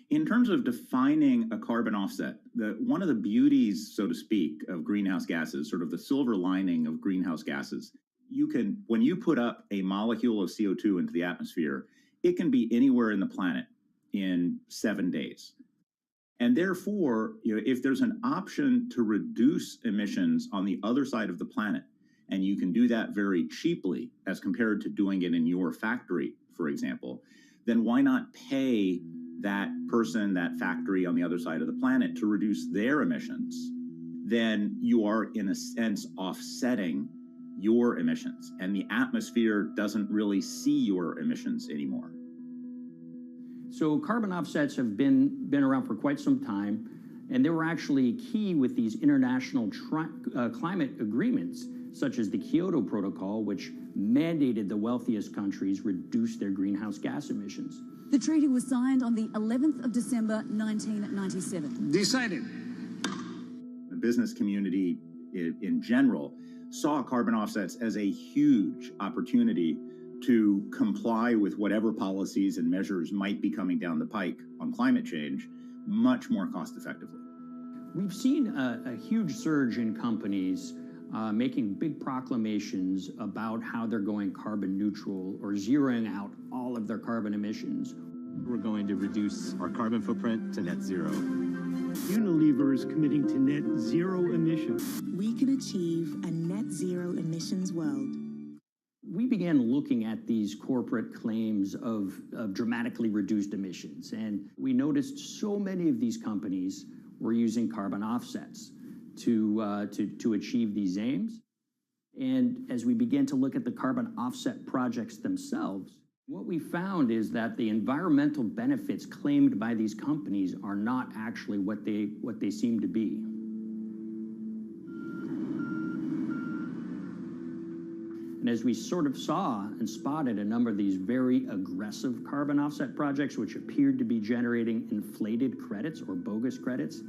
In terms of defining a carbon offset, one of the beauties, so to speak, of greenhouse gases, sort of the silver lining of greenhouse gases, when you put up a molecule of CO2 into the atmosphere, it can be anywhere in the planet in 7 days. And therefore, if there's an option to reduce emissions on the other side of the planet, and you can do that very cheaply as compared to doing it in your factory, for example, then why not pay that person, that factory on the other side of the planet to reduce their emissions? Then you are, in a sense, offsetting your emissions, and the atmosphere doesn't really see your emissions anymore. So carbon offsets have been around for quite some time, and they were actually key with these international climate agreements, such as the Kyoto Protocol, which mandated the wealthiest countries reduce their greenhouse gas emissions. The treaty was signed on the 11th of December, 1997. Decided. The business community in general saw carbon offsets as a huge opportunity to comply with whatever policies and measures might be coming down the pike on climate change much more cost effectively. We've seen a huge surge in companies making big proclamations about how they're going carbon neutral or zeroing out all of their carbon emissions. We're going to reduce our carbon footprint to net zero. Unilever is committing to net zero emissions. We can achieve a net zero emissions world. We began looking at these corporate claims of dramatically reduced emissions, and we noticed so many of these companies were using carbon offsets to achieve these aims. And as we began to look at the carbon offset projects themselves, what we found is that the environmental benefits claimed by these companies are not actually what they seem to be. And as we sort of saw and spotted a number of these very aggressive carbon offset projects, which appeared to be generating inflated credits or bogus credits,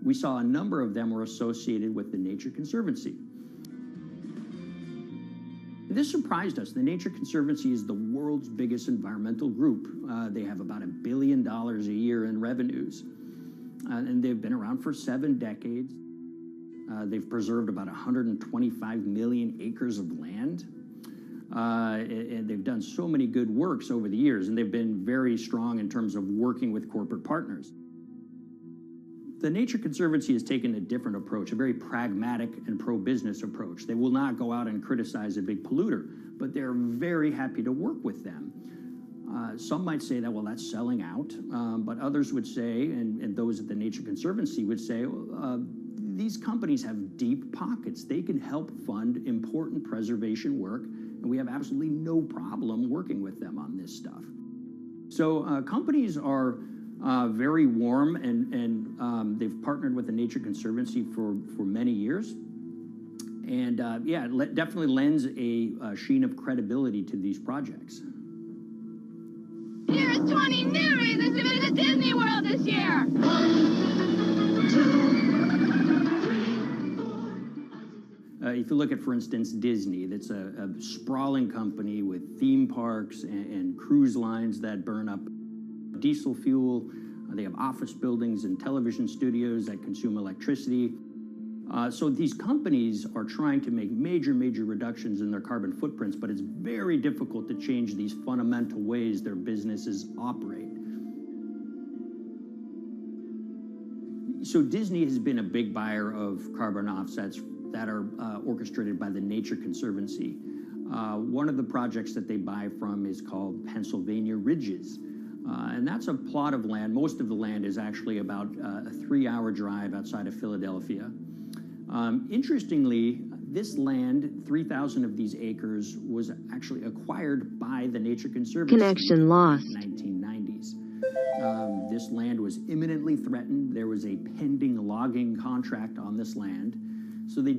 we saw a number of them were associated with the Nature Conservancy. This surprised us. The Nature Conservancy is the world's biggest environmental group. They have about $1 billion a year in revenues, and they've been around for 7 decades. They've preserved about 125 million acres of land, and they've done so many good works over the years, and they've been very strong in terms of working with corporate partners. The Nature Conservancy has taken a different approach, a very pragmatic and pro-business approach. They will not go out and criticize a big polluter, but they're very happy to work with them. Some might say that, well, that's selling out, but others would say, and those at the Nature Conservancy would say, these companies have deep pockets. They can help fund important preservation work, and we have absolutely no problem working with them on this stuff. So companies are very warm, and they've partnered with the Nature Conservancy for many years. And yeah, it definitely lends a sheen of credibility to these projects. Here's 20 new reasons to visit Disney World this year. If you look at, for instance, Disney, that's a sprawling company with theme parks and cruise lines that burn up diesel fuel. They have office buildings and television studios that consume electricity. So these companies are trying to make major reductions in their carbon footprints, but it's very difficult to change these fundamental ways their businesses operate. So Disney has been a big buyer of carbon offsets that are orchestrated by the Nature Conservancy. One of the projects that they buy from is called Pennsylvania Ridges. And that's a plot of land. Most of the land is actually about a 3-hour drive outside of Philadelphia. Interestingly, this land, 3,000 of these acres, was actually acquired by the Nature Conservancy. Connection lost. In the 1990s. This land was imminently threatened. There was a pending logging contract on this land. So they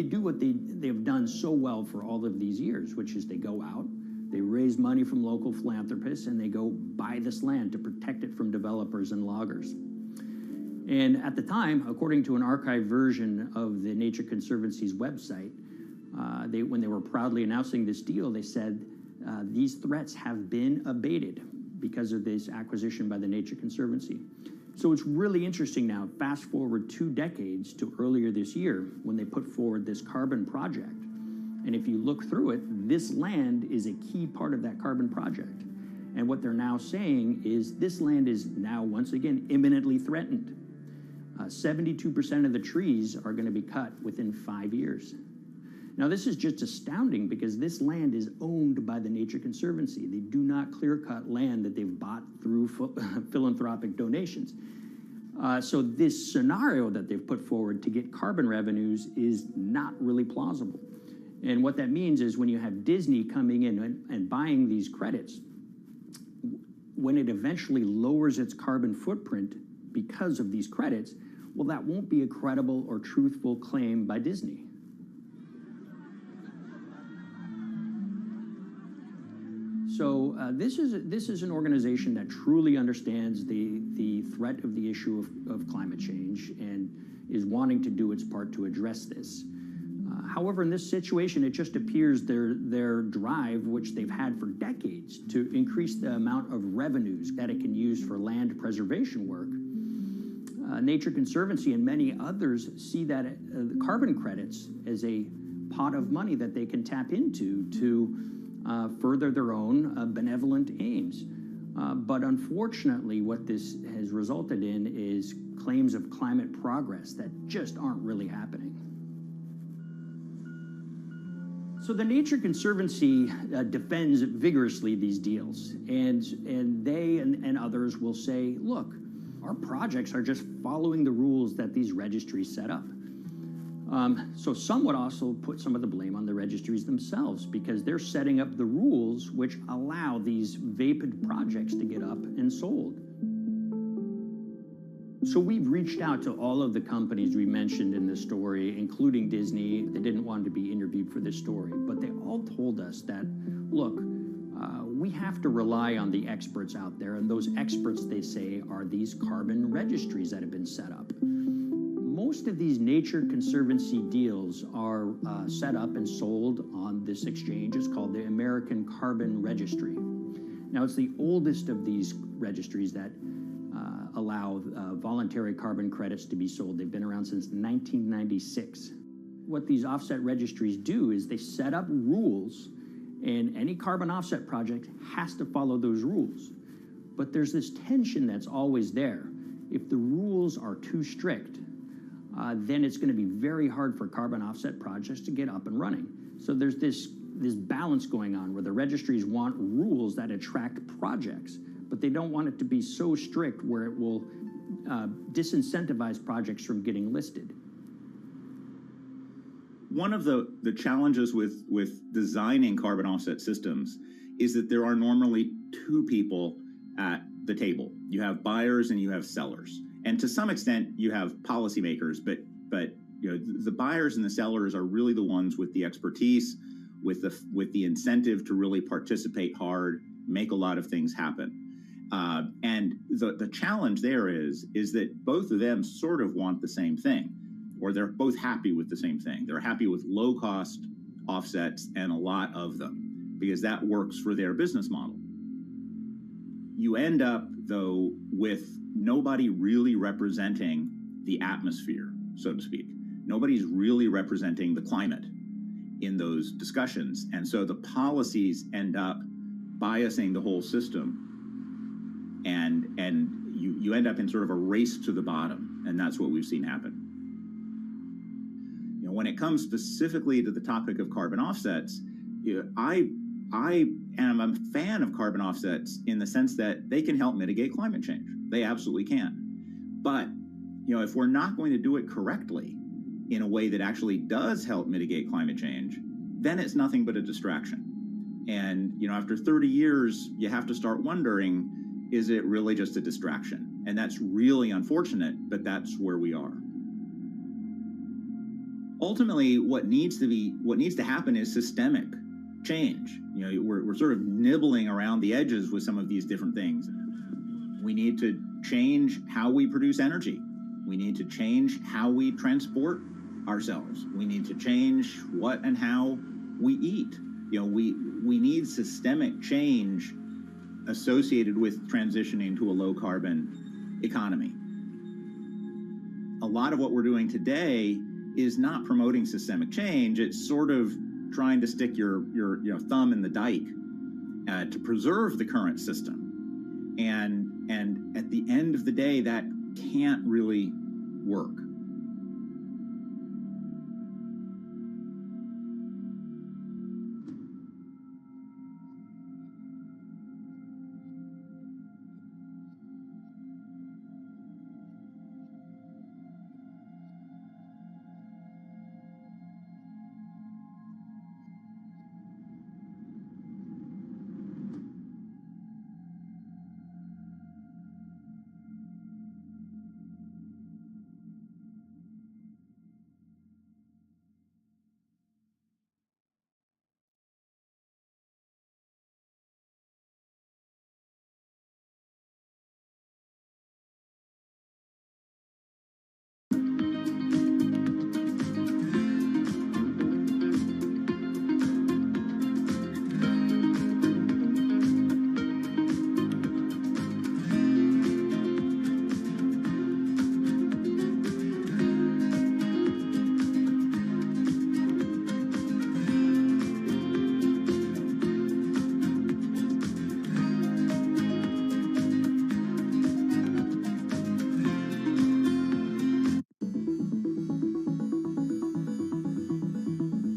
do what they've done so well for all of these years, which is they go out, they raise money from local philanthropists, and they go buy this land to protect it from developers and loggers. And at the time, according to an archived version of the Nature Conservancy's website, when they were proudly announcing this deal, they said, these threats have been abated because of this acquisition by the Nature Conservancy. So it's really interesting now, fast forward 2 decades to earlier this year when they put forward this carbon project. And if you look through it, this land is a key part of that carbon project. And what they're now saying is this land is now, once again, imminently threatened. 72% of the trees are going to be cut within 5 years. Now, this is just astounding because this land is owned by the Nature Conservancy. They do not clear-cut land that they've bought through philanthropic donations. So this scenario that they've put forward to get carbon revenues is not really plausible. And what that means is when you have Disney coming in and buying these credits, when it eventually lowers its carbon footprint because of these credits, well, that won't be a credible or truthful claim by Disney. So this is an organization that truly understands the threat of the issue of climate change and is wanting to do its part to address this. However, in this situation, it just appears their drive, which they've had for decades, to increase the amount of revenues that it can use for land preservation work, Nature Conservancy and many others see that the carbon credits as a pot of money that they can tap into to further their own benevolent aims. But unfortunately, what this has resulted in is claims of climate progress that just aren't really happening. So the Nature Conservancy defends vigorously these deals, and they and others will say, look, our projects are just following the rules that these registries set up. So some would also put some of the blame on the registries themselves because they're setting up the rules which allow these vapid projects to get up and sold. So we've reached out to all of the companies we mentioned in this story, including Disney. They didn't want to be interviewed for this story, but they all told us that, look, we have to rely on the experts out there, and those experts, they say, are these carbon registries that have been set up. Most of these Nature Conservancy deals are set up and sold on this exchange. It's called the American Carbon Registry. Now, it's the oldest of these registries that allow voluntary carbon credits to be sold. They've been around since 1996. What these offset registries do is they set up rules, and any carbon offset project has to follow those rules. But there's this tension that's always there. If the rules are too strict, then it's going to be very hard for carbon offset projects to get up and running. So there's this balance going on where the registries want rules that attract projects, but they don't want it to be so strict where it will disincentivize projects from getting listed. One of the challenges with designing carbon offset systems is that there are normally two people at the table. You have buyers and you have sellers. And to some extent, you have policymakers, but you know, the buyers and the sellers are really the ones with the expertise, with the incentive to really participate hard, make a lot of things happen. And the challenge there is that both of them sort of want the same thing, or they're both happy with the same thing. They're happy with low-cost offsets and a lot of them, because that works for their business model. You end up, though, with nobody really representing the atmosphere, so to speak. Nobody's really representing the climate in those discussions. And so the policies end up biasing the whole system. And you end up in sort of a race to the bottom. And that's what we've seen happen. You know, when it comes specifically to the topic of carbon offsets, you know, I am a fan of carbon offsets in the sense that they can help mitigate climate change. They absolutely can. But, you know, if we're not going to do it correctly in a way that actually does help mitigate climate change, then it's nothing but a distraction. And, you know, after 30 years, you have to start wondering, is it really just a distraction? And that's really unfortunate, but that's where we are. Ultimately, what needs to happen is systemic change. You know, we're sort of nibbling around the edges with some of these different things. We need to change how we produce energy. We need to change how we transport ourselves. We need to change what and how we eat. You know, we need systemic change associated with transitioning to a low carbon economy. A lot of what we're doing today is not promoting systemic change. It's sort of trying to stick your thumb in the dike to preserve the current system. And at the end of the day, that can't really work.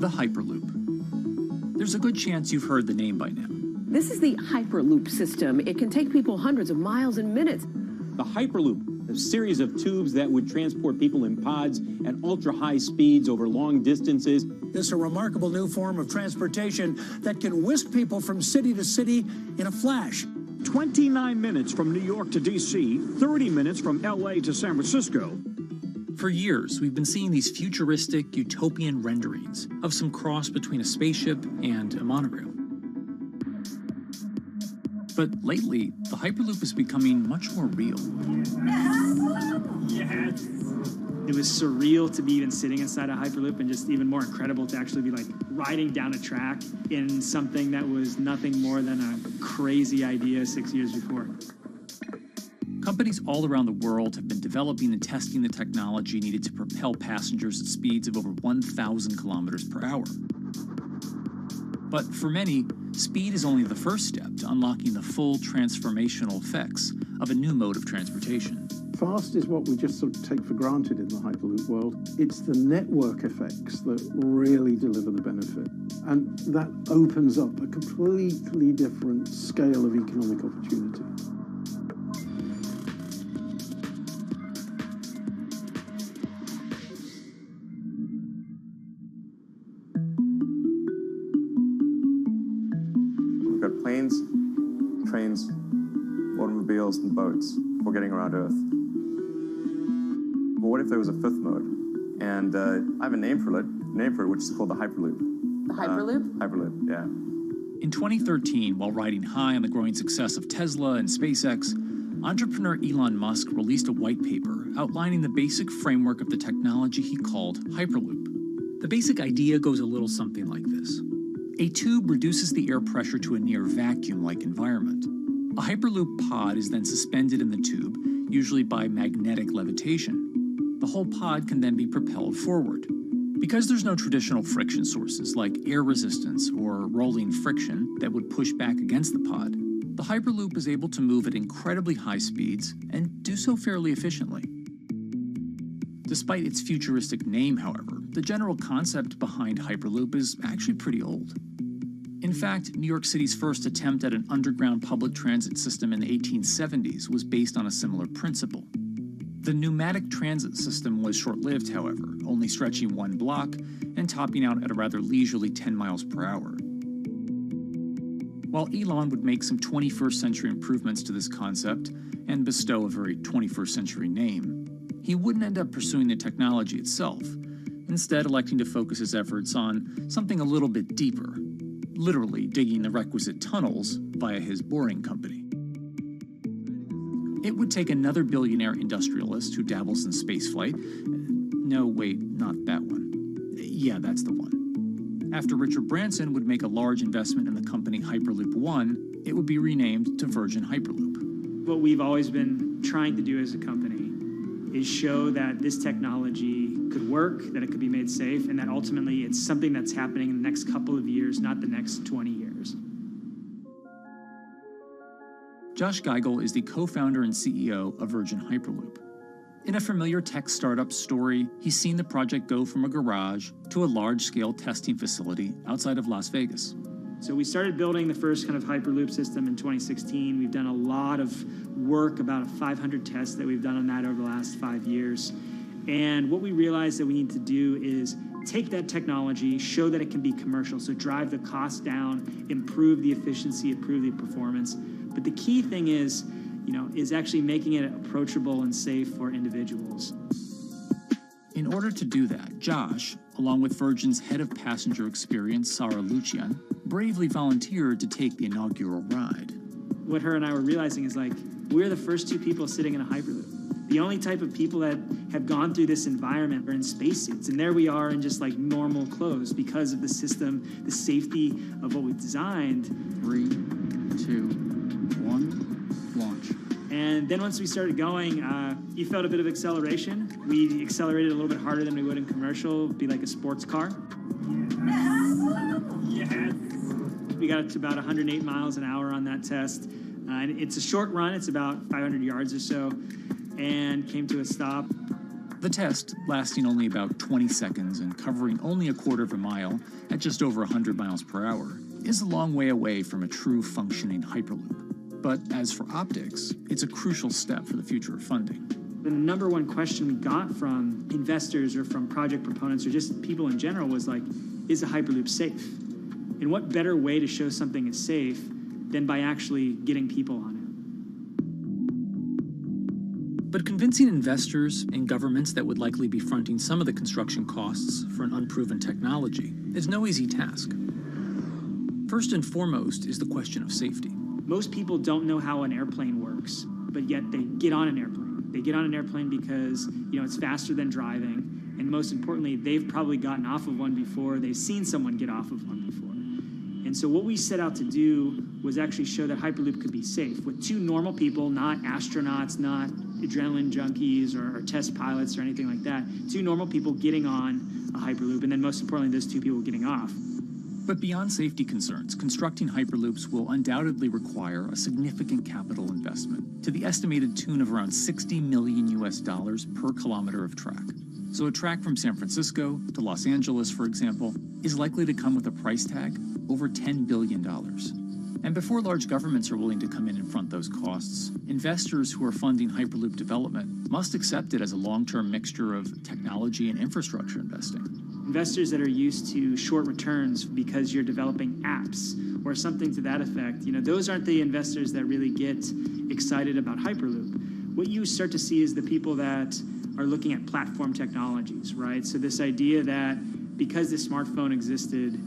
the Hyperloop. There's a good chance you've heard the name by now. This is the Hyperloop system. It can take people hundreds of miles in minutes. The Hyperloop, a series of tubes that would transport people in pods at ultra-high speeds over long distances. This is a remarkable new form of transportation that can whisk people from city to city in a flash. 29 minutes from New York to D.C., 30 minutes from L.A. to San Francisco. For years, we've been seeing these futuristic, utopian renderings of some cross between a spaceship and a monorail. But lately, the Hyperloop is becoming much more real. Yes. It was surreal to be even sitting inside a Hyperloop, and just even more incredible to actually be like riding down a track in something that was nothing more than a crazy idea 6 years before. Companies all around the world have been developing and testing the technology needed to propel passengers at speeds of over 1,000 kilometers per hour. But for many, speed is only the first step to unlocking the full transformational effects of a new mode of transportation. Fast is what we just sort of take for granted in the Hyperloop world. It's the network effects that really deliver the benefit. And that opens up a completely different scale of economic opportunity. We've got planes, trains, automobiles, and boats for getting around Earth. But what if there was a fifth mode? And I have a name for it, which is called the Hyperloop. The Hyperloop? Hyperloop, yeah. In 2013, while riding high on the growing success of Tesla and SpaceX, entrepreneur Elon Musk released a white paper outlining the basic framework of the technology he called Hyperloop. The basic idea goes a little something like this. A tube reduces the air pressure to a near vacuum-like environment. A Hyperloop pod is then suspended in the tube, usually by magnetic levitation. The whole pod can then be propelled forward. Because there's no traditional friction sources like air resistance or rolling friction that would push back against the pod, the Hyperloop is able to move at incredibly high speeds and do so fairly efficiently. Despite its futuristic name, however, the general concept behind Hyperloop is actually pretty old. In fact, New York City's first attempt at an underground public transit system in the 1870s was based on a similar principle. The pneumatic transit system was short-lived, however, only stretching one block and topping out at a rather leisurely 10 miles per hour. While Elon would make some 21st century improvements to this concept and bestow a very 21st century name, he wouldn't end up pursuing the technology itself, instead electing to focus his efforts on something a little bit deeper, literally digging the requisite tunnels via his boring company. It would take another billionaire industrialist who dabbles in spaceflight. No, wait, not that one. Yeah, that's the one. After Richard Branson would make a large investment in the company Hyperloop One, it would be renamed to Virgin Hyperloop. What we've always been trying to do as a company is show that this technology could work, that it could be made safe, and that ultimately it's something that's happening in the next couple of years, not the next 20 years. Josh Geigel is the co-founder and CEO of Virgin Hyperloop. In a familiar tech startup story, he's seen the project go from a garage to a large-scale testing facility outside of Las Vegas. So we started building the first kind of Hyperloop system in 2016. We've done a lot of work, about 500 tests that we've done on that over the last 5 years. And what we realized that we need to do is take that technology, show that it can be commercial, so drive the cost down, improve the efficiency, improve the performance. But the key thing is actually making it approachable and safe for individuals. In order to do that, Josh, along with Virgin's head of passenger experience, Sarah Lucian, bravely volunteered to take the inaugural ride. What her and I were realizing is we're the first two people sitting in a Hyperloop. The only type of people that have gone through this environment are in spacesuits, and there we are in just normal clothes because of the system, the safety of what we've designed. 3, 2, 1, launch. And then once we started going, you felt a bit of acceleration. We accelerated a little bit harder than we would in commercial, be like a sports car. Yes. We got up to about 108 miles an hour on that test. And it's a short run, it's about 500 yards or so, and came to a stop. The test, lasting only about 20 seconds and covering only a quarter of a mile at just over 100 miles per hour, is a long way away from a true functioning Hyperloop. But as for optics, it's a crucial step for the future of funding. The number one question we got from investors or from project proponents or just people in general was like, is a Hyperloop safe? And what better way to show something is safe than by actually getting people on it? But convincing investors and governments that would likely be fronting some of the construction costs for an unproven technology is no easy task. First and foremost is the question of safety. Most people don't know how an airplane works, but yet they get on an airplane. They get on an airplane because, it's faster than driving, and most importantly, they've probably gotten off of one before, they've seen someone get off of one before. And so what we set out to do was actually show that Hyperloop could be safe with two normal people, not astronauts, not adrenaline junkies or test pilots or anything like that. Two normal people getting on a Hyperloop, and then most importantly, those two people getting off. But beyond safety concerns, constructing Hyperloops will undoubtedly require a significant capital investment to the estimated tune of around $60 million per kilometer of track. So a track from San Francisco to Los Angeles, for example, is likely to come with a price tag over $10 billion. And before large governments are willing to come in and front those costs, investors who are funding Hyperloop development must accept it as a long-term mixture of technology and infrastructure investing. Investors that are used to short returns because you're developing apps or something to that effect, those aren't the investors that really get excited about Hyperloop. What you start to see is the people that are looking at platform technologies, right? So this idea that because the smartphone existed,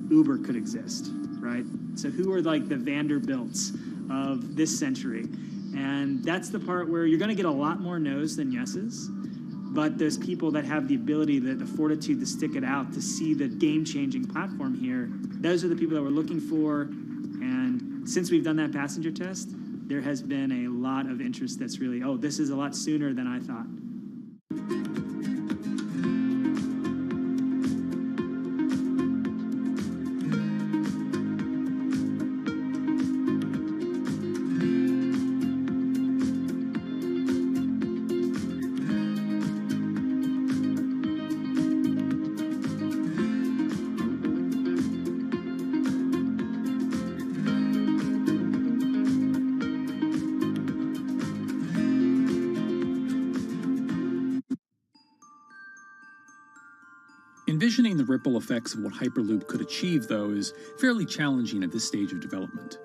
Uber could exist, right? So who are like the Vanderbilts of this century? And that's the part where you're going to get a lot more no's than yeses. But those people that have the ability, the fortitude to stick it out, to see the game-changing platform here, those are the people that we're looking for. And since we've done that passenger test, there has been a lot of interest that's really, this is a lot sooner than I thought. Envisioning the ripple effects of what Hyperloop could achieve, though, is fairly challenging at this stage of development.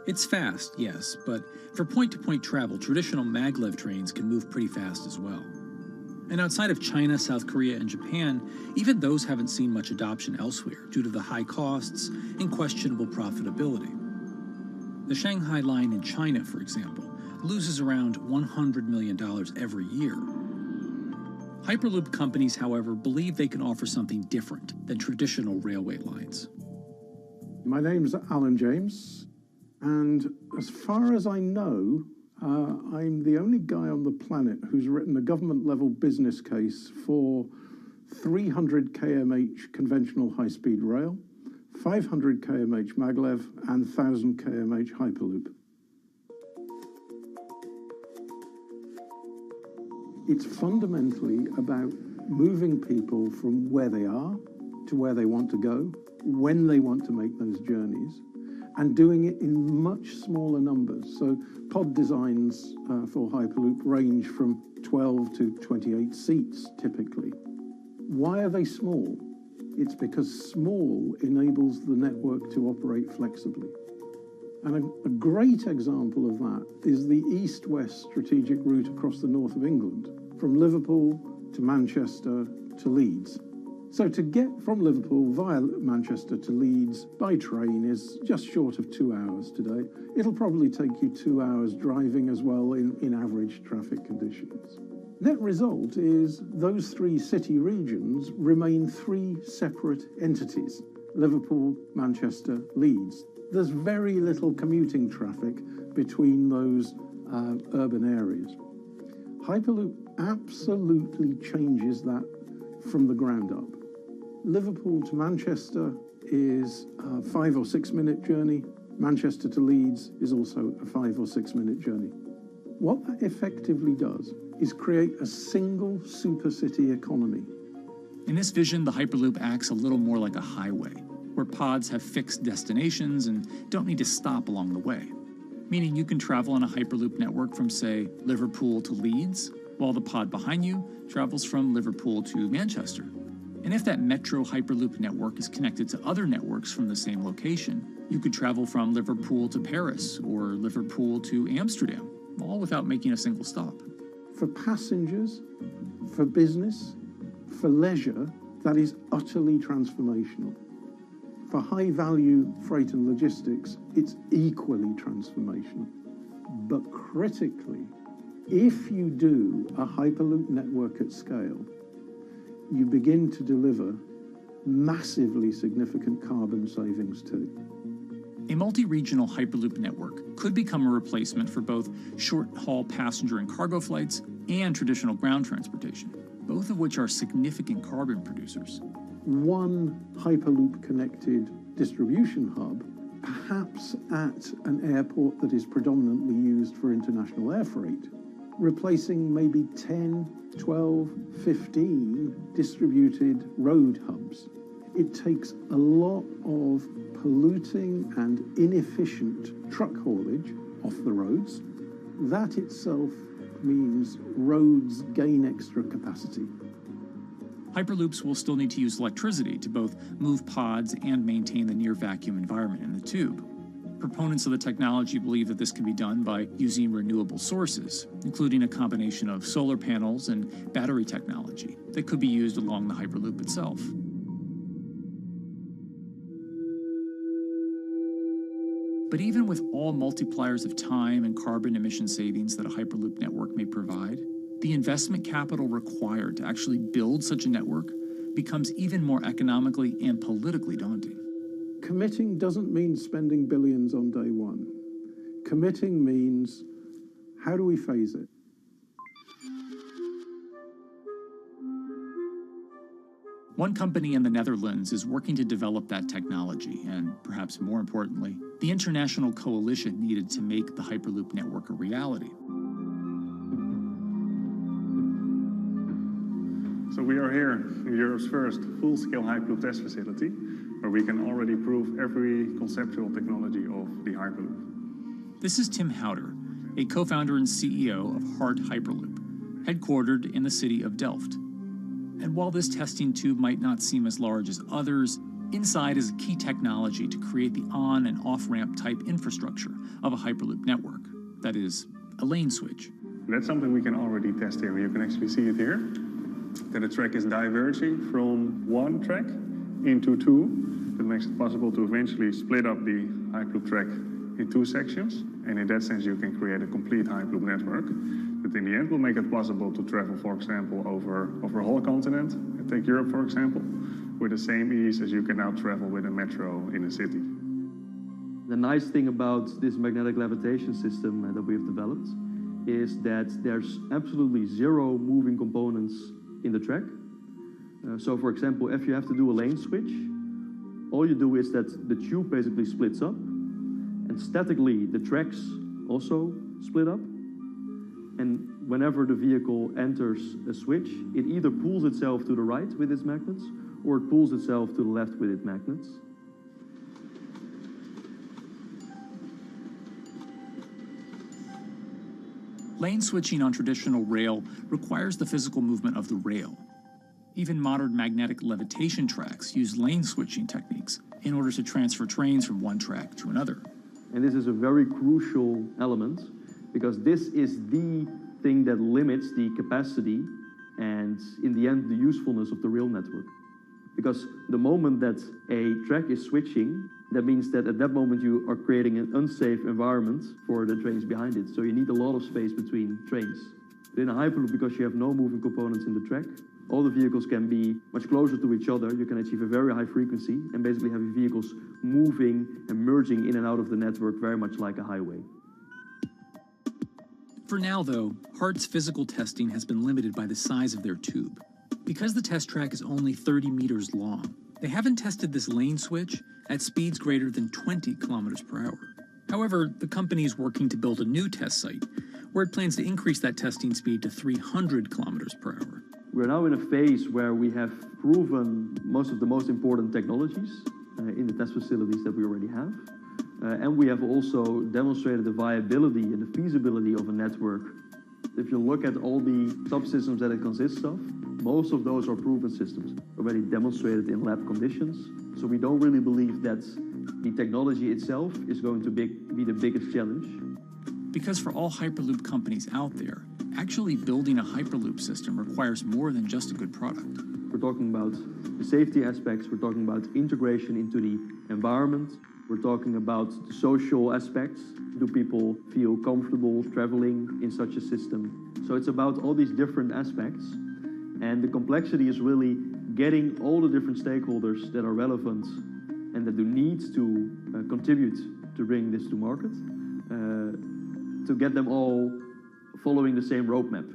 It's fast, yes, but for point-to-point travel, traditional maglev trains can move pretty fast as well. And outside of China, South Korea, and Japan, even those haven't seen much adoption elsewhere due to the high costs and questionable profitability. The Shanghai line in China, for example, loses around $100 million every year. Hyperloop companies, however, believe they can offer something different than traditional railway lines. My name's Alan James, and as far as I know, I'm the only guy on the planet who's written a government-level business case for 300 kmh conventional high-speed rail, 500 kmh maglev, and 1,000 kmh Hyperloop. It's fundamentally about moving people from where they are to where they want to go, when they want to make those journeys, and doing it in much smaller numbers. So pod designs for Hyperloop range from 12 to 28 seats, typically. Why are they small? It's because small enables the network to operate flexibly. And a great example of that is the east-west strategic route across the north of England, from Liverpool to Manchester to Leeds. So to get from Liverpool via Manchester to Leeds by train is just short of 2 hours today. It'll probably take you 2 hours driving as well in average traffic conditions. Net result is those three city regions remain three separate entities: Liverpool, Manchester, Leeds. There's very little commuting traffic between those urban areas. Hyperloop absolutely changes that from the ground up. Liverpool to Manchester is a 5 or 6 minute journey. Manchester to Leeds is also a 5 or 6 minute journey. What that effectively does is create a single supercity economy. In this vision, the Hyperloop acts a little more like a highway, where pods have fixed destinations and don't need to stop along the way. Meaning you can travel on a Hyperloop network from, say, Liverpool to Leeds, while the pod behind you travels from Liverpool to Manchester. And if that metro Hyperloop network is connected to other networks from the same location, you could travel from Liverpool to Paris or Liverpool to Amsterdam, all without making a single stop. For passengers, for business, for leisure, that is utterly transformational. For high-value freight and logistics, it's equally transformational. But critically, if you do a Hyperloop network at scale, you begin to deliver massively significant carbon savings too. A multi-regional Hyperloop network could become a replacement for both short-haul passenger and cargo flights and traditional ground transportation, both of which are significant carbon producers. One Hyperloop-connected distribution hub, perhaps at an airport that is predominantly used for international air freight, replacing maybe 10, 12, 15 distributed road hubs. It takes a lot of polluting and inefficient truck haulage off the roads. That itself means roads gain extra capacity. Hyperloops will still need to use electricity to both move pods and maintain the near-vacuum environment in the tube. Proponents of the technology believe that this can be done by using renewable sources, including a combination of solar panels and battery technology that could be used along the Hyperloop itself. But even with all multipliers of time and carbon emission savings that a Hyperloop network may provide, the investment capital required to actually build such a network becomes even more economically and politically daunting. Committing doesn't mean spending billions on day one. Committing means, how do we phase it? One company in the Netherlands is working to develop that technology, and perhaps more importantly, the international coalition needed to make the Hyperloop network a reality. So we are here in Europe's first full-scale Hyperloop test facility, where we can already prove every conceptual technology of the Hyperloop. This is Tim Houter, a co-founder and CEO of Hart Hyperloop, headquartered in the city of Delft. And while this testing tube might not seem as large as others, inside is a key technology to create the on- and off-ramp type infrastructure of a Hyperloop network, that is, a lane switch. That's something we can already test here. You can actually see it here, that the track is diverging from one track into two. That makes it possible to eventually split up the Hyperloop track in two sections. And in that sense, you can create a complete Hyperloop network. But in the end, will make it possible to travel, for example, over a whole continent. And take Europe, for example, with the same ease as you can now travel with a metro in a city. The nice thing about this magnetic levitation system that we have developed is that there's absolutely zero moving components in the track. So, for example, if you have to do a lane switch, all you do is that the tube basically splits up, and statically the tracks also split up. And whenever the vehicle enters a switch, it either pulls itself to the right with its magnets, or it pulls itself to the left with its magnets. Lane switching on traditional rail requires the physical movement of the rail. Even modern magnetic levitation tracks use lane switching techniques in order to transfer trains from one track to another. And this is a very crucial element, because this is the thing that limits the capacity and, in the end, the usefulness of the rail network. Because the moment that a track is switching, that means that at that moment you are creating an unsafe environment for the trains behind it. So you need a lot of space between trains. But in a Hyperloop, because you have no moving components in the track, all the vehicles can be much closer to each other. You can achieve a very high frequency and basically have your vehicles moving and merging in and out of the network very much like a highway. For now, though, Hart's physical testing has been limited by the size of their tube. Because the test track is only 30 meters long, they haven't tested this lane switch at speeds greater than 20 kilometers per hour. However, the company is working to build a new test site where it plans to increase that testing speed to 300 kilometers per hour. We're now in a phase where we have proven most of the most important technologies in the test facilities that we already have. And we have also demonstrated the viability and the feasibility of a network. If you look at all the subsystems that it consists of, most of those are proven systems, already demonstrated in lab conditions. So we don't really believe that the technology itself is going to be the biggest challenge. Because for all Hyperloop companies out there, actually building a Hyperloop system requires more than just a good product. We're talking about the safety aspects, we're talking about integration into the environment, we're talking about the social aspects. Do people feel comfortable traveling in such a system? So it's about all these different aspects, and the complexity is really getting all the different stakeholders that are relevant and that do need to contribute to bring this to market, to get them all following the same roadmap.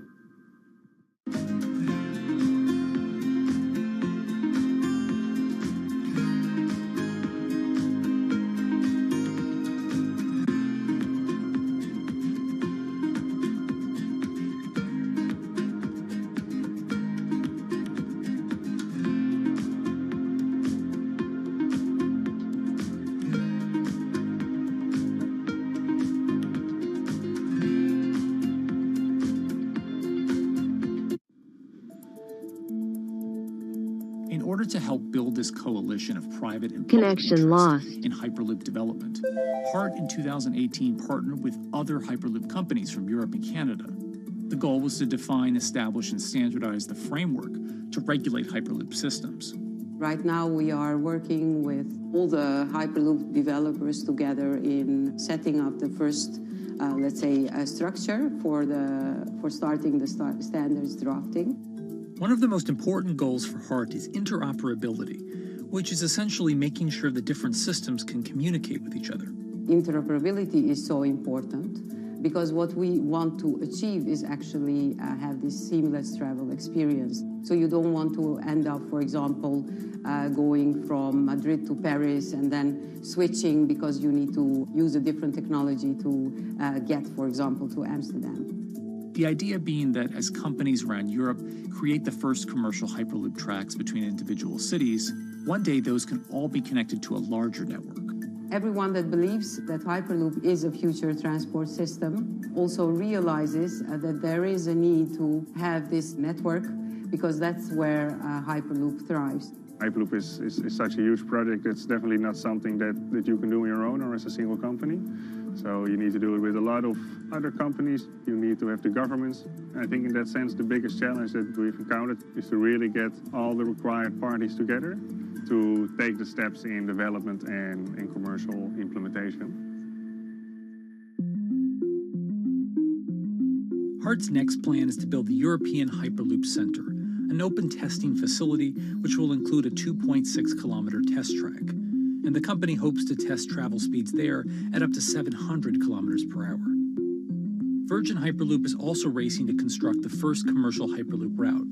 In order to help build this coalition of private and public Connection lost in Hyperloop development, HART in 2018 partnered with other Hyperloop companies from Europe and Canada. The goal was to define, establish, and standardize the framework to regulate Hyperloop systems. Right now we are working with all the Hyperloop developers together in setting up the first, let's say, structure for starting the standards drafting. One of the most important goals for HART is interoperability, which is essentially making sure the different systems can communicate with each other. Interoperability is so important because what we want to achieve is actually have this seamless travel experience. So you don't want to end up, for example, going from Madrid to Paris and then switching because you need to use a different technology to get, for example, to Amsterdam. The idea being that as companies around Europe create the first commercial Hyperloop tracks between individual cities, one day those can all be connected to a larger network. Everyone that believes that Hyperloop is a future transport system also realizes that there is a need to have this network because that's where Hyperloop thrives. Hyperloop is such a huge project. It's definitely not something that you can do on your own or as a single company. So you need to do it with a lot of other companies. You need to have the governments. I think in that sense, the biggest challenge that we've encountered is to really get all the required parties together to take the steps in development and in commercial implementation. HART's next plan is to build the European Hyperloop Center, an open testing facility which will include a 2.6-kilometer test track. And the company hopes to test travel speeds there at up to 700 kilometers per hour. Virgin Hyperloop is also racing to construct the first commercial Hyperloop route,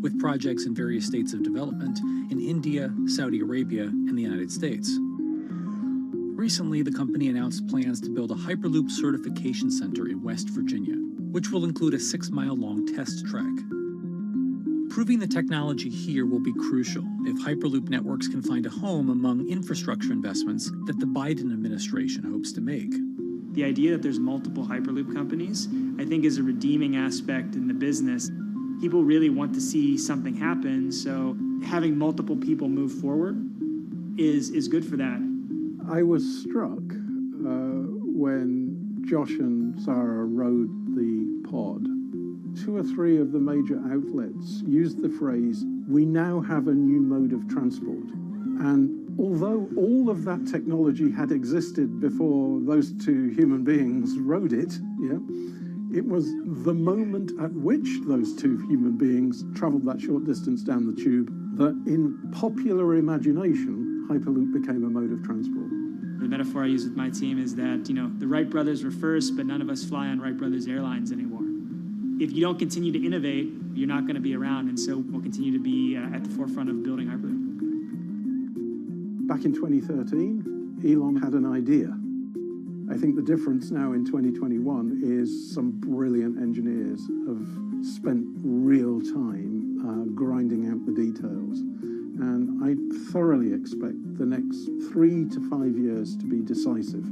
with projects in various states of development in India, Saudi Arabia, and the United States. Recently, the company announced plans to build a Hyperloop certification center in West Virginia, which will include a 6-mile-long test track. Proving the technology here will be crucial if Hyperloop networks can find a home among infrastructure investments that the Biden administration hopes to make. The idea that there's multiple Hyperloop companies, I think, is a redeeming aspect in the business. People really want to see something happen, so having multiple people move forward is good for that. I was struck when Josh and Sarah rode the pod. 2 or 3 of the major outlets used the phrase, "We now have a new mode of transport." And although all of that technology had existed before those 2 human beings rode it, it was the moment at which those 2 human beings traveled that short distance down the tube that in popular imagination, Hyperloop became a mode of transport. The metaphor I use with my team is that, the Wright brothers were first, but none of us fly on Wright brothers airlines anymore. If you don't continue to innovate, you're not going to be around, and so we'll continue to be at the forefront of building Hyperloop. Back in 2013, Elon had an idea. I think the difference now in 2021 is some brilliant engineers have spent real time grinding out the details. And I thoroughly expect the next 3 to 5 years to be decisive.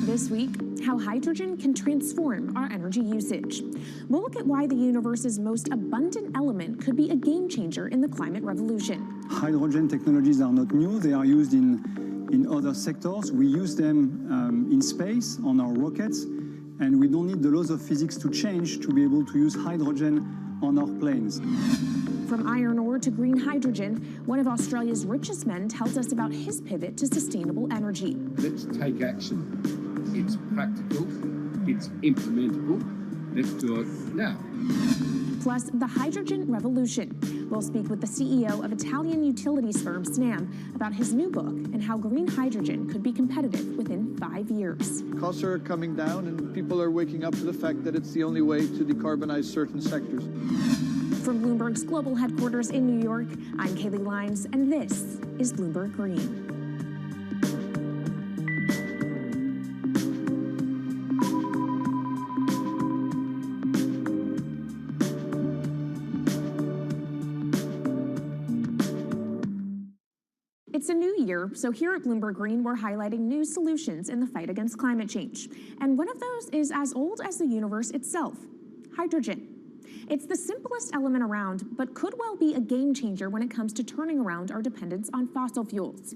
This week, how hydrogen can transform our energy usage. We'll look at why the universe's most abundant element could be a game changer in the climate revolution. Hydrogen technologies are not new. They are used in other sectors. We use them in space, on our rockets, and we don't need the laws of physics to change to be able to use hydrogen on our planes. From iron ore to green hydrogen, one of Australia's richest men tells us about his pivot to sustainable energy. Let's take action. It's practical, it's implementable. Let's do it now. Plus, the hydrogen revolution. We'll speak with the CEO of Italian utilities firm Snam about his new book and how green hydrogen could be competitive within 5 years. Costs are coming down and people are waking up to the fact that it's the only way to decarbonize certain sectors. From Bloomberg's global headquarters in New York, I'm Kaylee Lyons, and this is Bloomberg Green. It's a new year, so here at Bloomberg Green, we're highlighting new solutions in the fight against climate change. And one of those is as old as the universe itself, hydrogen. It's the simplest element around, but could well be a game changer when it comes to turning around our dependence on fossil fuels.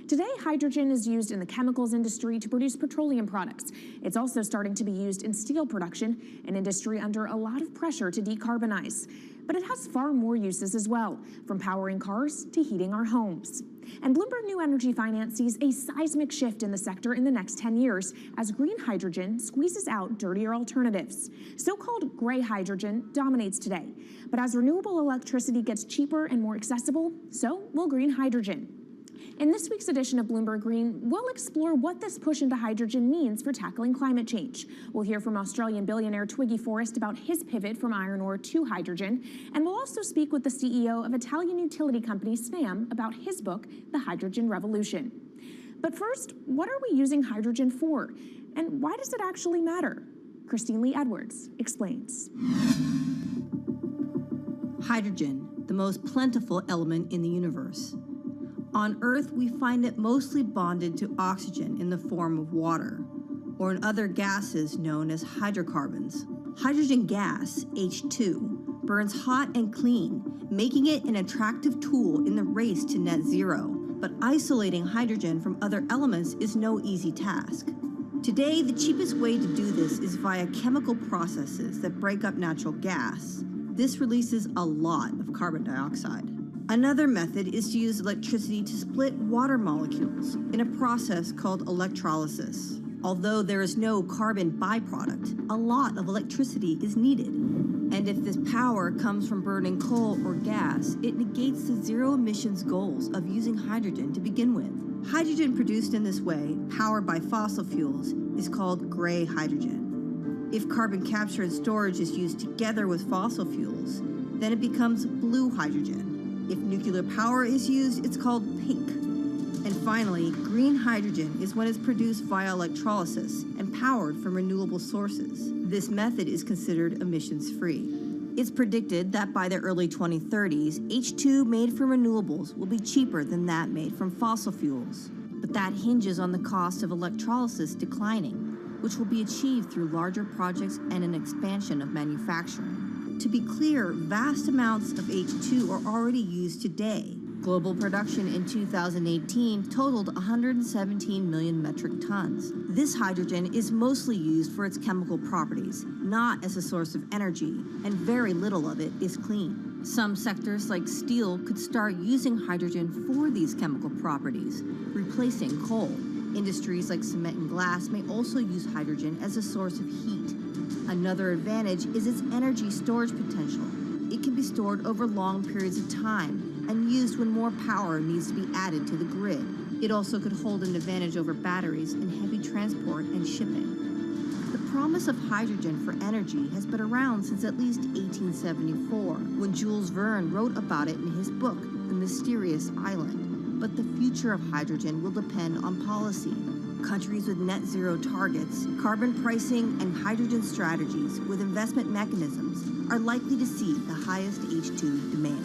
Today, hydrogen is used in the chemicals industry to produce petroleum products. It's also starting to be used in steel production, an industry under a lot of pressure to decarbonize. But it has far more uses as well, from powering cars to heating our homes. And Bloomberg New Energy Finance sees a seismic shift in the sector in the next 10 years as green hydrogen squeezes out dirtier alternatives. So-called gray hydrogen dominates today. But as renewable electricity gets cheaper and more accessible, so will green hydrogen. In this week's edition of Bloomberg Green, we'll explore what this push into hydrogen means for tackling climate change. We'll hear from Australian billionaire Twiggy Forrest about his pivot from iron ore to hydrogen, and we'll also speak with the CEO of Italian utility company Snam about his book, The Hydrogen Revolution. But first, what are we using hydrogen for? And why does it actually matter? Christine Lee Edwards explains. Hydrogen, the most plentiful element in the universe. On Earth, we find it mostly bonded to oxygen in the form of water, or in other gases known as hydrocarbons. Hydrogen gas, H2, burns hot and clean, making it an attractive tool in the race to net zero. But isolating hydrogen from other elements is no easy task. Today, the cheapest way to do this is via chemical processes that break up natural gas. This releases a lot of carbon dioxide. Another method is to use electricity to split water molecules in a process called electrolysis. Although there is no carbon byproduct, a lot of electricity is needed. And if this power comes from burning coal or gas, it negates the zero emissions goals of using hydrogen to begin with. Hydrogen produced in this way, powered by fossil fuels, is called gray hydrogen. If carbon capture and storage is used together with fossil fuels, then it becomes blue hydrogen. If nuclear power is used, it's called pink. And finally, green hydrogen is when it's produced via electrolysis and powered from renewable sources. This method is considered emissions-free. It's predicted that by the early 2030s, H2 made from renewables will be cheaper than that made from fossil fuels. But that hinges on the cost of electrolysis declining, which will be achieved through larger projects and an expansion of manufacturing. To be clear, vast amounts of H2 are already used today. Global production in 2018 totaled 117 million metric tons. This hydrogen is mostly used for its chemical properties, not as a source of energy, and very little of it is clean. Some sectors like steel could start using hydrogen for these chemical properties, replacing coal. Industries like cement and glass may also use hydrogen as a source of heat. Another advantage is its energy storage potential. It can be stored over long periods of time and used when more power needs to be added to the grid. It also could hold an advantage over batteries in heavy transport and shipping. The promise of hydrogen for energy has been around since at least 1874, when Jules Verne wrote about it in his book, The Mysterious Island. But the future of hydrogen will depend on policy. Countries with net zero targets, carbon pricing, and hydrogen strategies with investment mechanisms are likely to see the highest H2 demand.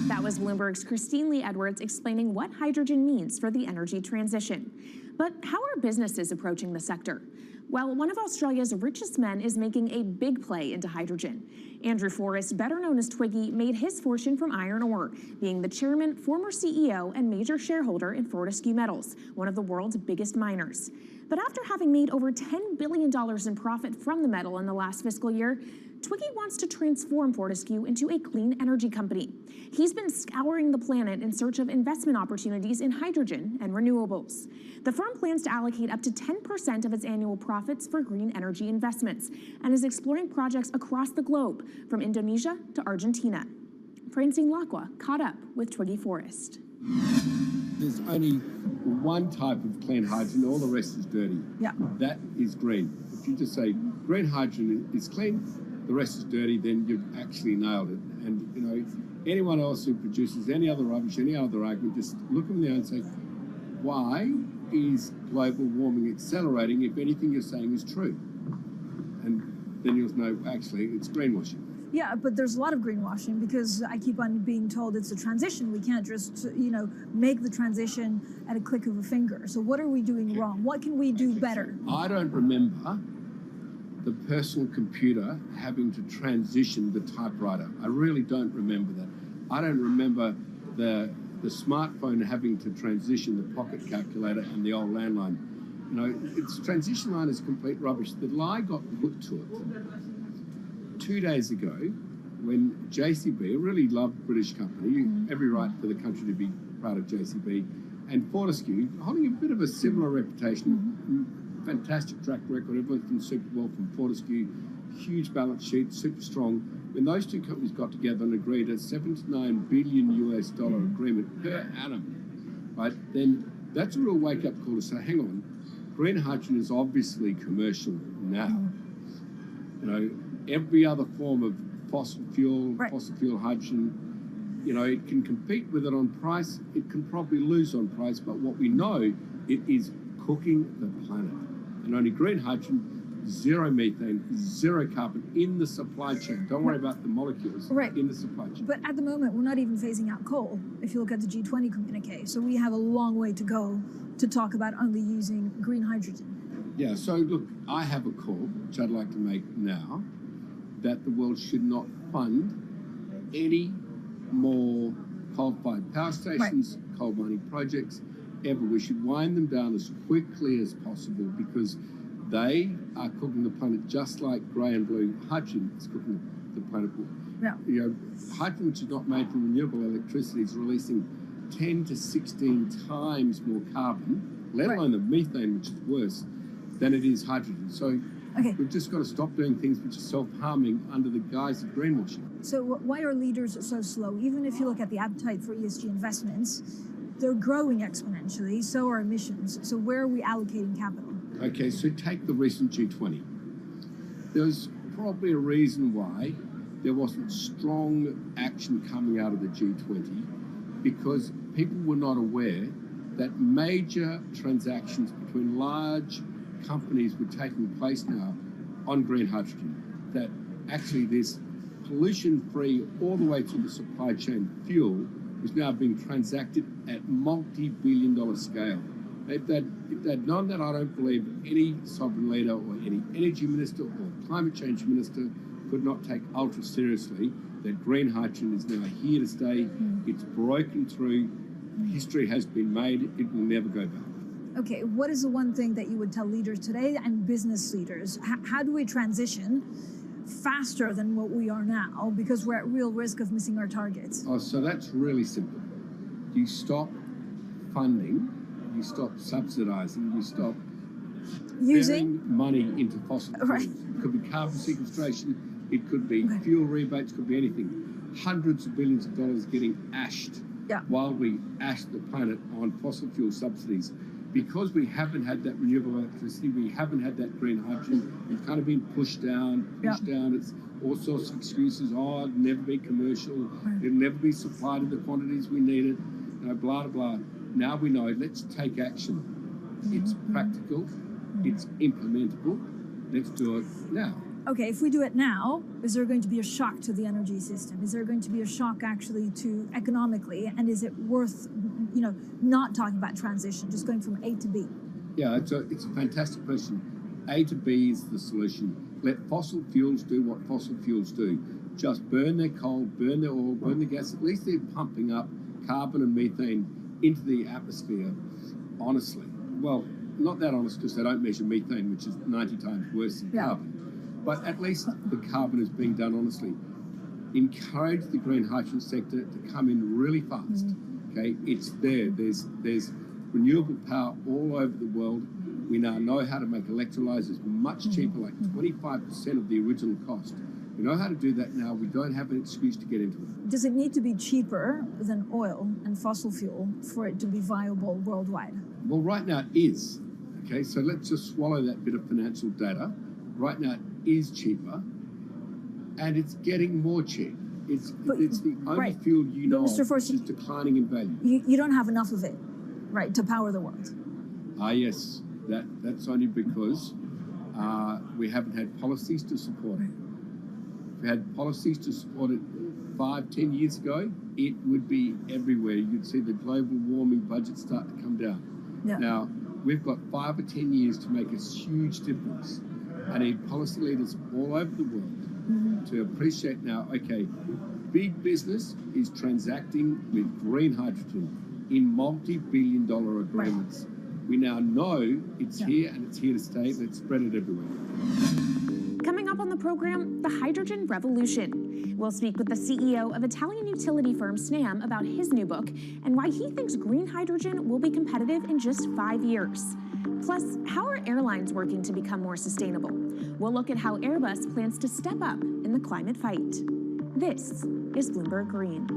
That was Bloomberg's Christine Lee Edwards explaining what hydrogen means for the energy transition. But how are businesses approaching the sector? Well, one of Australia's richest men is making a big play into hydrogen. Andrew Forrest, better known as Twiggy, made his fortune from iron ore, being the chairman, former CEO, and major shareholder in Fortescue Metals, one of the world's biggest miners. But after having made over $10 billion in profit from the metal in the last fiscal year, Twiggy wants to transform Fortescue into a clean energy company. He's been scouring the planet in search of investment opportunities in hydrogen and renewables. The firm plans to allocate up to 10% of its annual profits for green energy investments and is exploring projects across the globe, from Indonesia to Argentina. Francine Lacqua caught up with Twiggy Forrest. There's only one type of clean hydrogen, all the rest is dirty. Yeah. That is green. If you just say green hydrogen is clean, the rest is dirty, then you've actually nailed it. And, you know, anyone else who produces any other rubbish, any other argument, just look them in the eye and say, why is global warming accelerating if anything you're saying is true? And then you'll know, actually, it's greenwashing. Yeah, but there's a lot of greenwashing because I keep on being told it's a transition. We can't just, make the transition at a click of a finger. So what are we doing wrong? What can we do better? I don't remember the personal computer having to transition the typewriter. I really don't remember that. I don't remember the smartphone having to transition the pocket calculator and the old landline. You know, its transition line is complete rubbish. The lie got put to it 2 days ago when JCB, a really loved British company, every right for the country to be proud of JCB, and Fortescue, holding a bit of a similar reputation, fantastic track record, everyone's been super well from Fortescue, huge balance sheet, super strong. When those two companies got together and agreed a $79 billion US agreement per annum, right, then that's a real wake-up call to say, hang on, green hydrogen is obviously commercial now. You know, every other form of fossil fuel hydrogen, you know, it can compete with it on price, it can probably lose on price, but what we know, it is cooking the planet. And only green hydrogen zero methane, zero carbon in the supply chain. Don't worry about the molecules in the supply chain. But at the moment, we're not even phasing out coal, if you look at the G20 communique. So we have a long way to go to talk about only using green hydrogen. Yeah, so look, I have a call, which I'd like to make now, that the world should not fund any more coal-fired power stations, coal mining projects, ever. We should wind them down as quickly as possible because they are cooking the planet just like grey and blue hydrogen is cooking the planet. Yeah. You know, hydrogen, which is not made from renewable electricity, is releasing 10 to 16 times more carbon, let alone the methane, which is worse, than it is hydrogen. So we've just got to stop doing things which are self-harming under the guise of greenwashing. So why are leaders so slow? Even if you look at the appetite for ESG investments, they're growing exponentially, so are emissions. So where are we allocating capital? Okay, so take the recent G20. There's probably a reason why there wasn't strong action coming out of the G20 because people were not aware that major transactions between large companies were taking place now on green hydrogen, that actually this pollution-free all the way to the supply chain fuel is now being transacted at multi-billion-dollar scale. If they'd known that, I don't believe any sovereign leader or any energy minister or climate change minister could not take ultra seriously that green hydrogen is now here to stay. It's broken through. History has been made. It will never go back. Okay, what is the one thing that you would tell leaders today and business leaders? How do we transition faster than what we are now because we're at real risk of missing our targets? Oh, so that's really simple. You stop funding, you stop subsidizing, you stop using money into fossil fuels. It could be carbon sequestration, it could be fuel rebates, it could be anything. Hundreds of billions of dollars getting ashed while we ash the planet on fossil fuel subsidies. Because we haven't had that renewable electricity, we haven't had that green hydrogen, it's kind of been pushed down. It's all sorts of excuses. Oh, it'll never be commercial, it'll never be supplied in the quantities we need it, you know, blah, blah, blah. Now we know, let's take action. It's practical, it's implementable, let's do it now. Okay, if we do it now, is there going to be a shock to the energy system? Is there going to be a shock actually to economically? And is it worth, you know, not talking about transition, just going from A to B? Yeah, it's a fantastic question. A to B is the solution. Let fossil fuels do what fossil fuels do. Just burn their coal, burn their oil, burn the gas. At least they're pumping up carbon and methane into the atmosphere honestly. Well, not that honest because they don't measure methane, which is 90 times worse than carbon. But at least the carbon is being done honestly. Encourage the green hydrogen sector to come in really fast. Okay, it's there. There's renewable power all over the world. We now know how to make electrolyzers much cheaper, like 25% of the original cost. We know how to do that now. We don't have an excuse to get into it. Does it need to be cheaper than oil and fossil fuel for it to be viable worldwide? Well, right now it is. Okay, so let's just swallow that bit of financial data. Right now it is cheaper, and it's getting more cheap. It's the only fuel you know Mr. which is declining in value. You don't have enough of it, right, to power the world. Yes, that's only because we haven't had policies to support it. If we had policies to support it 5-10 years ago, it would be everywhere. You'd see the global warming budget start to come down. Now, we've got 5 or 10 years to make a huge difference. I need policy leaders all over the world to appreciate now, okay, big business is transacting with green hydrogen in multi-billion-dollar agreements. We now know it's here and it's here to stay. Let's spread it everywhere. Coming up on the program, the hydrogen revolution. We'll speak with the CEO of Italian utility firm Snam about his new book and why he thinks green hydrogen will be competitive in just 5 years. Plus, how are airlines working to become more sustainable? We'll look at how Airbus plans to step up in the climate fight. This is Bloomberg Green.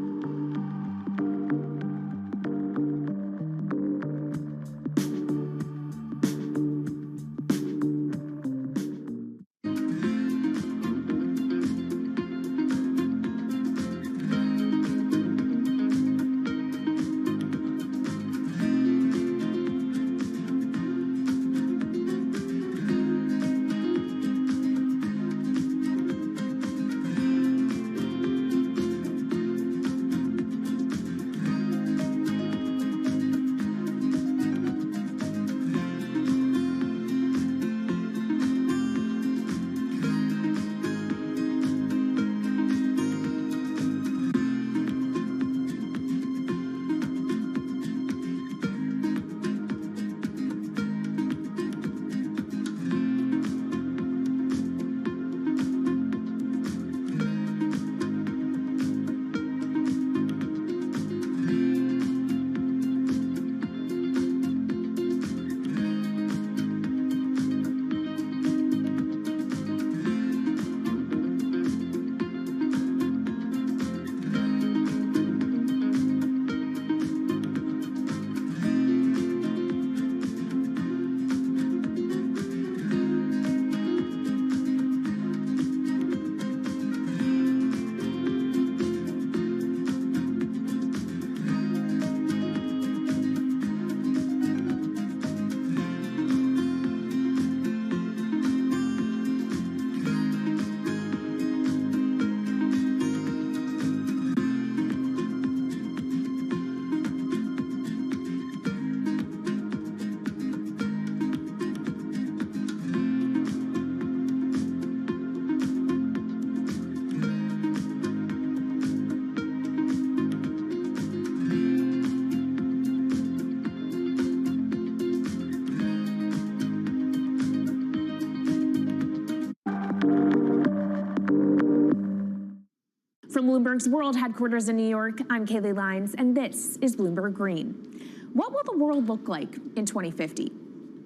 Bloomberg's world headquarters in New York, I'm Kaylee Lines, and this is Bloomberg Green. What will the world look like in 2050?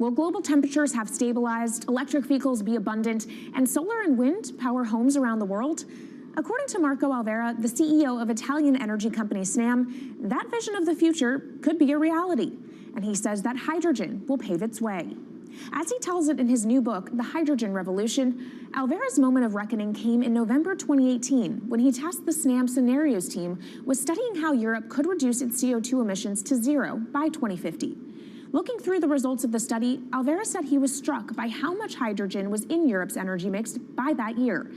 Will global temperatures have stabilized, electric vehicles be abundant, and solar and wind power homes around the world? According to Marco Alvera, the CEO of Italian energy company Snam, that vision of the future could be a reality. And he says that hydrogen will pave its way. As he tells it in his new book, The Hydrogen Revolution, Alvera's moment of reckoning came in November 2018 when he tasked the Snam Scenarios team with studying how Europe could reduce its CO2 emissions to zero by 2050. Looking through the results of the study, Alvera said he was struck by how much hydrogen was in Europe's energy mix by that year.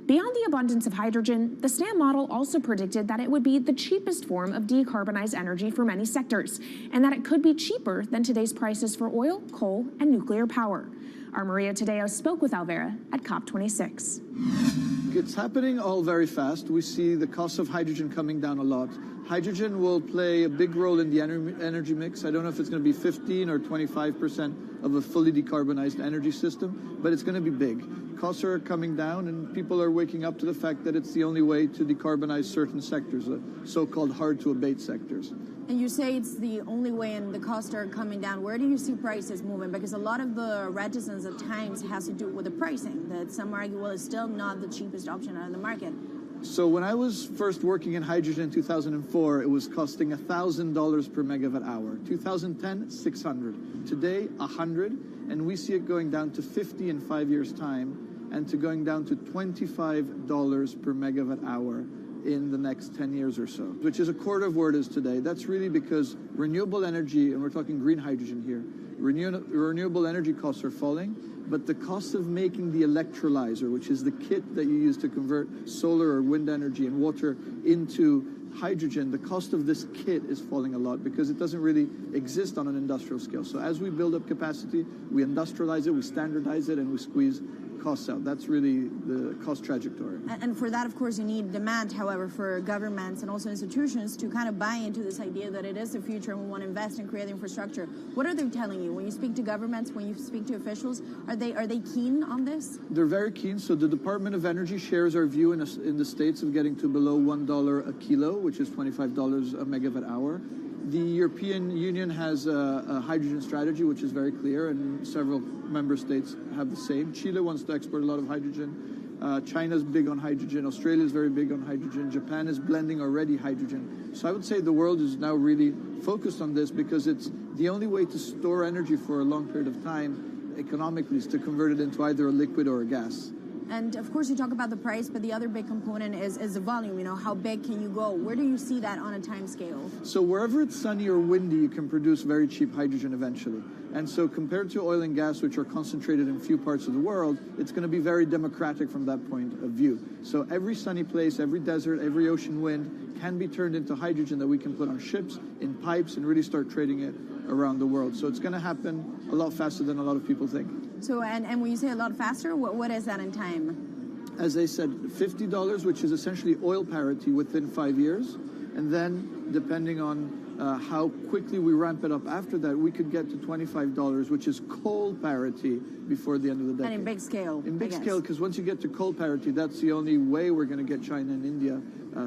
Beyond the abundance of hydrogen, the SNAM model also predicted that it would be the cheapest form of decarbonized energy for many sectors, and that it could be cheaper than today's prices for oil, coal, and nuclear power. Our Maria Tadeo spoke with Alvera at COP26. It's happening all very fast. We see the cost of hydrogen coming down a lot. Hydrogen will play a big role in the energy mix. I don't know if it's going to be 15 or 25% of a fully decarbonized energy system, but it's going to be big. Costs are coming down, and people are waking up to the fact that it's the only way to decarbonize certain sectors, the so-called hard-to-abate sectors. And you say it's the only way and the costs are coming down. Where do you see prices moving? Because a lot of the reticence at times has to do with the pricing, that some argue, well, it's still not the cheapest option on the market. So when I was first working in hydrogen in 2004, it was costing $1,000 per megawatt hour. 2010, $600. Today, $100, and we see it going down to $50 in 5 years' time, and to going down to $25 per megawatt hour in the next 10 years or so, which is a quarter of where it is today. That's really because renewable energy, and we're talking green hydrogen here, renewable energy costs are falling, but the cost of making the electrolyzer, which is the kit that you use to convert solar or wind energy and water into hydrogen, the cost of this kit is falling a lot because it doesn't really exist on an industrial scale. So as we build up capacity, we industrialize it, we standardize it, and we squeeze costs out. That's really the cost trajectory. And for that, of course, you need demand, however, for governments and also institutions to kind of buy into this idea that it is the future and we want to invest and create infrastructure. What are they telling you? When you speak to governments, when you speak to officials, are they keen on this? They're very keen. So the Department of Energy shares our view in the States of getting to below $1 a kilo, which is $25 a megawatt hour. The European Union has a hydrogen strategy, which is very clear, and several member states have the same. Chile wants to export a lot of hydrogen. China's big on hydrogen. Australia's very big on hydrogen. Japan is blending already hydrogen. So I would say the world is now really focused on this because it's the only way to store energy for a long period of time economically is to convert it into either a liquid or a gas. And of course, you talk about the price, but the other big component is the volume. You know, how big can you go? Where do you see that on a time scale? So wherever it's sunny or windy, you can produce very cheap hydrogen eventually. And so compared to oil and gas, which are concentrated in few parts of the world, it's going to be very democratic from that point of view. So every sunny place, every desert, every ocean wind can be turned into hydrogen that we can put on ships, in pipes, and really start trading it around the world. So it's going to happen a lot faster than a lot of people think. So, and when you say a lot faster, what is that in time? As they said, $50, which is essentially oil parity within 5 years. And then, depending on how quickly we ramp it up after that, we could get to $25, which is coal parity before the end of the decade. And in big scale. In big scale, because once you get to coal parity, that's the only way we're going to get China and India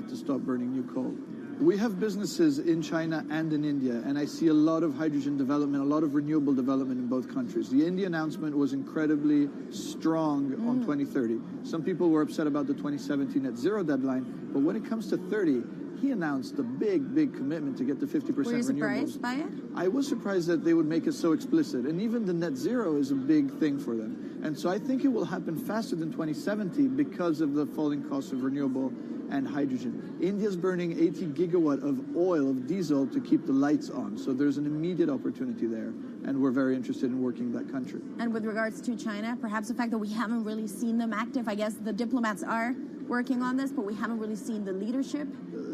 to stop burning new coal. We have businesses in China and in India, and I see a lot of hydrogen development, a lot of renewable development in both countries. The India announcement was incredibly strong on 2030. Some people were upset about the 2017 net zero deadline, but when it comes to 30, he announced a big, big commitment to get to 50% renewables. Were you surprised by it? I was surprised that they would make it so explicit, and even the net zero is a big thing for them. And so I think it will happen faster than 2070 because of the falling cost of renewable and hydrogen. India's burning 80 gigawatt of oil, of diesel, to keep the lights on. So there's an immediate opportunity there, and we're very interested in working in that country. And with regards to China, perhaps the fact that we haven't really seen them active, I guess the diplomats are working on this, but we haven't really seen the leadership.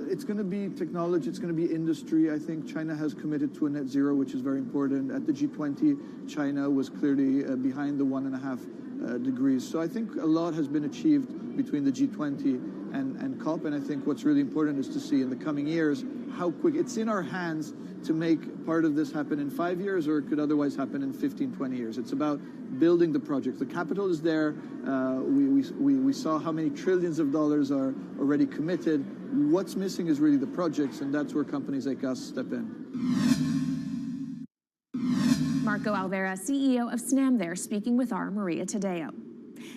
It's going to be technology, it's going to be industry. I think China has committed to a net zero, which is very important. At the G20, China was clearly behind the 1.5 degrees. So I think a lot has been achieved between the G20 and COP, and I think what's really important is to see in the coming years how quick it's in our hands to make part of this happen in 5 years, or it could otherwise happen in 15, 20 years. It's about building the project. The capital is there. We saw how many trillions of dollars are already committed. What's missing is really the projects, and that's where companies like us step in. Marco Alvera, CEO of SNAM there, speaking with our Maria Tadeo.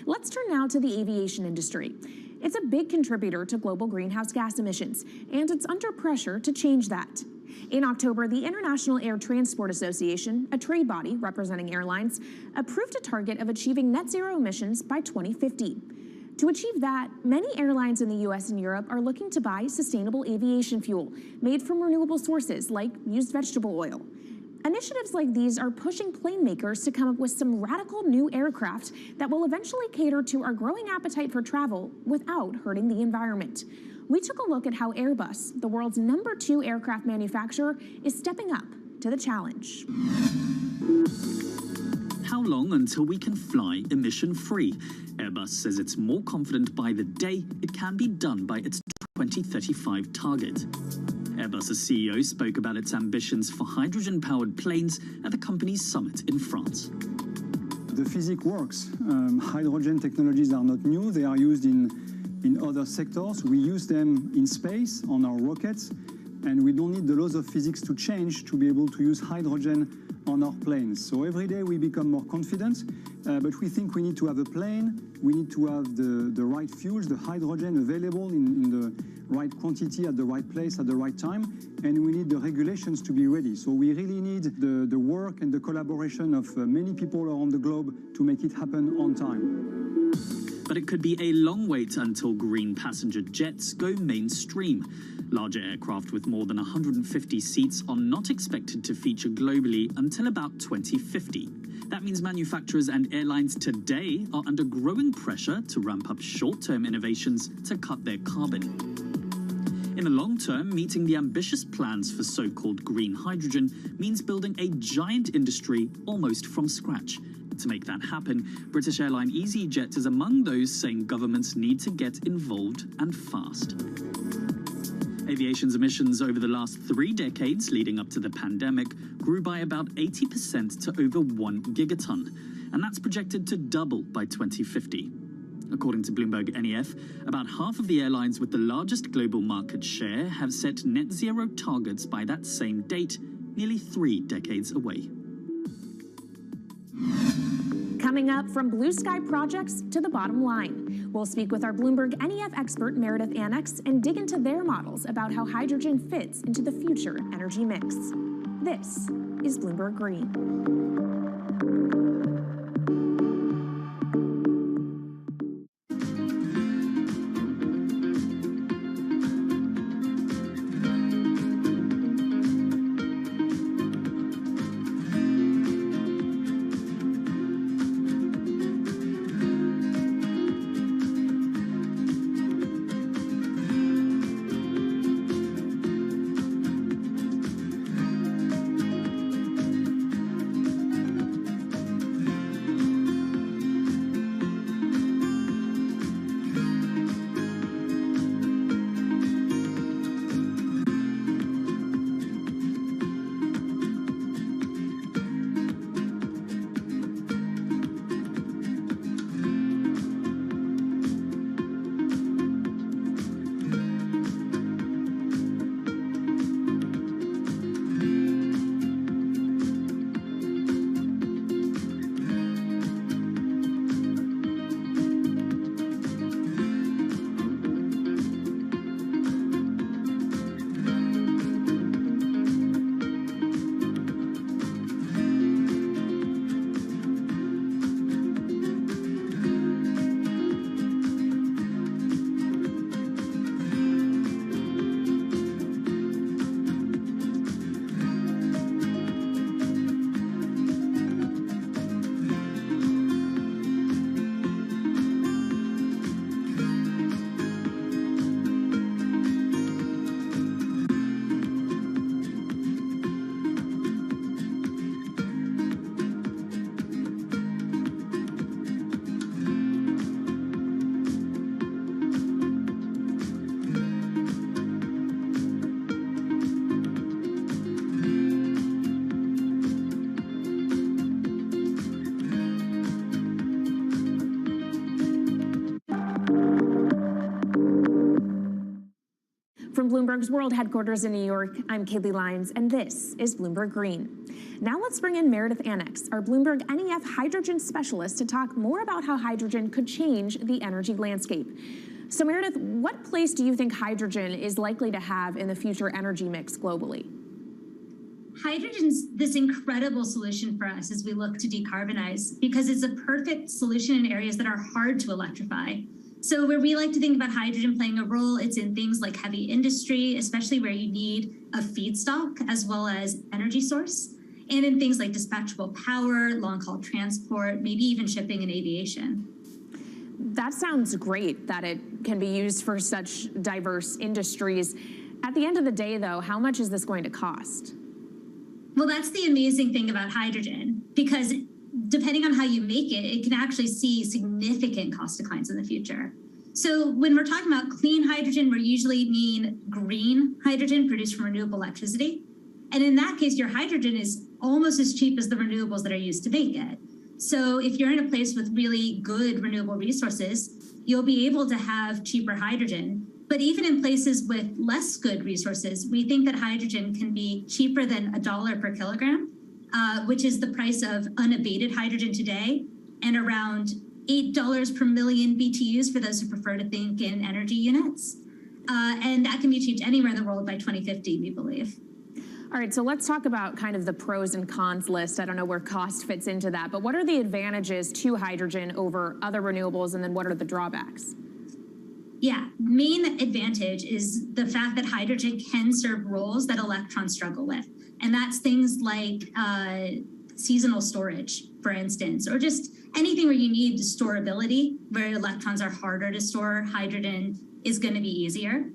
Let's turn now to the aviation industry. It's a big contributor to global greenhouse gas emissions, and it's under pressure to change that. In October, the International Air Transport Association, a trade body representing airlines, approved a target of achieving net zero emissions by 2050. To achieve that, many airlines in the US and Europe are looking to buy sustainable aviation fuel made from renewable sources like used vegetable oil. Initiatives like these are pushing plane makers to come up with some radical new aircraft that will eventually cater to our growing appetite for travel without hurting the environment. We took a look at how Airbus, the world's #2 aircraft manufacturer, is stepping up to the challenge. How long until we can fly emission-free? Airbus says it's more confident by the day it can be done by its 2035 target. Airbus's CEO spoke about its ambitions for hydrogen-powered planes at the company's summit in France. The physics works. Hydrogen technologies are not new. They are used in other sectors. We use them in space on our rockets, and we don't need the laws of physics to change to be able to use hydrogen on our planes. So every day we become more confident, but we think we need to have a plane, we need to have the right fuels, the hydrogen available in the right quantity at the right place at the right time, and we need the regulations to be ready. So we really need the work and the collaboration of many people around the globe to make it happen on time. But it could be a long wait until green passenger jets go mainstream. Larger aircraft with more than 150 seats are not expected to feature globally until about 2050. That means manufacturers and airlines today are under growing pressure to ramp up short-term innovations to cut their carbon. In the long term, meeting the ambitious plans for so-called green hydrogen means building a giant industry almost from scratch. To make that happen, British airline EasyJet is among those saying governments need to get involved and fast. Aviation's emissions over the last 3 decades leading up to the pandemic grew by about 80% to over 1 gigaton, and that's projected to double by 2050. According to Bloomberg NEF, about half of the airlines with the largest global market share have set net zero targets by that same date, nearly 3 decades away. Coming up, from blue sky projects to the bottom line. We'll speak with our Bloomberg NEF expert Meredith Annex and dig into their models about how hydrogen fits into the future energy mix. This is Bloomberg Green. Bloomberg's World Headquarters in New York, I'm Kaylee Lyons, and this is Bloomberg Green. Now let's bring in Meredith Annex, our Bloomberg NEF hydrogen specialist, to talk more about how hydrogen could change the energy landscape. So Meredith, what place do you think hydrogen is likely to have in the future energy mix globally? Hydrogen's this incredible solution for us as we look to decarbonize because it's a perfect solution in areas that are hard to electrify. So where we like to think about hydrogen playing a role, it's in things like heavy industry, especially where you need a feedstock as well as energy source, and in things like dispatchable power, long-haul transport, maybe even shipping and aviation. That sounds great that it can be used for such diverse industries. At the end of the day, though, how much is this going to cost? Well, that's the amazing thing about hydrogen, because depending on how you make it, it can actually see significant cost declines in the future. So when we're talking about clean hydrogen, we usually mean green hydrogen produced from renewable electricity. And in that case, your hydrogen is almost as cheap as the renewables that are used to make it. So if you're in a place with really good renewable resources, you'll be able to have cheaper hydrogen. But even in places with less good resources, we think that hydrogen can be cheaper than $1 per kilogram, which is the price of unabated hydrogen today, and around $8 per million BTUs for those who prefer to think in energy units. And that can be achieved anywhere in the world by 2050, we believe. All right, so let's talk about kind of the pros and cons list. I don't know where cost fits into that, but what are the advantages to hydrogen over other renewables, and then what are the drawbacks? Yeah, main advantage is the fact that hydrogen can serve roles that electrons struggle with. And that's things like seasonal storage, for instance, or just anything where you need storability, where electrons are harder to store, hydrogen is going to be easier.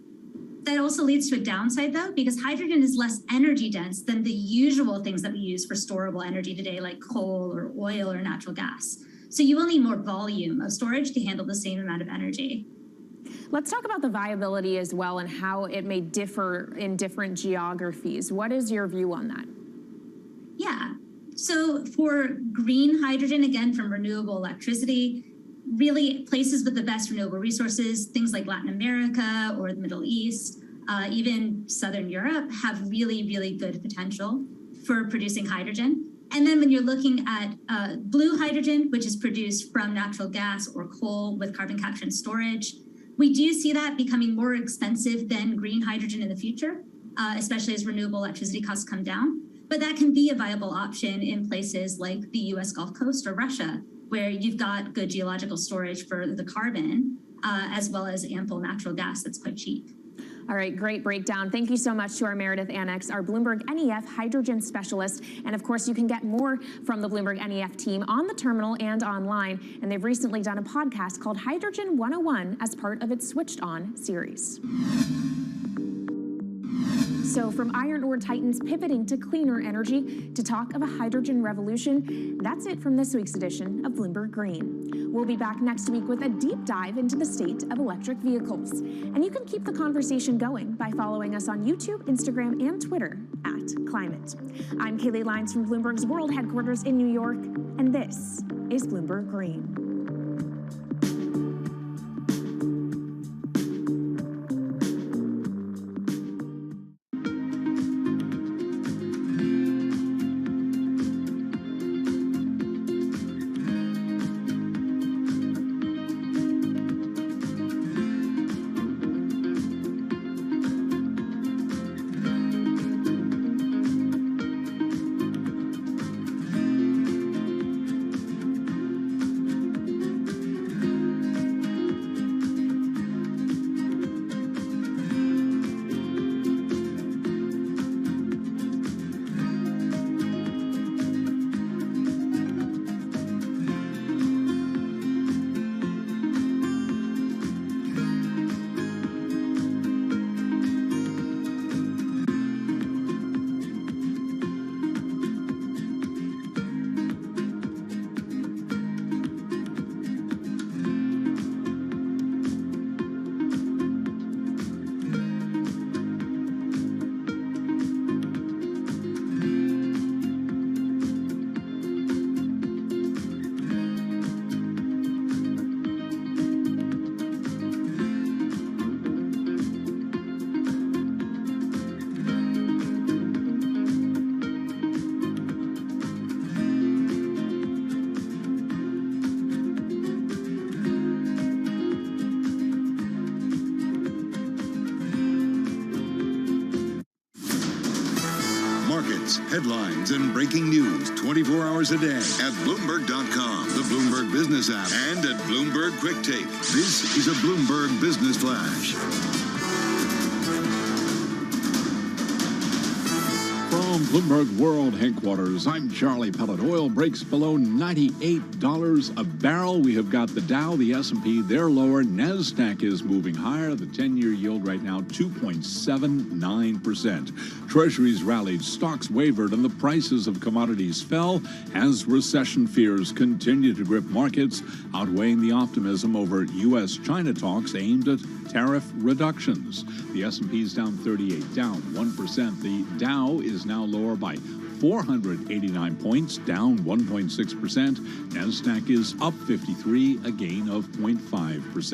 That also leads to a downside, though, because hydrogen is less energy dense than the usual things that we use for storable energy today, like coal or oil or natural gas. So you will need more volume of storage to handle the same amount of energy. Let's talk about the viability as well and how it may differ in different geographies. What is your view on that? Yeah, so for green hydrogen, again, from renewable electricity, really places with the best renewable resources, things like Latin America or the Middle East, even Southern Europe, have really, really good potential for producing hydrogen. And then when you're looking at blue hydrogen, which is produced from natural gas or coal with carbon capture and storage, we do see that becoming more expensive than green hydrogen in the future, especially as renewable electricity costs come down. But that can be a viable option in places like the US Gulf Coast or Russia, where you've got good geological storage for the carbon, as well as ample natural gas that's quite cheap. All right, great breakdown. Thank you so much to our Meredith Annex, our Bloomberg NEF hydrogen specialist. And of course, you can get more from the Bloomberg NEF team on the terminal and online. And they've recently done a podcast called Hydrogen 101 as part of its Switched On series. So from iron ore titans pivoting to cleaner energy to talk of a hydrogen revolution, that's it from this week's edition of Bloomberg Green. We'll be back next week with a deep dive into the state of electric vehicles. And you can keep the conversation going by following us on YouTube, Instagram, and Twitter @Climate. I'm Kaylee Lyons from Bloomberg's World Headquarters in New York, and this is Bloomberg Green. Markets, headlines, and breaking news 24 hours a day at Bloomberg.com, the Bloomberg Business app, and at Bloomberg Quick Take. This is a Bloomberg Business Flash. From Bloomberg World Headquarters, I'm Charlie Pellet. Oil breaks below $98 a barrel. We have got the Dow, the S&P, they're lower. NASDAQ is moving higher. The 10-year yield right now, 2.79%. Treasuries rallied, stocks wavered, and the prices of commodities fell as recession fears continue to grip markets, outweighing the optimism over U.S.-China talks aimed at tariff reductions. The S&P is down 38, down 1%. The Dow is now lower by 489 points, down 1.6%. NASDAQ is up 53, a gain of 0.5%.